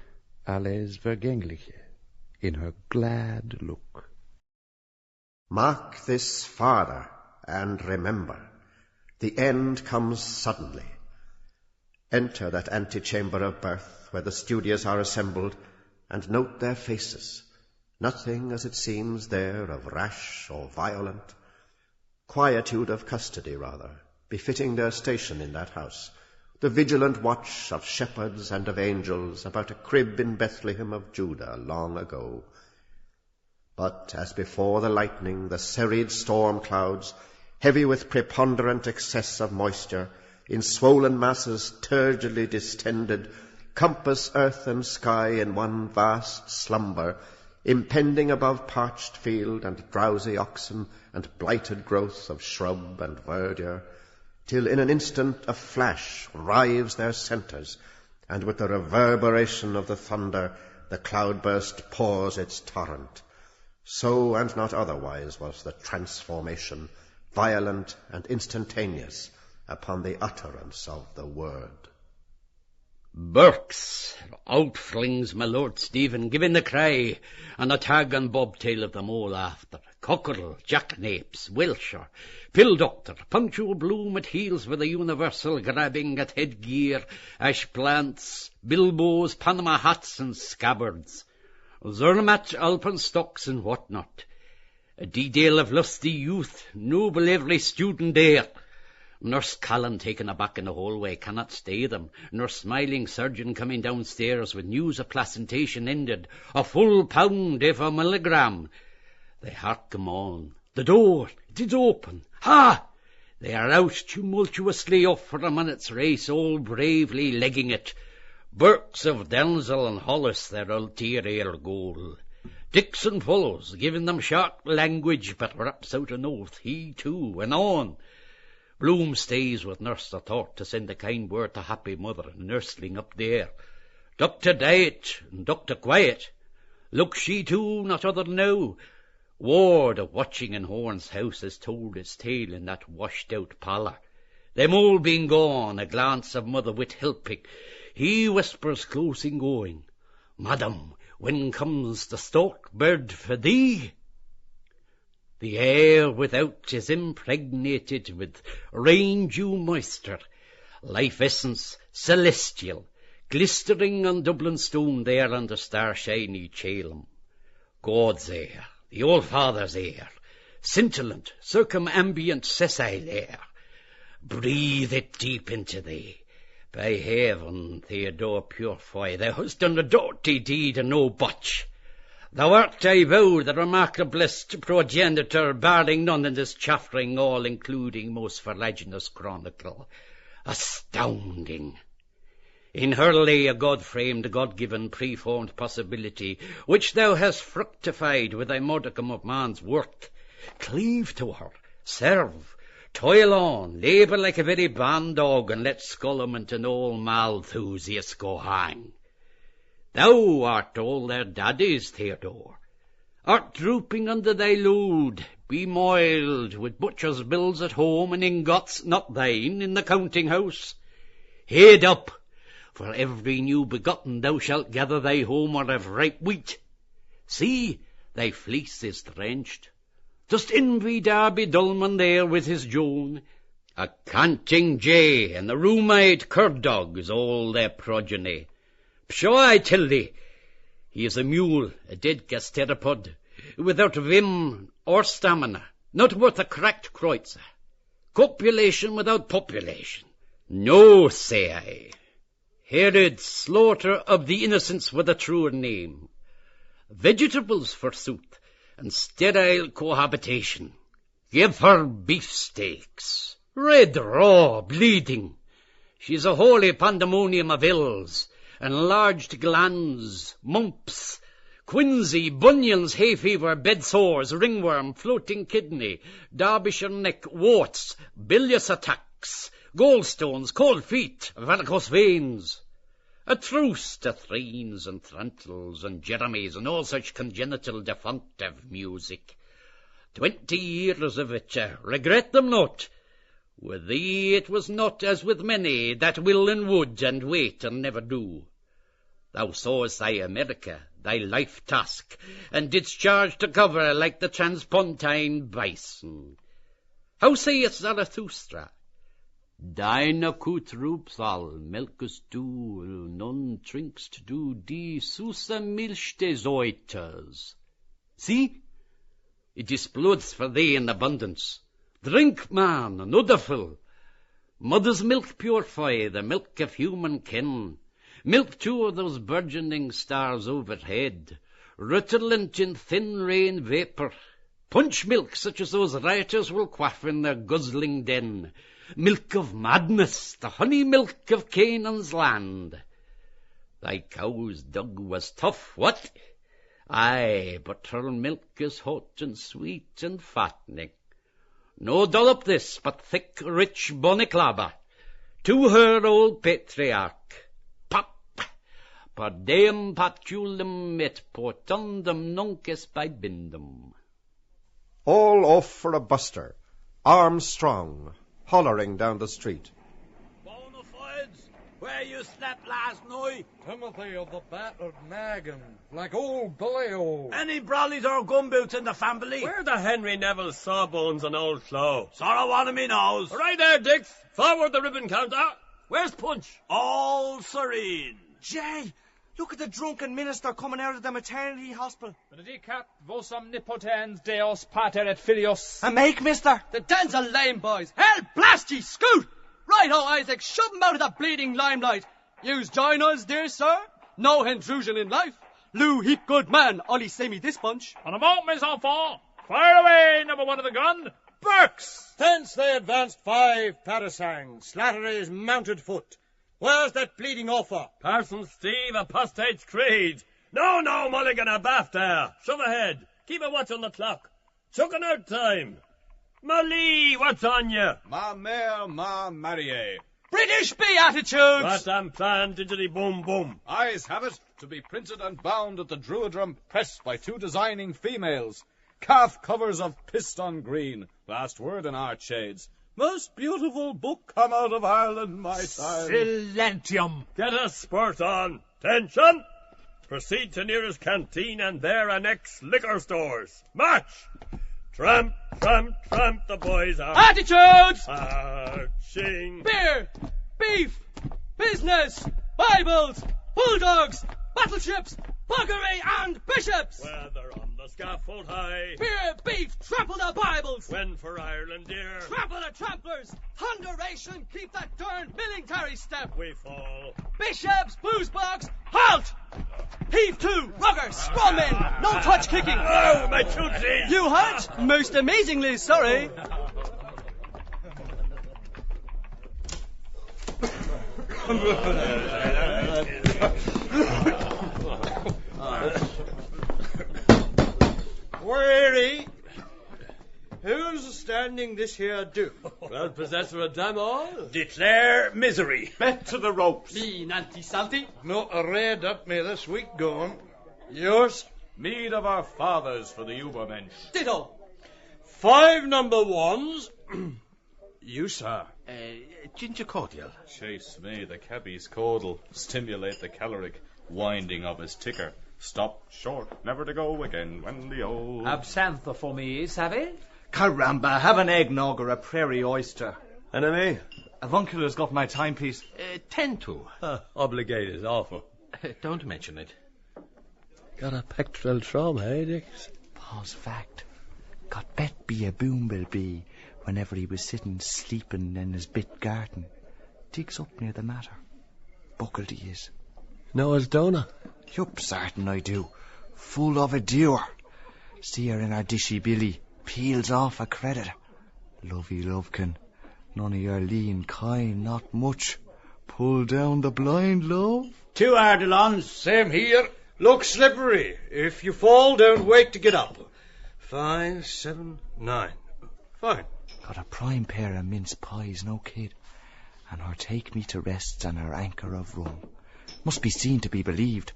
alles Vergängliche, in her glad look. Mark this farther, and remember, the end comes suddenly. Enter that antechamber of birth, where the studious are assembled, and note their faces. Nothing, as it seems, there of rash or violent. Quietude of custody, rather, befitting their station in that house, the vigilant watch of shepherds and of angels about a crib in Bethlehem of Judah long ago. But as before the lightning, the serried storm clouds, heavy with preponderant excess of moisture, in swollen masses turgidly distended, compass earth and sky in one vast slumber, impending above parched field and drowsy oxen and blighted growth of shrub and verdure, till in an instant a flash rives their centres, and with the reverberation of the thunder the cloudburst pours its torrent. So and not otherwise was the transformation, violent and instantaneous, upon the utterance of the word. Burks, out flings my Lord Stephen, giving the cry, and a tag and bobtail of them all after. Cockerel, jackanapes, Wilshire, pill doctor, punctual Bloom at heels with a universal grabbing at headgear, ash plants, bilboes, Panama hats and scabbards, Zermatt alpenstocks and what not. A detail of lusty youth, noble every student there. Nurse Callan taken aback in the hallway, cannot stay them. Nurse smiling surgeon coming downstairs with news of placentation ended, a full pound if a milligram. They hark them on. The door, it is open. Ha! They are out tumultuously off for a minute's race, all bravely legging it. Burks of Denzil and Hollis their ulterior goal. Dixon follows, giving them sharp language, but raps out an oath, he too, and on. Bloom stays with Nurse the Thought to send a kind word to happy mother and nursling up there. Dr. Diet and Dr. Quiet. Look she too, not other now. Ward of watching in Horn's house has told its tale in that washed-out parlour. Them all being gone, a glance of mother wit helping. He whispers close in going, Madam, when comes the stalk bird for thee? The air without is impregnated with rain-dew moisture, life essence celestial, glistering on Dublin stone there under star-shiny Chalem. God's air, the All-Father's air, scintillant, circumambient sessile air. Breathe it deep into thee. By heaven, Theodore Purefoy, thou hast done a doughty deed and no botch. Thou art, I vow, the remarkablest progenitor, barring none in this chaffering, all-including, most verlaginous chronicle. Astounding! In her lay a God-framed, God-given, preformed possibility, which thou hast fructified with thy modicum of man's work. Cleave to her, serve, toil on, labour like a very ban-dog, and let Scullament and all Malthusias go hang. Thou art all their daddies, Theodore. Art drooping under thy load, bemoiled with butcher's bills at home and ingots not thine in the counting-house? Head up, for every new begotten thou shalt gather thy homer of ripe wheat. See, thy fleece is drenched. Dost envy Darby Dullman there with his Joan? A canting jay and the rheumate cur-dog is all their progeny. Pshaw, I tell thee, he is a mule, a dead gasteropod, without vim or stamina, not worth a cracked kreutzer. Copulation without population. No, say I. Herod, slaughter of the innocents with a truer name. Vegetables, forsooth, and sterile cohabitation. Give her beefsteaks, red, raw, bleeding. She's a holy pandemonium of ills, enlarged glands, mumps, quinsy, bunions, hay fever, bed sores, ringworm, floating kidney, Derbyshire neck, warts, bilious attacks, gallstones, cold feet, varicose veins. A truce to threens and trantles and jeremies and all such congenital defunctive music. 20 years of it, regret them not. With thee it was not as with many that will and would and wait and never do. Thou sawest thy America, thy life task, and didst charge to cover like the transpontine bison. How sayest Zarathustra? Deine Kut Rupsal, melkest du, non trinkst du die Susa Milch des Euters. See, it explodes for thee in abundance. Drink, man, another fill. Mother's milk purify the milk of human kin. Milk too of those burgeoning stars overhead, rutilant in thin rain vapour. Punch milk such as those rioters will quaff in their guzzling den. Milk of madness, the honey milk of Canaan's land. Thy cow's dug was tough, what? Aye, but her milk is hot and sweet and fattening. No dollop this, but thick, rich bonniclaba. To her old patriarch. Pop! Pardeum patulum et portundum nunc bibendum. All off for a buster, arms strong, hollering down the street. Bonafides, where you slept last night? Timothy of the battered naggin, like old Billy-o. Any brollies or gumboots in the family? Where the Henry Neville Sawbones and Old Flo? Sorrow one of me knows. Right there, Dix. Forward the ribbon counter. Where's Punch? All serene. Jay, look at the drunken minister coming out of the maternity hospital. Benedicat vos omnipotens Deus pater et filius. A make, mister? The dens are lame, boys. Hell blast ye, scoot! Right-ho, Isaac, shove 'em out of the bleeding limelight. Yous join us, dear sir. No intrusion in life. Lou heap good man, only say me this bunch. On a moment, mes enfants. Fire away, number one of the gun. Burks! Thence they advanced 5 parasangs, Slattery's mounted foot. Where's that bleeding offer? Parson Steve, apostate's creed. No, Mulligan, abaft there. Shove ahead. Keep a watch on the clock. Chucking out time. Molly, what's on you? Ma mère, ma mariée. British beatitudes! What damn plan, diddly boom boom? Eyes have it, to be printed and bound at the Druidrum Press by 2 designing females. Calf covers of piston green. Last word in art shades. Most beautiful book come out of Ireland, my time. Silentium. Get a spurt on. Tension! Proceed to nearest canteen and there annex liquor stores. March! Tramp, tramp, tramp, the boys are... Attitudes! Marching. Beer, beef, business, Bibles, bulldogs, battleships, buggery and bishops! Whether on the scaffold high... Beer, beef, trample the Bibles! When for Ireland dear... Trample the tramplers! Thunderation, keep that darned military step! We fall... Bishops, booze box, halt! Heave to, rugger, scrum in, no touch kicking! Oh, my tootsies! You hurt? Most amazingly sorry. Weary. Who's standing this here do? Well, possessor of damn all. Declare misery. Bet to the ropes. Me, Nanty Salty. Not a red up me this week gone. Yours? Mead of our fathers for the Ubermensch. Ditto. 5 number 1s. You, sir. Ginger cordial. Chase me, the cabbie's caudal. Stimulate the caloric winding of his ticker. Stop short, never to go again when the old... Absinthe for me, savvy? Caramba, have an eggnog or a prairie oyster. Enemy? Avuncula's got my timepiece. 10 to. Obligated, awful. Don't mention it. Got a pectoral trauma, eh, Dix? Pa's fact. Got bet be a boomblebee whenever he was sitting sleeping in his bit garden. Digs up near the matter. Buckled he is. Noah's donor. Yup, sartin I do. Full of a deer. See her in her dishy billy. Peels off a credit. Lovey lovekin. None of your lean kind, not much. Pull down the blind, love. 2 Ardilons. Same here. Look slippery. If you fall, don't wait to get up. 5, 7, 9. Fine. Got a prime pair of mince pies, no kid. And her take me to rests and her anchor of rum. Must be seen to be believed.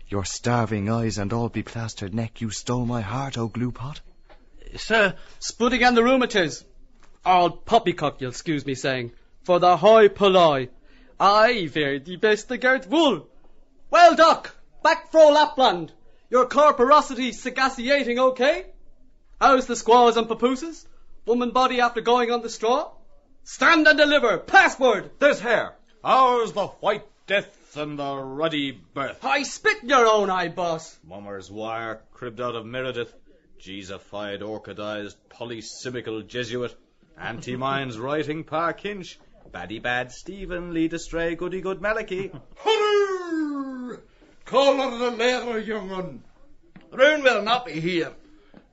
Your starving eyes and all beplastered neck, you stole my heart, oh glue pot. Sir, spudding and the rheumatiz. Old poppycock, you'll excuse me saying. For the high polloi. Aye, very the best the Gert wool. Well, Doc, back fro Lapland. Your corporosity sagaciating okay? How's the squaws and papooses? Woman body after going on the straw? Stand and deliver, password. There's hair. How's the white death and the ruddy birth? I spit in your own eye, boss. Mummer's wire, cribbed out of Meredith. Jesufied, orchidized, polysimical Jesuit. Anti-Mind's writing par Kinch. Baddy bad Stephen, lead astray goody good Malachi. Hurroo! Call her the leather, young un. Roon will not be here.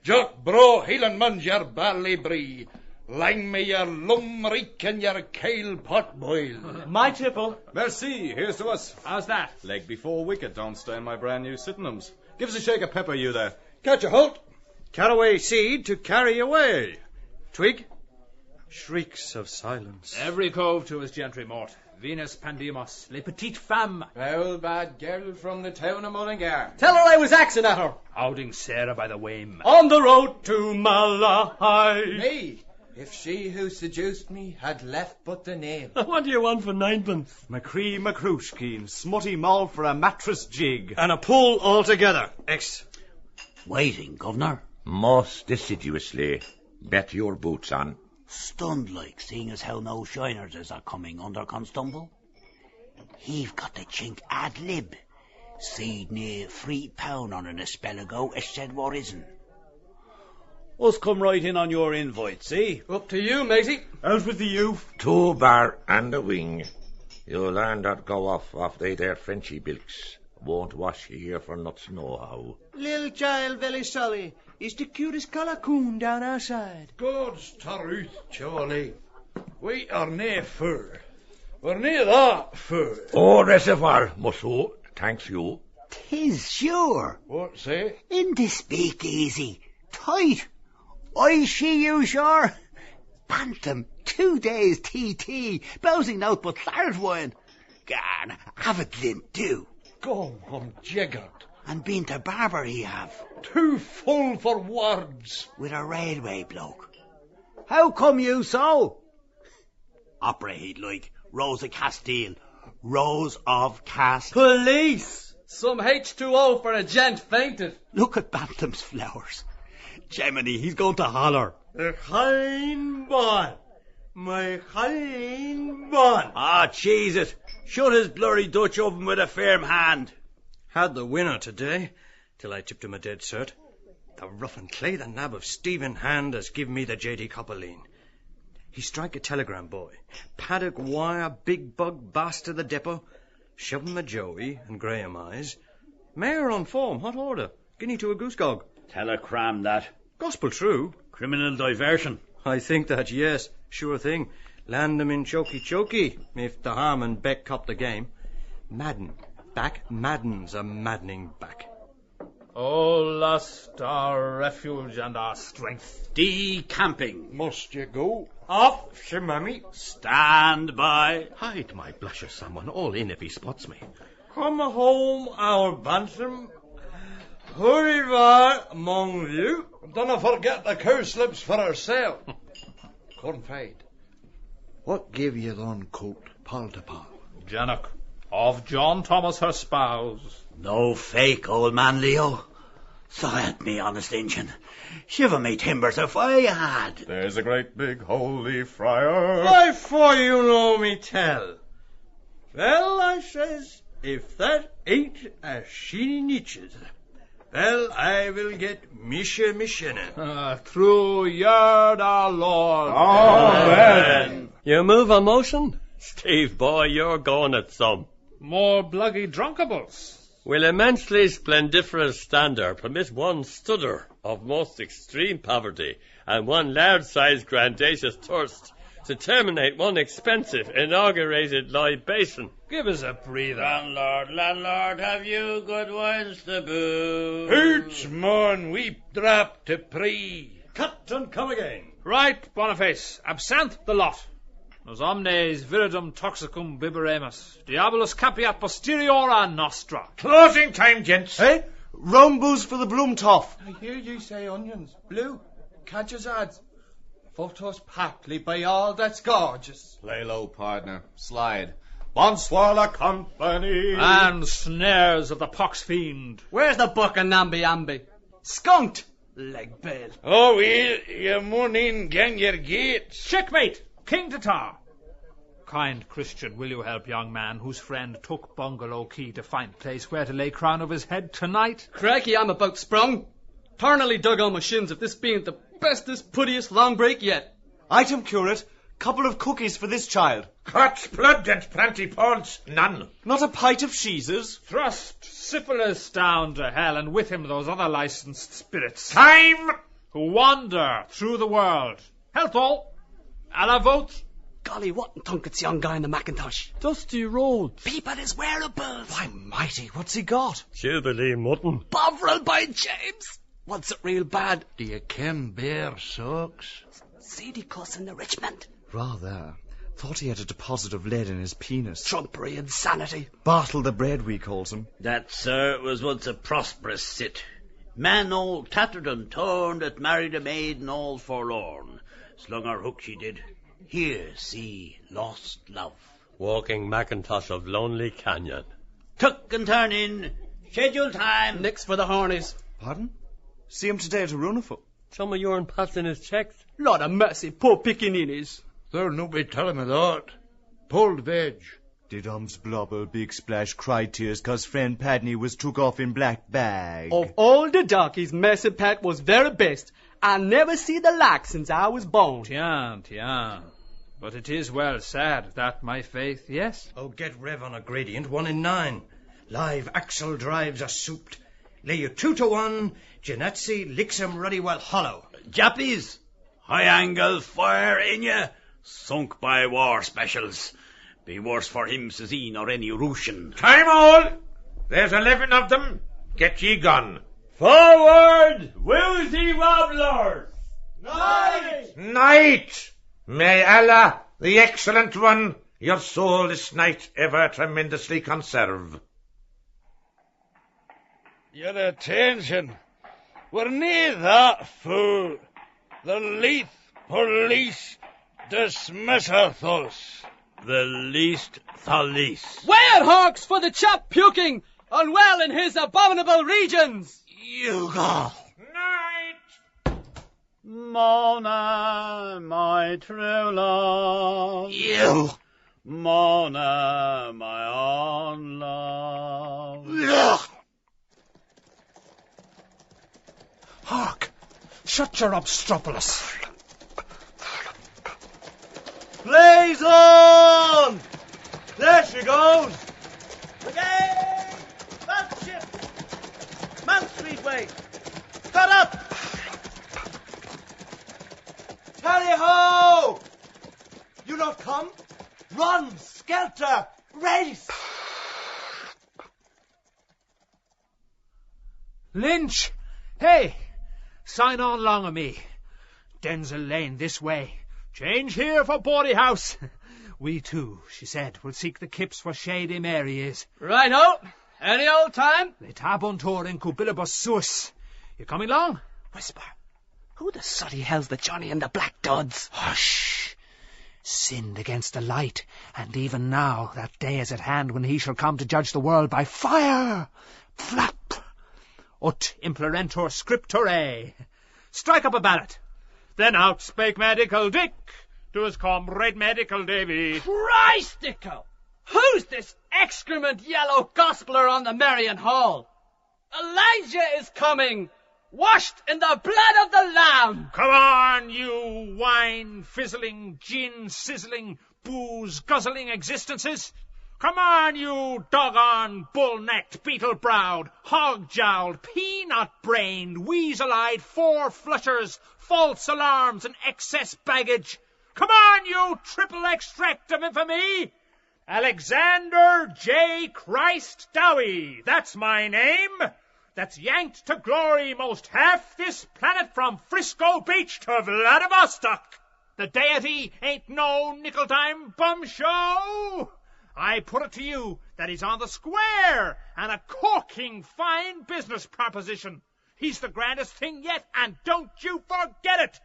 Jot bro heelan mun's your bally bree. Lang me your lumreek and your kale pot boil. My tipple. Merci, here's to us. How's that? Leg before wicket, don't stain my brand new Sydenhams. Give us a shake of pepper, you there. Catch a halt. Caraway seed to carry away. Twig. Shrieks of silence. Every cove to his gentry, Mort. Venus Pandemos, les petites femmes. Foul bad girl from the town of Mullingar. Tell her I was axing at her. Outing Sarah by the Wame. On the road to Malahide. Me, if she who seduced me had left but the name. What do you want for 9pence? Macree Macrushkeen, smutty mull for a mattress jig. And a pull altogether. X. Waiting, governor. Most assiduously. Bet your boots on. Stunned like, seeing as how no shiners is a coming under Constumble. He've got the chink ad lib. Seed near £3 on it a spell ago, as said what isn't. Us come right in on your invite, see? Up to you, matey. Out with the youth. 2 bar and a wing. You'll learn that go off they there Frenchy bilks. Won't wash you here for nuts nohow. Little child, very sorry. He's the cutest calacoon down our side. God's truth, Charlie. We are nae fur. We're nae that fur. Oh, reservoir, musso. Thanks you. 'Tis sure. What say? In the speakeasy. Tight. I see you, sure. Bantam, 2 days TT. Bowsing out but claret wine. Garn, have a glint too. Go on, jiggered. And been to barber he have. Too full for words. With a railway bloke. How come you so? Opera he'd like. Rose of Castile. Rose of Castile. Police! Some H2O for a gent fainted. Look at Bantam's flowers. Gemini, he's going to holler. The Hein Bon. My Hein Bon. Ah, cheese it. Shut his blurry Dutch oven with a firm hand. Had the winner today, till I tipped him a dead cert. The rough and clay, the nab of Stephen Hand has given me the J.D. Copperline. He strike a telegram boy. Paddock wire, big bug, bastard the depot. Shove him a Joey and Graham eyes. Mayor on form, hot order. Guinea to a goose gog. Telegram that. Gospel true. Criminal diversion. I think that, yes. Sure thing. Land him in chokey, if the Harm and Beck cop the game. Madden. Back. Madden's a maddening back. Oh, lust, our refuge and our strength. Decamping. Must you go? Off, Shemami. Stand by. Hide my blushes, someone. All in if he spots me. Come home, our bantam. Hurry var among you. Don't forget the cowslips for herself. Confide. What gave you thon coat, pal to pal? Jannock, of John Thomas her spouse. No fake, old man Leo. So help me, honest Injun. Shiver me timbers if I had. There's a great big holy friar. Why for you know me tell? Well, I says, if that ain't as she niches, well, I will get Misha Mishena. Through yard our Lord. Amen. You move a motion? Steve, boy, you're going at some. More bluggy drunkables. Will immensely splendiferous stander permit one studder of most extreme poverty and one large-sized grandacious thirst to terminate one expensive inaugurated libation? Give us a breather. Landlord, have you good wines to boo? Hoots, mon, weep drop to pre. Cut and come again. Right, Boniface, absinthe the lot. Nos omnes viridum toxicum biberemus, diabolus capiat posteriora nostra. Closing time, gents. Hey, rum booze for the Bloomtoff. I hear you say onions. Blue, catch his ads. Photos partly by all that's gorgeous. Lay low, partner. Slide. Bonsoir la company. And snares of the pox fiend. Where's the buck of namby-amby? Skunked, leg bail. Oh, well, you mun in gang your gates. Checkmate, King to tar. Kind Christian, will you help young man whose friend took bungalow key to find place where to lay crown of his head tonight? Crikey, I'm about sprung. Tarnally dug on my shins if this bean't the bestest, puttiest long break yet. Item curate, couple of cookies for this child. Cat's blood and plenty pods. None. Not a pint of cheeses. Thrust syphilis down to hell, and with him those other licensed spirits. Time! Who wander through the world. Health all. A la vote. Golly, what in tunket's young guy in the Macintosh? Dusty roads. Peep at his whereabouts. Why, mighty, what's he got? Jubilee mutton. Bovril by James. What's it real bad? Do you ken bear socks? Seedy cuss in the Richmond. Rather. Thought he had a deposit of lead in his penis. Trumpery insanity. Bartle the bread, we calls him. That, sir, was once a prosperous cit. Man all tattered and torn that married a maiden all forlorn. Slung her hook she did. Here, see, lost love. Walking Macintosh of Lonely Canyon. Tuck and turn in. Schedule time. Next for the Hornies. Pardon? See him today at a Runafoot. Some of yourn passing his checks. Lord of mercy, poor pickaninnies. There no be telling me that. Pulled veg. Did blubber big splash cry tears 'cause friend Padney was took off in black bag. Of all the darkies, Mercy Pat was very best. I never see the like since I was born. Tiens. But it is well said, that my faith, yes? Oh, get Rev on a gradient, 1 in 9. Live axle drives are souped. Lay you 2 to 1. Genetzi licks 'em ruddy well hollow. Jappies, high angle fire in ya. Sunk by war specials. Be worse for him, says he, nor any Russian. Time all. There's 11 of them. Get ye gone. Forward, woozy wobblers. Night! May Allah, the excellent one, your soul this night ever tremendously conserve. Your attention. We're near that fool. The Leith police dismisseth us. The least the least. Where hawks for the chap puking, unwell in his abominable regions? You go. Night! Mona, my true love. You. Mona, my own love. Ugh. Hark! Shut your obstropolis. Blaze on! There she goes! Brigade! Batship! Man Street way! Cut up! Tally-ho! You not come? Run! Skelter! Race! Lynch! Hey! Sign on long of me. Denzil Lane this way. Change here for Bawdy House. We too, she said, will seek the kips where Shady Mary is. Right-ho! Any old time? Le tabuntor in cubilibus suis. You coming long? Whisper. Who the sooty hell's the Johnny in the black duds? Hush! Sinned against the light, and even now that day is at hand when he shall come to judge the world by fire. Flap! Ut implerentur scripturae. Strike up a ballot. Then out spake Medical Dick to his comrade Medical Davy. Christical! Who's this excrement yellow gospeler on the Marion Hall? Elijah is coming, washed in the blood of the Lamb. Come on, you wine-fizzling, gin-sizzling, booze-guzzling existences. Come on, you doggone, bull-necked, beetle-browed, hog-jowled, peanut-brained, weasel-eyed four-flushers, false alarms, and excess baggage. Come on, you triple extract of infamy. Alexander J. Christ Dowie, that's my name. That's yanked to glory most half this planet from Frisco Beach to Vladivostok. The deity ain't no nickel-dime bum show. I put it to you that he's on the square and a corking fine business proposition. He's the grandest thing yet, and don't you forget it.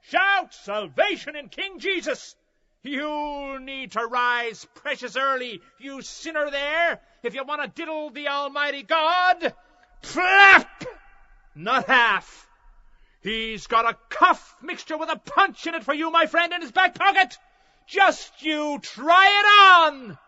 Shout salvation in King Jesus. You'll need to rise precious early, you sinner there, if you want to diddle the Almighty God. Flap! Not half. He's got a cuff mixture with a punch in it for you, my friend, in his back pocket. Just you try it on.